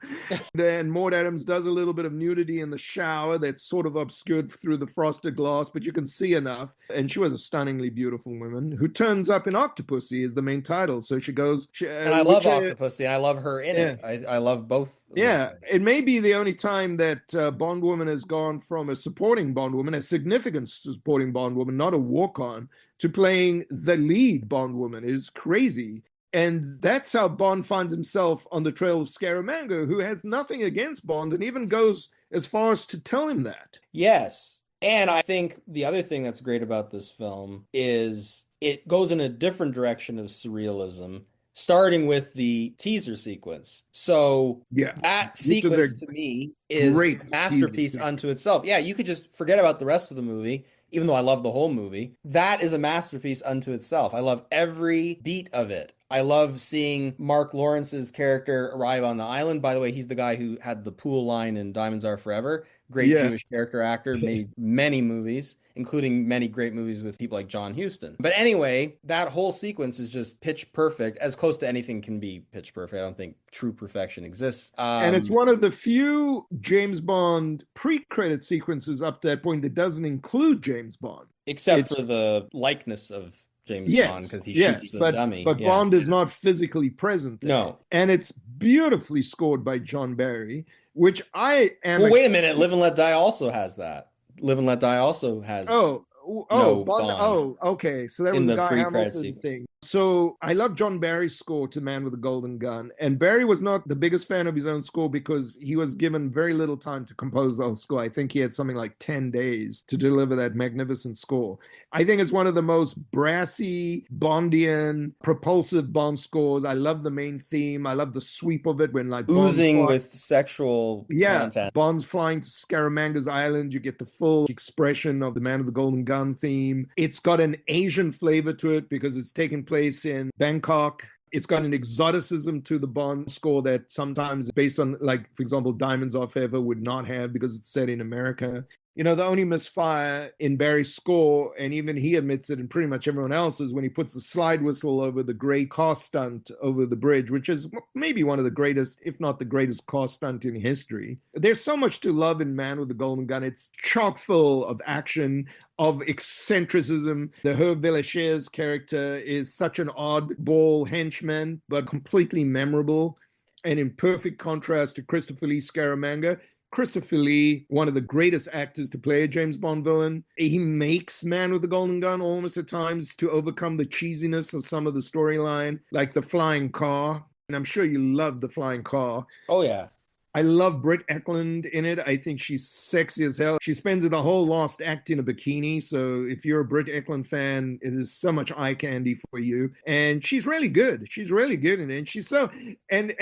And Maud Adams does a little bit of nudity in the shower that's sort of obscured through the frosted glass, but you can see enough. And she was a stunningly beautiful woman who turns up in Octopussy is the main title. So she goes... And I love Octopussy, and I love her in it. I love both of those Yeah, things. it may be the only time that Bond woman has gone from a supporting Bond woman, a significant supporting Bond woman, not a walk-on, to playing the lead Bond woman. It is crazy. And that's how Bond finds himself on the trail of Scaramanga, who has nothing against Bond and even goes as far as to tell him that. Yes. And I think the other thing that's great about this film is it goes in a different direction of surrealism, starting with the teaser sequence. So Yeah, that which is a sequence to me is great a teaser masterpiece sequence. unto itself. Yeah, you could just forget about the rest of the movie, even though I love the whole movie. That is a masterpiece unto itself. I love every beat of it. I love seeing Mark Lawrence's character arrive on the island. By the way, he's the guy who had the pool line in Diamonds Are Forever. Great Yeah. Jewish character actor, made many movies, including many great movies with people like John Huston. But anyway, that whole sequence is just pitch perfect, as close to anything can be pitch perfect. I don't think true perfection exists. And it's one of the few James Bond pre-credit sequences up to that point that doesn't include James Bond. Except It's for the likeness of James Bond, yes, because he shoots yes, the dummy. but Yeah. Bond is not physically present there. No. And it's beautifully scored by John Barry, which I am Well, wait a minute. Live and Let Die also has that. Live and Let Die also has no Bond. Bond Oh, okay. So that in was a the Guy pre-credit Hamilton sequence. thing. So I love John Barry's score to Man with a Golden Gun. And Barry was not the biggest fan of his own score because he was given very little time to compose the whole score. I think he had something like 10 days to deliver that magnificent score. I think it's one of the most brassy, Bondian, propulsive Bond scores. I love the main theme. I love the sweep of it when like Bond's Oozing flying. with sexual Yeah, content. Bond's flying to Scaramanga's island. You get the full expression of the Man with the Golden Gun theme. It's got an Asian flavor to it because it's taking place in Bangkok. It's got an exoticism to the Bond score that sometimes, based on, like, for example, Diamonds Are Forever would not have because it's set in America. You know, the only misfire in Barry's score, and even he admits it, and pretty much everyone else, is when he puts the slide whistle over the great car stunt over the bridge, which is maybe one of the greatest, if not the greatest car stunt in history. There's so much to love in Man with the Golden Gun. It's chock full of action, of eccentricism. The Hervé Villechaize character is such an oddball henchman, but completely memorable and in perfect contrast to Christopher Lee Scaramanga. Christopher Lee, one of the greatest actors to play a James Bond villain. He makes Man with the Golden Gun almost at times to overcome the cheesiness of some of the storyline, like the flying car. And I'm sure you love the flying car. Oh, yeah. I love Britt Eklund in it. I think she's sexy as hell. She spends the whole last act in a bikini. So if you're a Britt Eklund fan, it is so much eye candy for you. And she's really good. She's really good in it. And she's so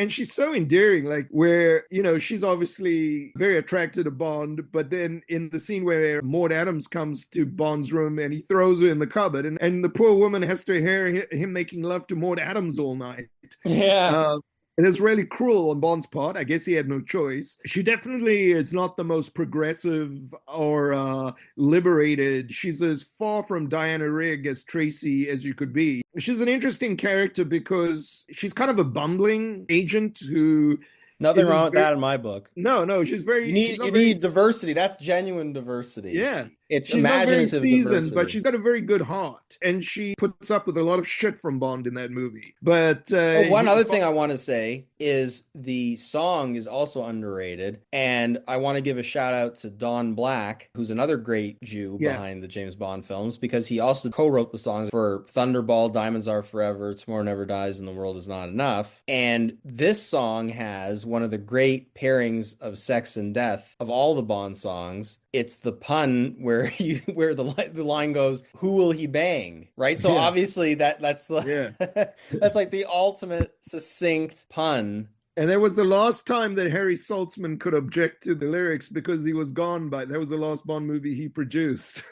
she's so endearing, like where, you know, she's obviously very attracted to Bond, but then in the scene where Maud Adams comes to Bond's room and he throws her in the cupboard, and the poor woman has to hear him making love to Maud Adams all night. Yeah. It is really cruel on Bond's part. I guess he had no choice. She definitely is not the most progressive or liberated. She's as far from Diana Rigg as Tracy as you could be. She's an interesting character because she's kind of a bumbling agent who Nothing wrong with that in my book. No, she's very. You need diversity. That's genuine diversity. Yeah. It's she's not very imaginative seasoned, diversity. but she's got a very good heart, and she puts up with a lot of shit from Bond in that movie. But one other thing I want to say is the song is also underrated, and I want to give a shout out to Don Black, who's another great Jew behind the James Bond films, because he also co-wrote the songs for Thunderball, Diamonds Are Forever, Tomorrow Never Dies, and The World Is Not Enough. And this song has one of the great pairings of sex and death of all the Bond songs. It's the pun where the line goes, "Who will he bang?" Right? So obviously that's that's like the ultimate succinct pun. And that was the last time that Harry Saltzman could object to the lyrics because he was gone by. That was the last Bond movie he produced.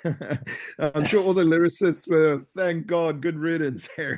I'm sure all the lyricists were, thank God, good riddance, Harry.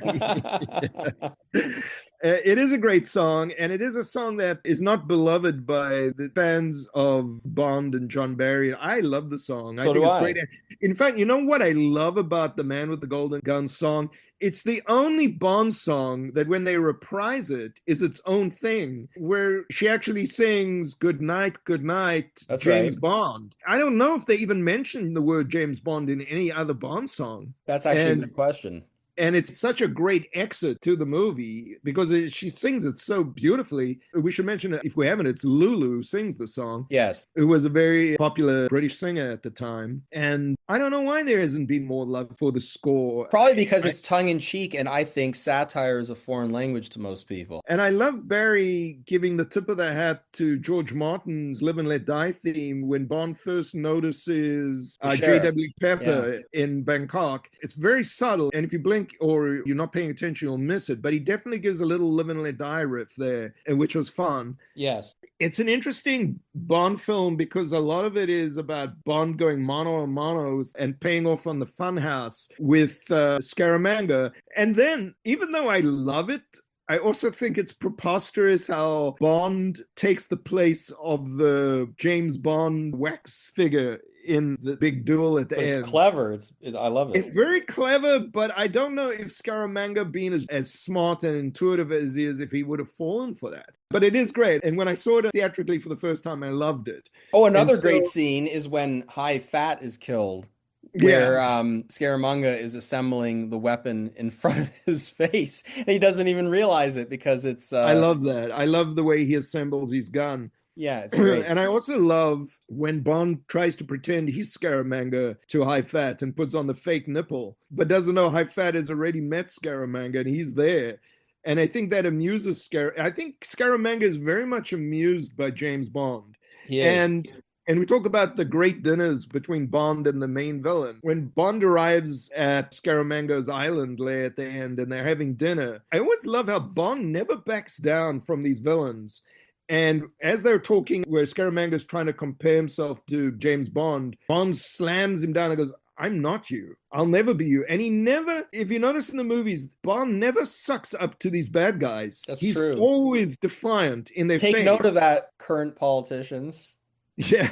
It is a great song, and it is a song that is not beloved by the fans of Bond and John Barry. I love the song. I think it's great. In fact, you know what I love about the Man with the Golden Gun song? It's the only Bond song that when they reprise it is its own thing, where she actually sings good night, That's James right. Bond. I don't know if they even mention the word James Bond in any other Bond song. That's actually a good question. And it's such a great exit to the movie because she sings it so beautifully. We should mention, if we haven't, it's Lulu sings the song. Yes. It was a very popular British singer at the time. And I don't know why there hasn't been more love for the score. Probably because it's tongue in cheek, and I think satire is a foreign language to most people. And I love Barry giving the tip of the hat to George Martin's Live and Let Die theme when Bond first notices J.W. Pepper in Bangkok. It's very subtle. And if you blink or you're not paying attention, you'll miss it. But he definitely gives a little Live and Let Die riff there, which was fun. Yes. It's an interesting Bond film because a lot of it is about Bond going mano a mano and paying off on the funhouse with Scaramanga. And then, even though I love it, I also think it's preposterous how Bond takes the place of the James Bond wax figure in the big duel at the end. It's clever. I love it. It's very clever, but I don't know if Scaramanga being as smart and intuitive as he is, if he would have fallen for that. But it is great. And when I saw it theatrically for the first time, I loved it. Oh, another great scene is when High Fat is killed, where Scaramanga is assembling the weapon in front of his face. And he doesn't even realize it because it's... I love that. I love the way he assembles his gun. Yeah, it's great. And I also love when Bond tries to pretend he's Scaramanga to High Fat and puts on the fake nipple, but doesn't know High Fat has already met Scaramanga and he's there. And I think that amuses I think Scaramanga is very much amused by James Bond. He is. And we talk about the great dinners between Bond and the main villain. When Bond arrives at Scaramanga's island lair at the end and they're having dinner, I always love how Bond never backs down from these villains. And as they're talking, where Scaramanga's trying to compare himself to James Bond, Bond slams him down and goes, I'm not you. I'll never be you. And he never, if you notice in the movies, Bond never sucks up to these bad guys. He's true. Always defiant in their face. Take note of that, current politicians. Yeah.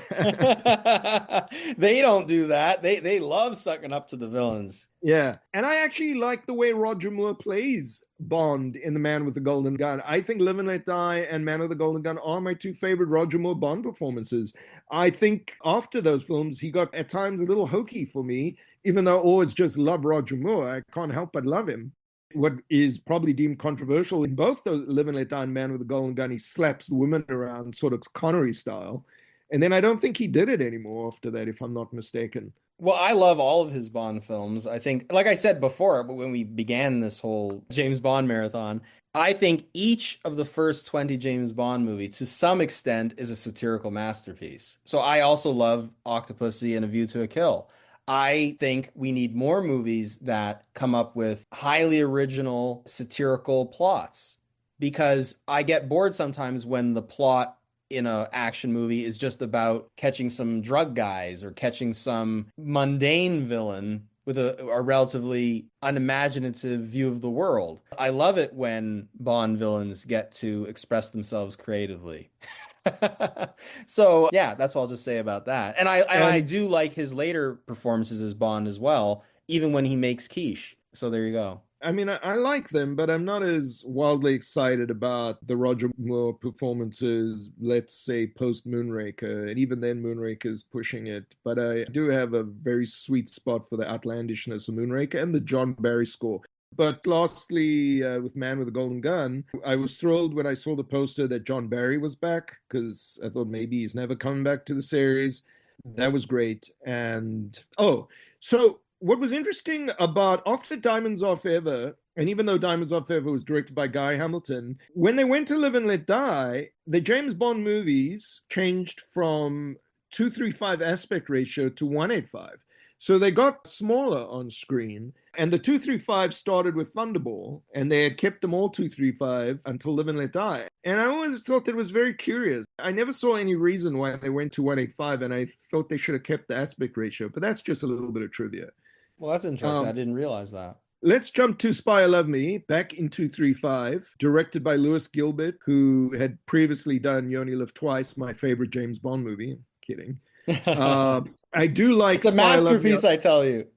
They don't do that. They love sucking up to the villains. Yeah. And I actually like the way Roger Moore plays Bond in The Man with the Golden Gun. I think Live and Let Die and Man with the Golden Gun are my two favorite Roger Moore Bond performances. I think after those films, he got at times a little hokey for me, even though I always just love Roger Moore. I can't help but love him. What is probably deemed controversial in both the Live and Let Die and Man with the Golden Gun, he slaps the women around sort of Connery style. And then I don't think he did it anymore after that, if I'm not mistaken. Well, I love all of his Bond films. I think, like I said before, when we began this whole James Bond marathon, I think each of the first 20 James Bond movies, to some extent, is a satirical masterpiece. So I also love Octopussy and A View to a Kill. I think we need more movies that come up with highly original satirical plots, because I get bored sometimes when the plot in an action movie is just about catching some drug guys or catching some mundane villain with a relatively unimaginative view of the world. I love it when Bond villains get to express themselves creatively. So yeah, that's all I'll just say about that. And I do like his later performances as Bond as well, even when he makes quiche. So there you go. I mean, I like them, but I'm not as wildly excited about the Roger Moore performances, let's say, post-Moonraker. And even then, Moonraker's pushing it. But I do have a very sweet spot for the outlandishness of Moonraker and the John Barry score. But lastly, with Man with a Golden Gun, I was thrilled when I saw the poster that John Barry was back, because I thought maybe he's never coming back to the series. That was great. And, so what was interesting about after Diamonds Are Forever, and even though Diamonds Are Forever was directed by Guy Hamilton, when they went to Live and Let Die, the James Bond movies changed from 2:3:5 aspect ratio to 1:8:5. So they got smaller on screen, and the 2:3:5 started with Thunderball, and they had kept them all 2:3:5 until Live and Let Die. And I always thought that was very curious. I never saw any reason why they went to 1:8:5, and I thought they should have kept the aspect ratio, but that's just a little bit of trivia. Well, that's interesting. I didn't realize that. Let's jump to Spy Who Loved Me, back in 2:3:5, directed by Lewis Gilbert, who had previously done You Only Live Twice, my favorite James Bond movie. I'm kidding. I do like It's a masterpiece, I tell you.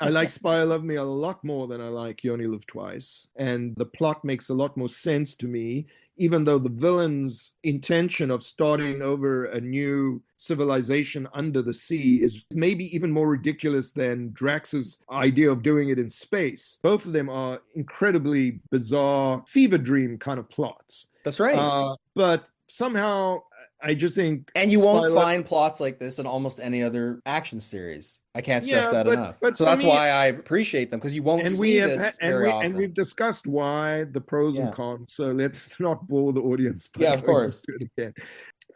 I like Spy Love Me a lot more than I like You Only Live Twice. And the plot makes a lot more sense to me, even though the villain's intention of starting over a new civilization under the sea is maybe even more ridiculous than Drax's idea of doing it in space. Both of them are incredibly bizarre, fever dream kind of plots. That's right. But somehow, I just think And you won't find plots like this in almost any other action series. I can't stress yeah, that enough. but So for that's me, why I appreciate them, because you won't and we see have this very and often. we've discussed why the pros and Yeah. cons. So let's not bore the audience by Yeah, of going into course. it again.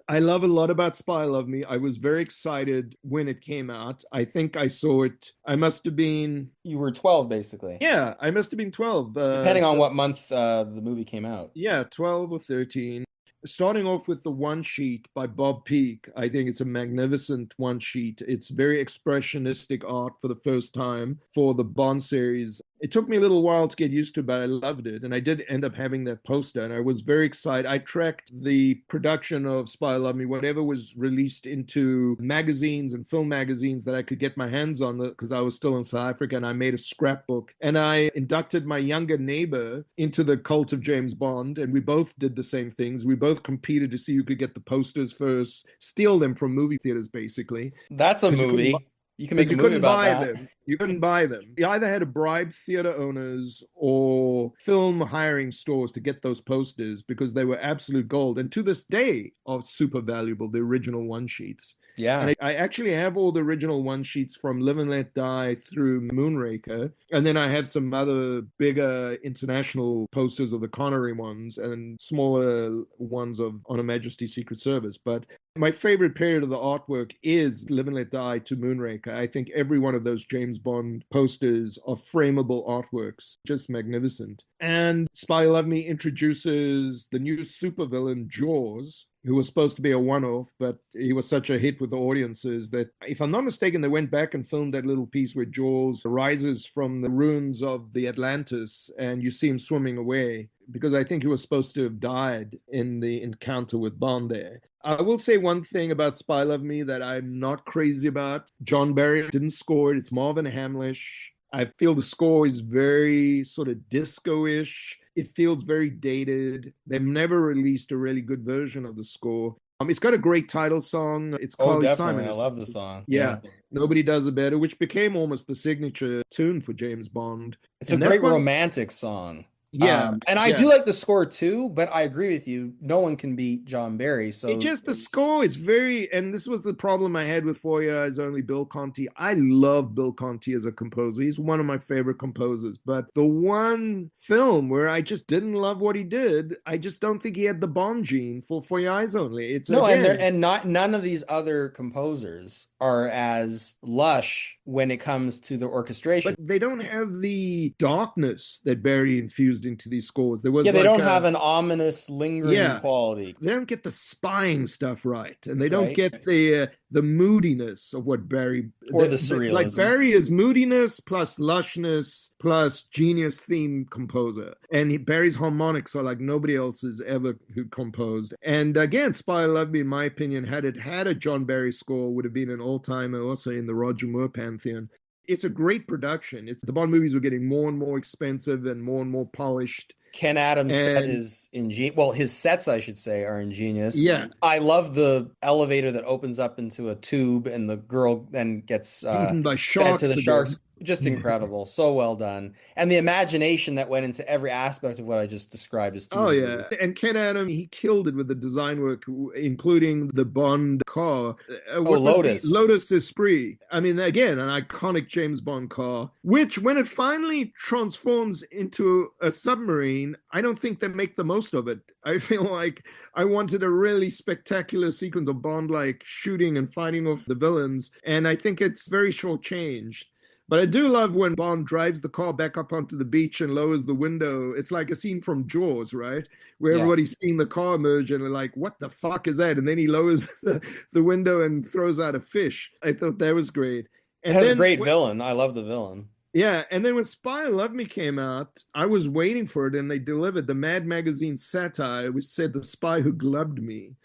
I love a lot about Spy Love Me. I was very excited when it came out. I think I saw it. I must have been, You were 12, basically. yeah, I must have been 12. Depending on what month the movie came out. Yeah, 12 or 13. Starting off with the one sheet by Bob Peak, I think it's a magnificent one sheet. It's very expressionistic art for the first time for the Bond series. It took me a little while to get used to, but I loved it. And I did end up having that poster, and I was very excited. I tracked the production of Spy Love Me, whatever was released into magazines and film magazines that I could get my hands on, because I was still in South Africa, and I made a scrapbook. And I inducted my younger neighbor into the cult of James Bond, and we both did the same things. We both competed to see who could get the posters first, steal them from movie theaters, basically. That's a movie. You can make Because a you movie couldn't about buy that. them. You couldn't buy them. You either had to bribe theater owners or film hiring stores to get those posters, because they were absolute gold. And to this day are super valuable, the original one sheets. Yeah. And I actually have all the original one sheets from Live and Let Die through MOONRAKER. And then I have some other bigger international posters of the Connery ones and smaller ones of On Her Majesty's Secret Service. But my favorite period of the artwork is Live and Let Die to Moonraker. I think every one of those James Bond posters are frameable artworks, just magnificent. And Spy Love Me introduces the new supervillain, Jaws, who was supposed to be a one-off, but he was such a hit with the audiences that, if I'm not mistaken, they went back and filmed that little piece where Jaws rises from the ruins of the Atlantis and you see him swimming away, because I think he was supposed to have died in the encounter with Bond there. I will say one thing about Spy Love Me that I'm not crazy about. John Barry didn't score it. It's Marvin Hamlish. I feel the score is very sort of disco-ish. It feels very dated. They've never released a really good version of the score. It's got a great title song. It's Carly definitely. Simon. I love the song. Yeah. Nobody Does It Better, which became almost the signature tune for James Bond. It's a great romantic song. Yeah. And I do like the score too, but I agree with you. No one can beat John Barry. So it just, the score is very, and this was the problem I had with 4 Your Eyes Only, Bill Conti. I love Bill Conti as a composer. He's one of my favorite composers. But the one film where I just didn't love what he did, I just don't think he had the Bond gene for 4 Your Eyes Only. It's no, again, and none of these other composers are as lush when it comes to the orchestration. But they don't have the darkness that Barry infused into these scores. There was they don't have an ominous, lingering quality. They don't get the spying stuff right, and they don't get the moodiness of what Barry, or the surrealism. Like Barry is moodiness plus lushness plus genius theme composer, and Barry's harmonics are like nobody else has ever composed. And again, Spy Love Me, in my opinion, had it had a John Barry score, would have been an all-timer, also in the Roger Moore pantheon. It's a great production. The Bond movies were getting more and more expensive and more polished. Ken Adams' set is ingenious. Well, his sets, I should say, are ingenious. Yeah. I love the elevator that opens up into a tube and the girl then gets eaten by sharks. To the sharks. Just incredible. So well done. And the imagination that went into every aspect of what I just described is oh yeah. And Ken Adam, he killed it with the design work, including the Bond car. Lotus. Lotus Esprit. I mean, again, an iconic James Bond car, which when it finally transforms into a submarine, I don't think they make the most of it. I feel like I wanted a really spectacular sequence of Bond like shooting and fighting off the villains, and I think it's very short-changed. But I do love when Bond drives the car back up onto the beach and lowers the window. It's like a scene from Jaws, right? Where everybody's seeing the car emerge and they're like, what the fuck is that? And then he lowers the window and throws out a fish. I thought that was great. And it has a great villain. I love the villain. Yeah, and then when Spy Love Me came out, I was waiting for it, and they delivered the Mad Magazine satire, which said The Spy Who Glubbed Me.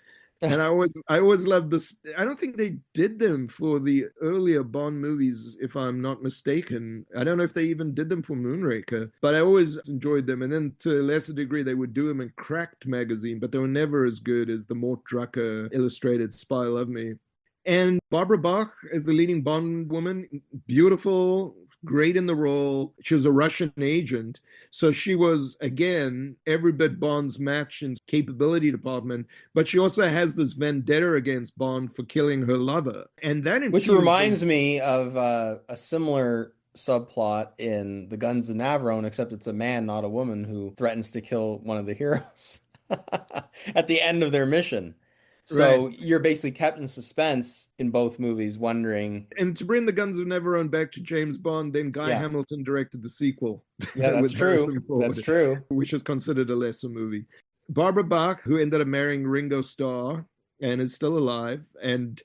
And I always loved this. I don't think they did them for the earlier Bond movies, if I'm not mistaken. I don't know if they even did them for Moonraker, but I always enjoyed them. And then to a lesser degree, they would do them in Cracked magazine, but they were never as good as the Mort Drucker illustrated Spy Love Me. And Barbara Bach is the leading Bond woman, beautiful, great in the role. She was a Russian agent. So she was, again, every bit Bond's match in capability department, but she also has this vendetta against Bond for killing her lover. And that Which infused reminds me of a similar subplot in The Guns of Navarone, except it's a man, not a woman, who threatens to kill one of the heroes at the end of their mission. right. So you're basically kept in suspense in both movies, wondering, And to bring the Guns of Navarone back to James Bond, then Guy yeah, Hamilton directed the sequel yeah, that's with true. Harrison That's Ford, true. which is considered a lesser movie. Barbara Bach, who ended up marrying Ringo Starr and is still alive. And,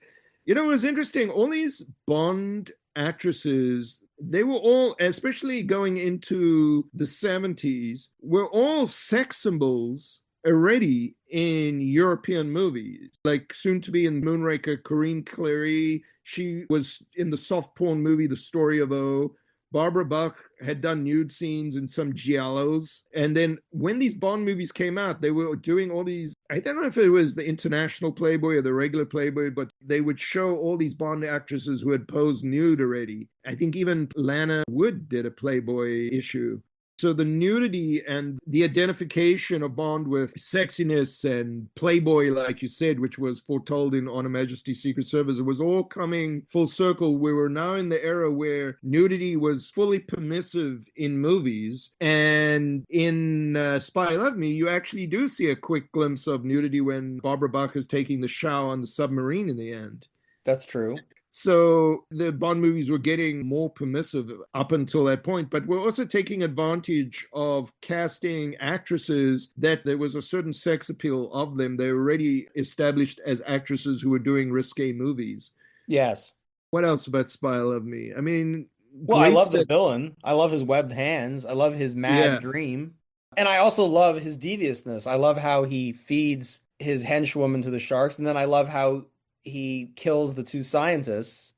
it was interesting. All these Bond actresses, they were all, especially going into the 70s, were all sex symbols already in European movies. Like soon to be in Moonraker, Corinne Clary, she was in the soft porn movie The Story of O. Barbara Bach had done nude scenes in some giallos. And then when these Bond movies came out, they were doing all these, I don't know if it was the international Playboy or the regular Playboy, but they would show all these Bond actresses who had posed nude already. I think even Lana Wood did a Playboy issue. So the nudity and the identification of Bond with sexiness and Playboy, like you said, which was foretold in On Her Majesty's Secret Service, it was all coming full circle. We were now in the era where nudity was fully permissive in movies. And in Spy Love Me, you actually do see a quick glimpse of nudity when Barbara Bach is taking the shower on the submarine in the end. That's true. So the Bond movies were getting more permissive up until that point, but we're also taking advantage of casting actresses that there was a certain sex appeal of them. They were already established as actresses who were doing risque movies. Yes. What else about Spy Love Me? I mean, Well, I great love the set. villain. I love his webbed hands. I love his mad Yeah, dream. And I also love his deviousness. I love how he feeds his henchwoman to the sharks, and then I love how he kills the two scientists.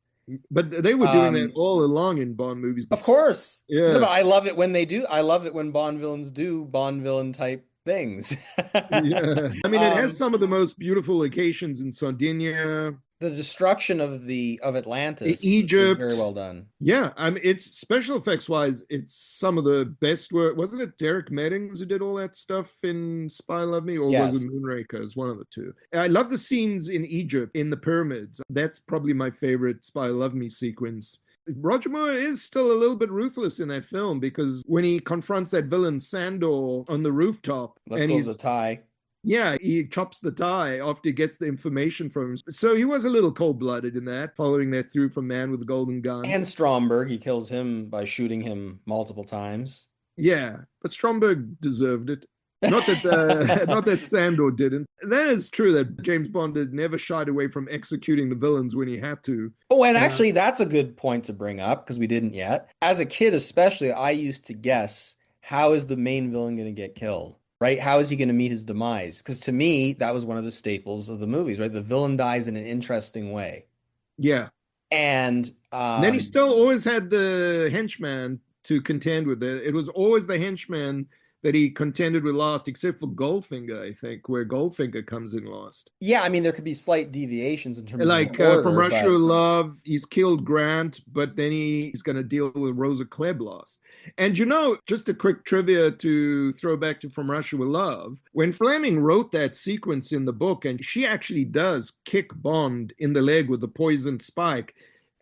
but they were doing that Um, all along in Bond movies. of course. No, Yeah, but I love it when they do. I love it when Bond villains do Bond villain type things. yeah. I mean, it has Um, some of the most beautiful locations in Sardinia, the destruction of Atlantis is very Egypt. well done. Yeah, I mean, it's special effects wise, it's some of the best work. Wasn't it Derek Meddings who did all that stuff in Spy Love Me, or was it Yes. Moonraker? It's one of the two. I love the scenes in Egypt in the pyramids. That's probably my favorite Spy Love Me sequence. Roger Moore is still a little bit ruthless in that film because when he confronts that villain Sandor on the rooftop, Let's and go to the he's tie. yeah, he chops the tie after he gets the information from him. So he was a little cold-blooded in that, following that through from Man with the Golden Gun. And Stromberg, he kills him by shooting him multiple times. Yeah, but Stromberg deserved it. Not that not that Sandor didn't. That is true that James Bond had never shied away from executing the villains when he had to. Oh, and Uh, actually, that's a good point to bring up because we didn't yet. As a kid, especially, I used to guess how is the main villain going to get killed, right? How is he going to meet his demise? Because to me, that was one of the staples of the movies, right? The villain dies in an interesting way. yeah. And And then he still always had the henchman to contend with. It was always the henchman that he contended with last, except for Goldfinger, I think, where Goldfinger comes in last. yeah, I mean, there could be slight deviations in terms of the Like from order, Russia with but Love, he's killed Grant, but then he's going to deal with Rosa Klebb last. And just a quick trivia to throw back to From Russia with Love, when Fleming wrote that sequence in the book, and she actually does kick Bond in the leg with the poisoned spike,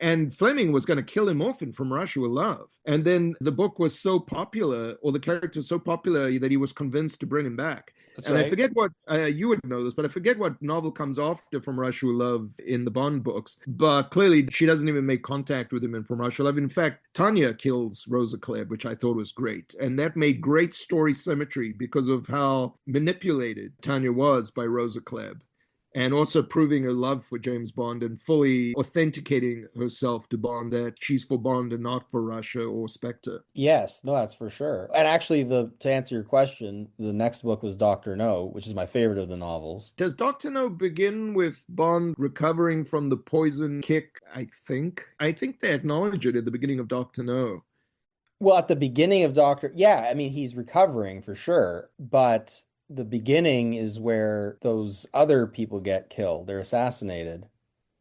and Fleming was going to kill him off in From Russia with Love. And then the book was so popular, or the character so popular, that he was convinced to bring him back. that's And I right. forget what, you would know this, but I forget what novel comes after From Russia with Love in the Bond books. But clearly, she doesn't even make contact with him in From Russia with Love. In fact, Tanya kills Rosa Klebb, which I thought was great. And that made great story symmetry because of how manipulated Tanya was by Rosa Klebb. and also proving her love for James Bond and fully authenticating herself to Bond, that she's for Bond and not for Russia or Spectre. Yes, no, that's for sure. And actually, the to answer your question, the next book was Doctor No, which is my favorite of the novels. Does Dr. No begin with Bond recovering from the poison kick? I think. I think they acknowledge it at the beginning of Dr. No. Well, at the beginning of Doctor, yeah, I mean, he's recovering for sure, but the beginning is where those other people get killed. They're assassinated.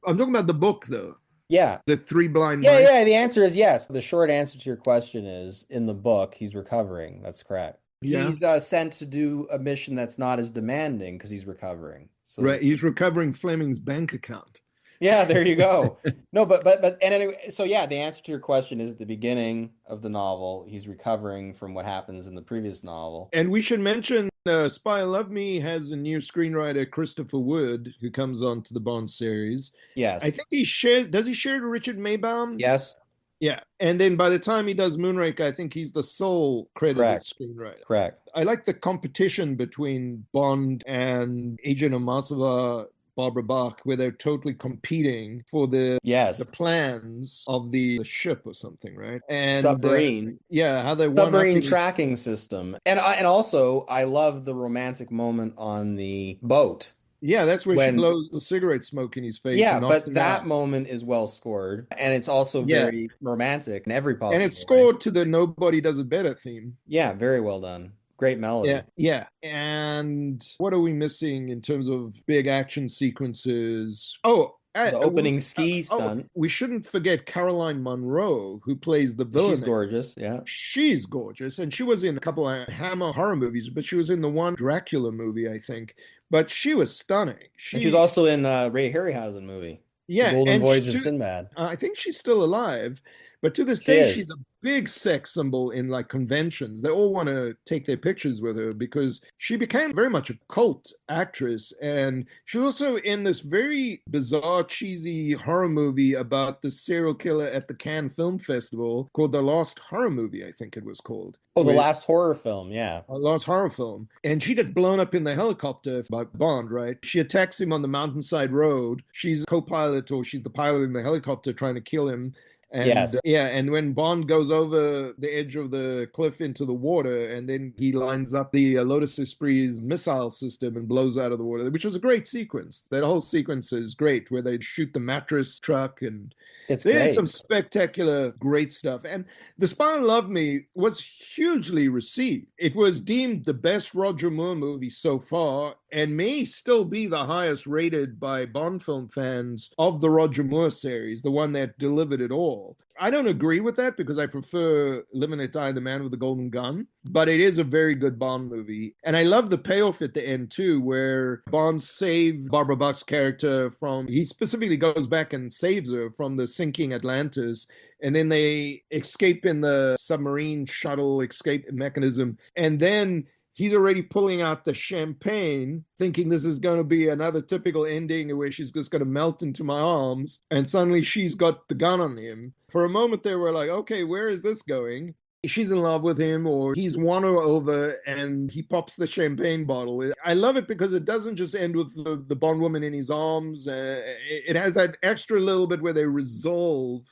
I'm talking about the book, though. Yeah. The Three Blind Yeah, Mice. yeah, the answer is yes. The short answer to your question is in the book, he's recovering. That's correct. Yeah. He's sent to do a mission that's not as demanding because he's recovering. So Right. He's recovering Fleming's bank account. yeah, there you go. No, but and anyway, so yeah, the answer to your question is at the beginning of the novel, he's recovering from what happens in the previous novel. And we should mention Spy Love Me has a new screenwriter, Christopher Wood, who comes on to the Bond series. Yes. I think he shares, does he share to Richard Maybaum? Yes. Yeah. And then by the time he does Moonraker, I think he's the sole credited Correct. screenwriter. Correct. I like the competition between Bond and Agent Amasova, Barbara Bach, where they're totally competing for the Yes. plans of the ship or something, right? And Submarine. yeah, how they Submarine one-upping tracking system. And also I love the romantic moment on the boat. Yeah, that's where she When blows the cigarette smoke in his face yeah, and knocks but him that out. moment is well scored and it's also Yeah, very romantic in every and it's possible way. scored to the "Nobody Does It Better" theme. Yeah, very well done. Great Yeah, melody. yeah. And what are we missing in terms of big action sequences? Oh, The opening ski stunt. we shouldn't forget Caroline Munro, who plays the She's villainess. gorgeous. Yeah. She's gorgeous, and she was in a couple of Hammer horror movies, but she was in the one Dracula movie, I think. But she was stunning. And she was She, also in Ray Harryhausen movie, The yeah, Golden and Voyage of Sinbad. I think she's still alive, but to this She day, she's is. a big sex symbol in like conventions. They all want to take their pictures with her because she became very much a cult actress. And she was also in this very bizarre, cheesy horror movie about the serial killer at the Cannes Film Festival called The Lost Horror Movie, I think it was called. Oh, the last horror film. Yeah. A lost horror film. And she gets blown up in the helicopter by Bond, right? She attacks him on the mountainside road. She's co-pilot or she's the pilot in the helicopter trying to kill him. And Yes. yeah, and when Bond goes over the edge of the cliff into the water, and then he lines up the Lotus Esprit's missile system and blows out of the water, which was a great sequence. That whole sequence is great, where they shoot the mattress truck, and It's there's great. some spectacular, great stuff. And The Spy Who Loved Me was hugely received. It was deemed the best Roger Moore movie so far, and may still be the highest rated by Bond film fans of the Roger Moore series, the one that delivered it all. I don't agree with that because I prefer Live and Let Die, The Man with the Golden Gun, but it is a very good Bond movie. And I love the payoff at the end too, where Bond saved Barbara Bach's character from, he specifically goes back and saves her from the sinking Atlantis. And then they escape in the submarine shuttle escape mechanism. And then he's already pulling out the champagne, thinking this is going to be another typical ending where she's just going to melt into my arms. And suddenly she's got the gun on him. For a moment, they were like, okay, where is this going? She's in love with him, or he's won her over and he pops the champagne bottle. I love it because it doesn't just end with the Bond woman in his arms. It has that extra little bit where they resolve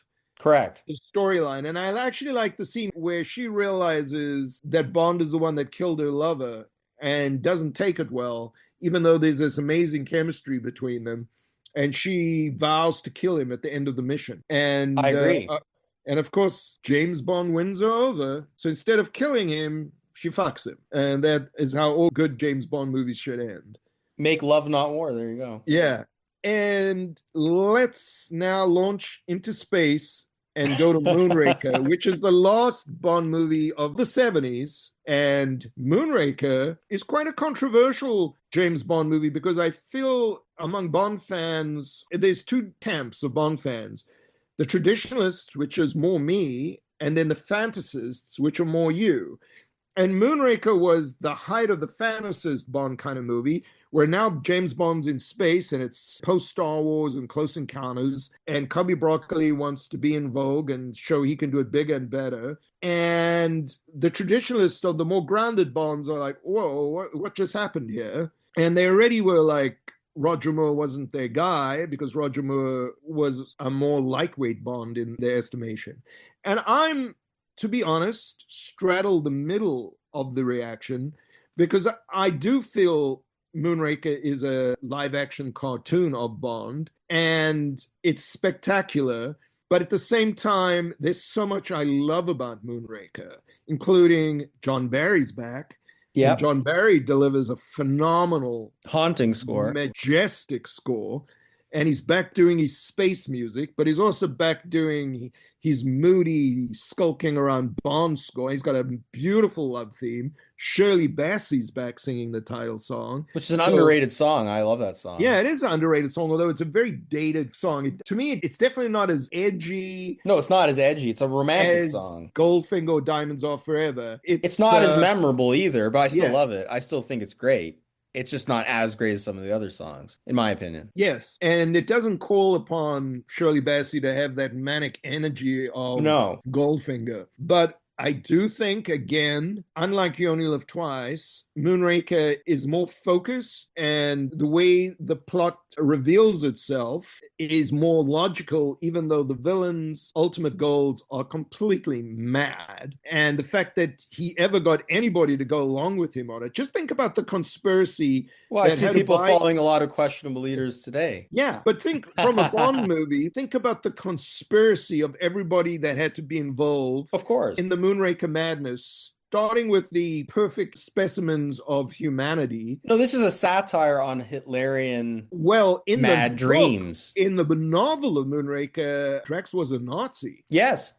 Correct. the storyline. And I actually like the scene where she realizes that Bond is the one that killed her lover and doesn't take it well, even though there's this amazing chemistry between them. And she vows to kill him at the end of the mission. I agree. And of course, James Bond wins her over. So instead of killing him, she fucks him. And that is how all good James Bond movies should end. Make love, not war. There you go. Yeah. And let's now launch into space and go to Moonraker, which is the last Bond movie of the 70s. And Moonraker is quite a controversial James Bond movie because I feel among Bond fans, there's two camps of Bond fans. The traditionalists, which is more me, and then the fantasists, which are more you. And Moonraker was the height of the fantasist Bond kind of movie, where now James Bond's in space and it's post-Star Wars and Close Encounters, and Cubby Broccoli wants to be in vogue and show he can do it bigger and better. And the traditionalists of the more grounded Bonds are like, whoa, what just happened here? And they already were like Roger Moore wasn't their guy because Roger Moore was a more lightweight Bond in their estimation. And I'm, to be honest, straddle the middle of the reaction because I do feel Moonraker is a live action cartoon of Bond and it's spectacular. But at the same time, there's so much I love about Moonraker, including John Barry's back. And Yep. John Barry delivers a phenomenal, Haunting score. majestic score. And he's back doing his space music, but he's also back doing his moody, skulking around Bond score. He's got a beautiful love theme. Shirley Bassey's back singing the title song. Which is an So, underrated song. I love that song. yeah, it is an underrated song, although it's a very dated song. To me, it's definitely not as edgy No, it's not as edgy. It's a romantic as song. Goldfinger or Diamonds Are Forever. It's not as memorable either, but I still yeah. love it. I still think it's great. It's just not as great as some of the other songs, in my opinion. Yes, and it doesn't call upon Shirley Bassey to have that manic energy of No. Goldfinger. But I do think, again, unlike You Only Live Twice, Moonraker is more focused, and the way the plot reveals itself is more logical, even though the villain's ultimate goals are completely mad. And the fact that he ever got anybody to go along with him on it, just think about the conspiracy. Well, I see people following a lot of questionable leaders today. Yeah, but think from a Bond movie, think about the conspiracy of everybody that had to be involved. Of course. In the Moonraker madness, starting with the perfect specimens of humanity. No, this is a satire on Hitlerian in mad the dreams. In the novel of Moonraker, Drax was a Nazi. Yes.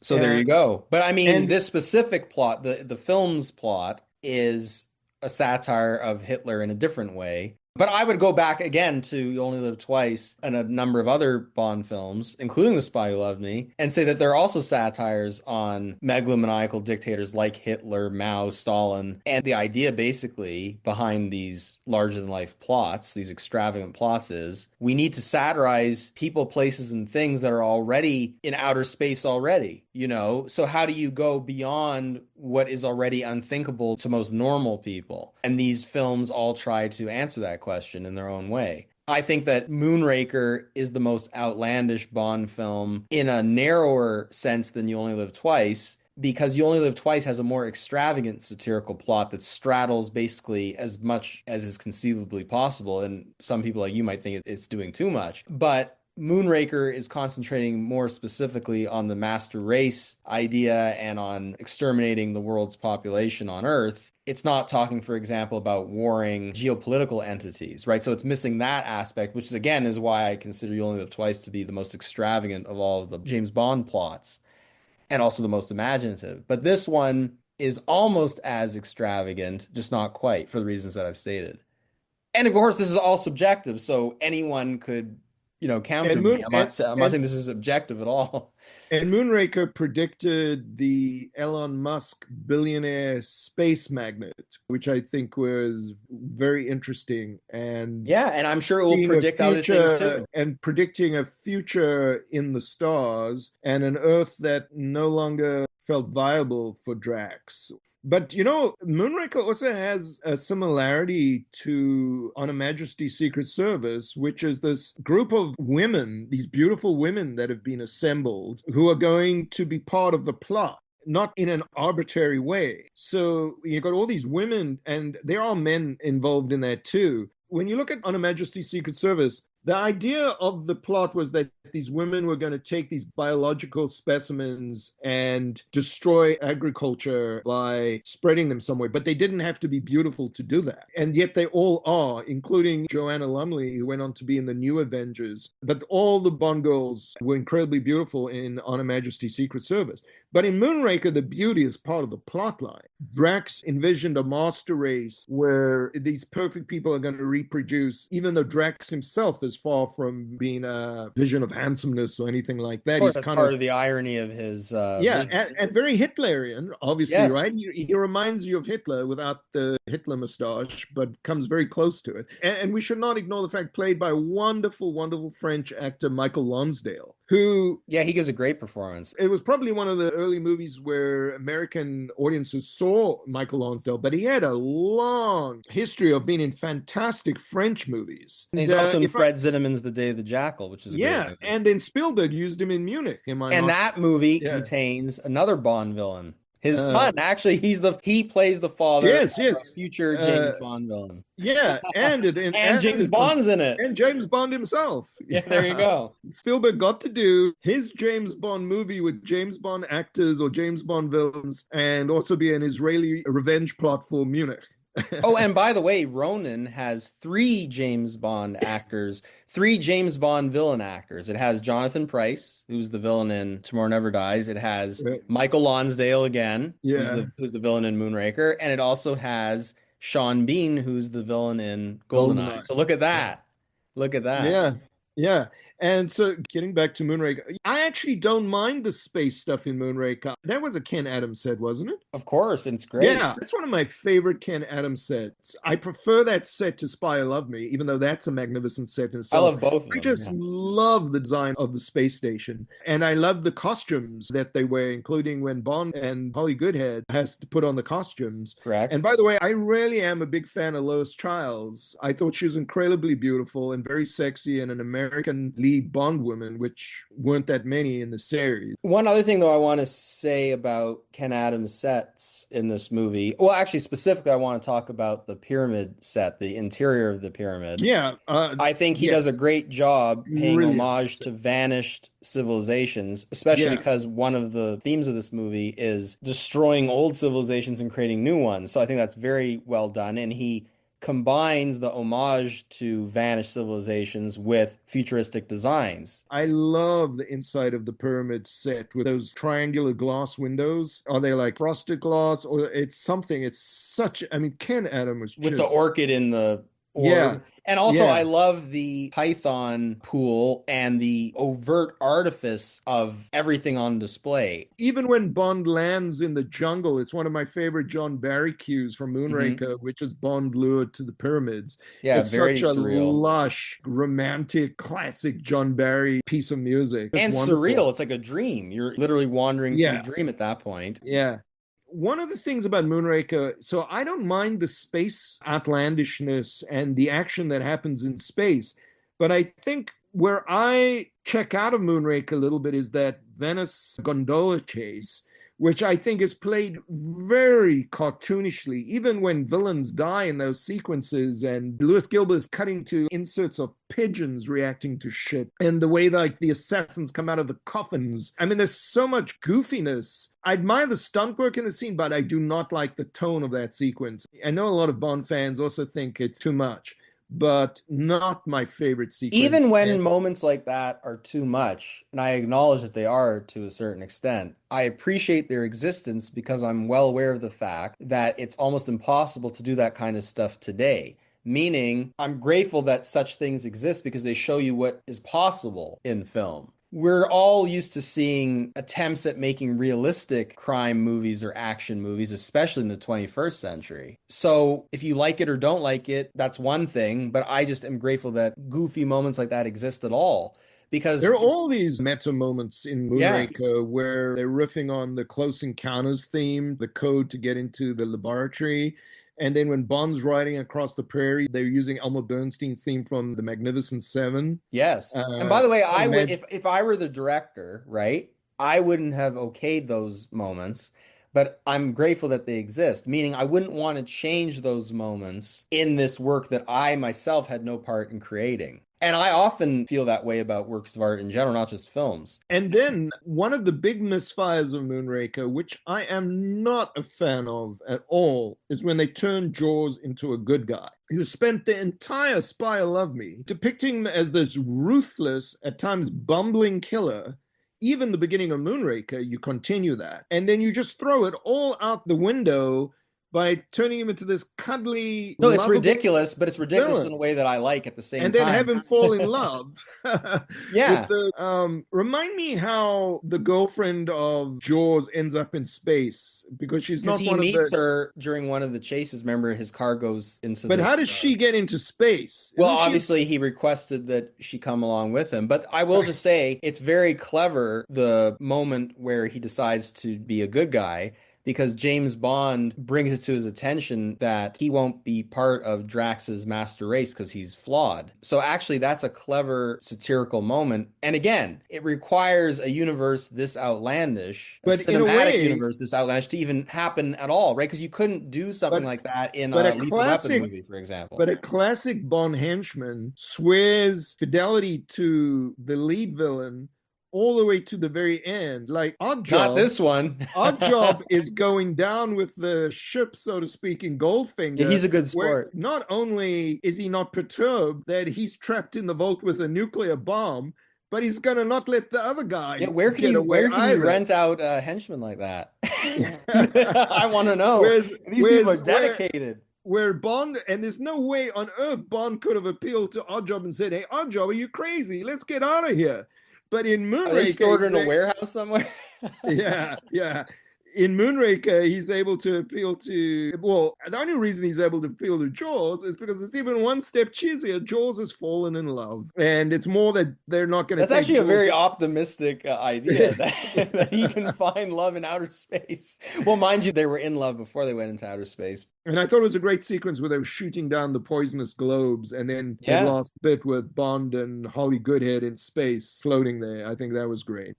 So there you go. But I mean, this specific plot, the film's plot, is a satire of Hitler in a different way. But I would go back again to You Only Live Twice and a number of other Bond films, including The Spy Who Loved Me, and say that there are also satires on megalomaniacal dictators like Hitler, Mao, Stalin. And the idea basically behind these larger-than-life plots, these extravagant plots, is we need to satirize people, places, and things that are already in outer space already, you know? So how do you go beyond what is already unthinkable to most normal people? And these films all try to answer that question in their own way. I think that Moonraker is the most outlandish Bond film in a narrower sense than You Only Live Twice, because You Only Live Twice has a more extravagant satirical plot that straddles basically as much as is conceivably possible. And some people like you might think it's doing too much. But Moonraker is concentrating more specifically on the master race idea and on exterminating the world's population on Earth. It's not talking, for example, about warring geopolitical entities, right? So it's missing that aspect, which is, again, is why I consider You Only Live Twice to be the most extravagant of all of the James Bond plots and also the most imaginative. But this one is almost as extravagant, just not quite, for the reasons that I've stated. And of course, this is all subjective, so anyone could counter me. I'm not saying this is objective at all. And Moonraker predicted the Elon Musk billionaire space magnet, which I think was very interesting. And yeah, and I'm sure it will predict other things too. And predicting a future in the stars and an Earth that no longer felt viable for Drax. But, Moonraker also has a similarity to On Her Majesty's Secret Service, which is this group of women, these beautiful women that have been assembled, who are going to be part of the plot, not in an arbitrary way. So you've got all these women, and there are men involved in that too. When you look at On Her Majesty's Secret Service, the idea of the plot was that these women were going to take these biological specimens and destroy agriculture by spreading them somewhere. But they didn't have to be beautiful to do that. And yet they all are, including Joanna Lumley, who went on to be in the New Avengers. But all the Bond girls were incredibly beautiful in On Her Majesty's Secret Service. But in Moonraker, the beauty is part of the plot line. Drax envisioned a master race where these perfect people are going to reproduce, even though Drax himself is far from being a vision of handsomeness or anything like that. Of course, that's part of the irony of his and very Hitlerian, obviously, yes. Right? He reminds you of Hitler without the Hitler mustache, but comes very close to it. And we should not ignore the fact played by wonderful, wonderful French actor Michael Lonsdale, who Yeah, he gives a great performance. it was probably one of the early movies where American audiences saw Michael Lonsdale, but he had a long history of being in fantastic French movies. And And he's also in Fred Zinnemann's The Day of the Jackal, which is a great yeah, movie. and then Spielberg used him in Munich. Am I And not? that movie Yeah. contains another Bond villain. His Uh, son, actually, he plays the father yes, of a yes. future James Bond villain. Yeah, And James Bond's in it. and James Bond himself. Yeah, there you Yeah. go. Spielberg got to do his James Bond movie with James Bond actors or James Bond villains and also be an Israeli revenge plot for Munich. Oh, and by the way, Ronin has three James Bond actors, three James Bond villain actors. It has Jonathan Pryce, who's the villain in Tomorrow Never Dies. It has Right. Michael Lonsdale again, Yeah, who's the villain in Moonraker, and it also has Sean Bean, who's the villain in Goldeneye. Goldeneye. So look at Yeah. that. Look at that. Yeah, yeah. And so getting back to Moonraker, I actually don't mind the space stuff in Moonraker. That was a Ken Adams set, wasn't it? Of course, and it's great. Yeah, that's one of my favorite Ken Adams sets. I prefer that set to Spy Love Me, even though that's a magnificent set in I itself. love both of I them. just Yeah. love the design of the space station. And I love the costumes that they wear, including when Bond and Holly Goodhead has to put on the costumes. Correct. And by the way, I really am a big fan of Lois Childs. I thought she was incredibly beautiful and very sexy and an American lead Bond woman, which weren't that many in the series. One other thing, though, I want to say about Ken Adams sets in this movie. Well, actually, specifically, I want to talk about the pyramid set, the interior of the pyramid. Yeah. I think he yes. does a great job paying Brilliant homage set. to vanished civilizations, especially Yeah. because one of the themes of this movie is destroying old civilizations and creating new ones. So I think that's very well done. And he combines the homage to vanished civilizations with futuristic designs. I love the inside of the pyramid set with those triangular glass windows. Are they like frosted glass or it's something? It's such, I mean, Ken Adams was With just, the orchid in the orb. Yeah. And also, Yeah. I love the Python pool and the overt artifice of everything on display. Even when Bond lands in the jungle, it's one of my favorite John Barry cues from Moonraker, which is Bond lured to the pyramids. Yeah, It's very such a surreal. lush, romantic, classic John Barry piece of music. It's And wonderful. surreal. It's like a dream. You're literally wandering through Yeah. a dream at that point. Yeah. One of the things about Moonraker, so I don't mind the space outlandishness and the action that happens in space, but I think where I check out of Moonraker a little bit is that Venice gondola chase, which I think is played very cartoonishly, even when villains die in those sequences and Louis Gilbert is cutting to inserts of pigeons reacting to shit and the way like the assassins come out of the coffins. I mean, there's so much goofiness. I admire the stunt work in the scene, but I do not like the tone of that sequence. I know a lot of Bond fans also think it's too much, but not my favorite sequence. Even when moments like that are too much, and I acknowledge that they are to a certain extent, I appreciate their existence because I'm well aware of the fact that it's almost impossible to do that kind of stuff today. Meaning, I'm grateful that such things exist because they show you what is possible in film. We're all used to seeing attempts at making realistic crime movies or action movies, especially in the 21st century. So if you like it or don't like it, that's one thing, but I just am grateful that goofy moments like that exist at all. Because there are all these meta moments in Moonraker where they're riffing on the Close Encounters theme, the code to get into the laboratory. And then when Bond's riding across the prairie, they're using Elmer Bernstein's theme from The Magnificent Seven. Yes. And by the way, I would if I were the director, right, I wouldn't have okayed those moments, but I'm grateful that they exist, meaning I wouldn't want to change those moments in this work that I myself had no part in creating. And I often feel that way about works of art in general, not just films. And then one of the big misfires of Moonraker, which I am not a fan of at all, is when they turn Jaws into a good guy. You spent the entire Spy Love Me depicting him as this ruthless, at times bumbling killer. Even the beginning of Moonraker, you continue that. And then you just throw it all out the window by turning him into this cuddly, No, it's lovable ridiculous, but it's ridiculous in villain, a way that I like at the same and then have time. him fall in love with Yeah. the remind me how the girlfriend of Jaws ends up in space, because she's Because not he one of meets the, her during one of the chases. Remember, his car goes into but how this. does she get into space? Well, Isn't she obviously, he requested that she come along with him. But I will just say it's very clever the moment where he decides to be a good guy, because James Bond brings it to his attention that he won't be part of Drax's master race because he's flawed. So actually, that's a clever satirical moment. And again, it requires a universe this outlandish, a but in a cinematic way, universe this outlandish to even happen at all, right? Because you couldn't do something but like that in but a a Lethal Weapon classic movie, for example. but a classic Bond henchman swears fidelity to the lead villain all the way to the very end. Like Not this one. Odd Job is going down with the ship, so to speak, in Yeah, Goldfinger, he's a good where sport. not only is he not perturbed that he's trapped in the vault with a nuclear bomb, but he's gonna not let the other Yeah, guy get away where can you either. rent out a henchman like that? I want to know. whereas These people are whereas dedicated. where Bond, and there's no way on earth Bond could have appealed to Oddjob and said, "Hey, Oddjob, are you crazy? Let's get out of here." But in Are they Moonraker, stored in a warehouse somewhere? yeah, yeah. In Moonraker, he's able to appeal to, well, the only reason he's able to appeal to Jaws is because it's even one step cheesier. Jaws has fallen in love. And it's more that they're not going to That's take actually a Jaws. very optimistic idea that, that he can find love in outer space. Well, mind you, they were in love before they went into outer space. And I thought it was a great sequence where they were shooting down the poisonous globes, and then that Yeah. last bit with Bond and Holly Goodhead in space floating there. I think that was great.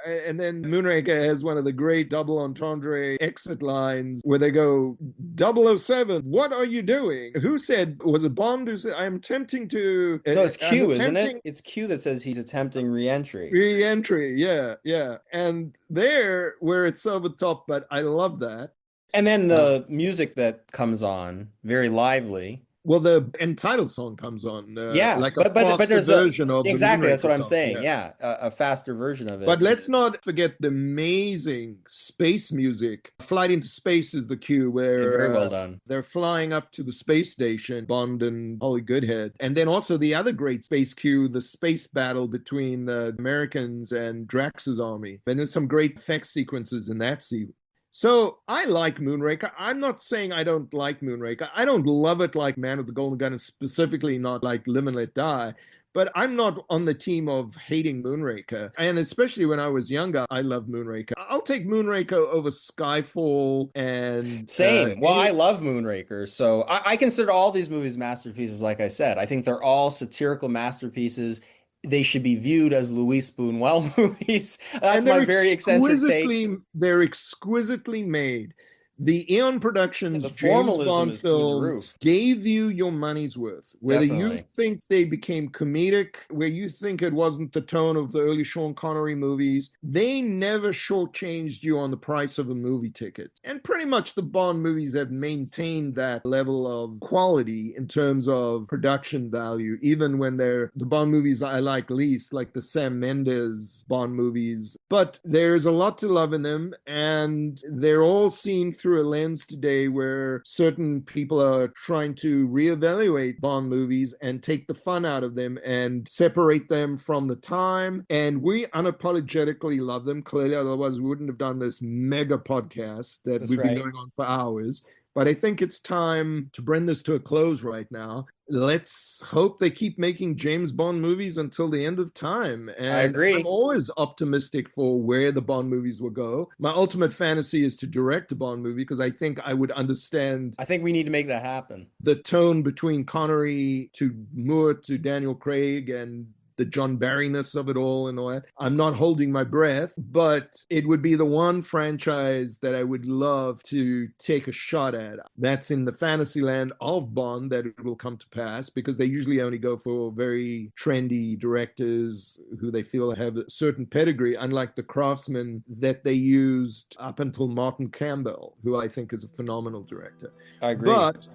And then Moonraker has one of the great double entendre exit lines where they go, 007, what are you doing? Who said, was it Bond who said, I'm attempting to, No, it's I'm Q, isn't it? attempting It's Q that says he's attempting re-entry. re-entry. Yeah, yeah. And there, where it's over the top, but I love that. And then the music that comes on, very lively. Well, the entitled song comes on, Yeah, like a but faster there's a version of the exactly that's what Moonraker I'm song. saying. Yeah. Yeah, a faster version of But it. let's not forget the amazing space music. Flight into Space is the cue Yeah, very where well done. they're flying up to the space station, Bond and Holly Goodhead. And then also the other great space cue, the space battle between the Americans and Drax's army. And there's some great effect sequences in that scene. So I like Moonraker. I'm not saying I don't like Moonraker. I don't love it like Man of the Golden Gun, and specifically not like Live and Let Die. But I'm not on the team of hating Moonraker. And especially when I was younger, I loved Moonraker. I'll take Moonraker over Skyfall and Same. Well, I love Moonraker, so I consider all these movies masterpieces. Like I said, I think they're all satirical masterpieces. They should be viewed as Louis Spoonwell movies. That's my very eccentric take. they're exquisitely made. The Eon Yeah, Productions the James formalism Bond is through the films roof. gave you your money's worth. Whether you Definitely. think they became comedic, where you think it wasn't the tone of the early Sean Connery movies, they never shortchanged you on the price of a movie ticket. And pretty much the Bond movies have maintained that level of quality in terms of production value, even when they're the Bond movies I like least, like the Sam Mendes Bond movies. But there's a lot to love in them, and they're all seen through a lens today where certain people are trying to reevaluate Bond movies and take the fun out of them and separate them from the time. And we unapologetically love them. Clearly, otherwise we wouldn't have done this mega podcast that That's we've been right. going on for hours. But I think it's time to bring this to a close right now. Let's hope they keep making James Bond movies until the end of time. I And I'm agree. always optimistic for where the Bond movies will go. My ultimate fantasy is to direct a Bond movie because I think I would understand I think we need to make that happen. the tone between Connery to Moore to Daniel Craig and the John Barryness of it all and all that. I'm not holding my breath, but it would be the one franchise that I would love to take a shot at. That's in the fantasy land of Bond that it will come to pass, because they usually only go for very trendy directors who they feel have a certain pedigree, unlike the craftsmen that they used up until Martin Campbell, who I think is a phenomenal director. I agree. But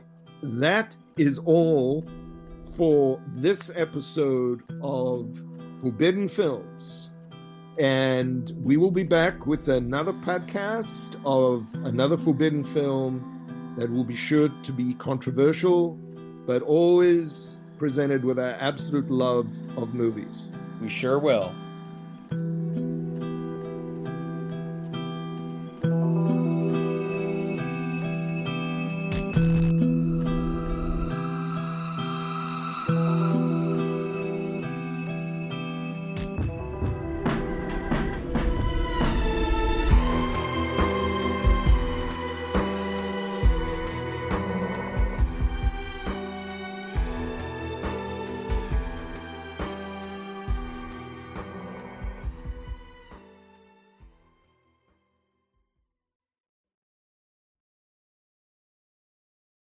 that is all for this episode of Forbidden Films. And we will be back with another podcast of another forbidden film that will be sure to be controversial, but always presented with an absolute love of movies. We sure will.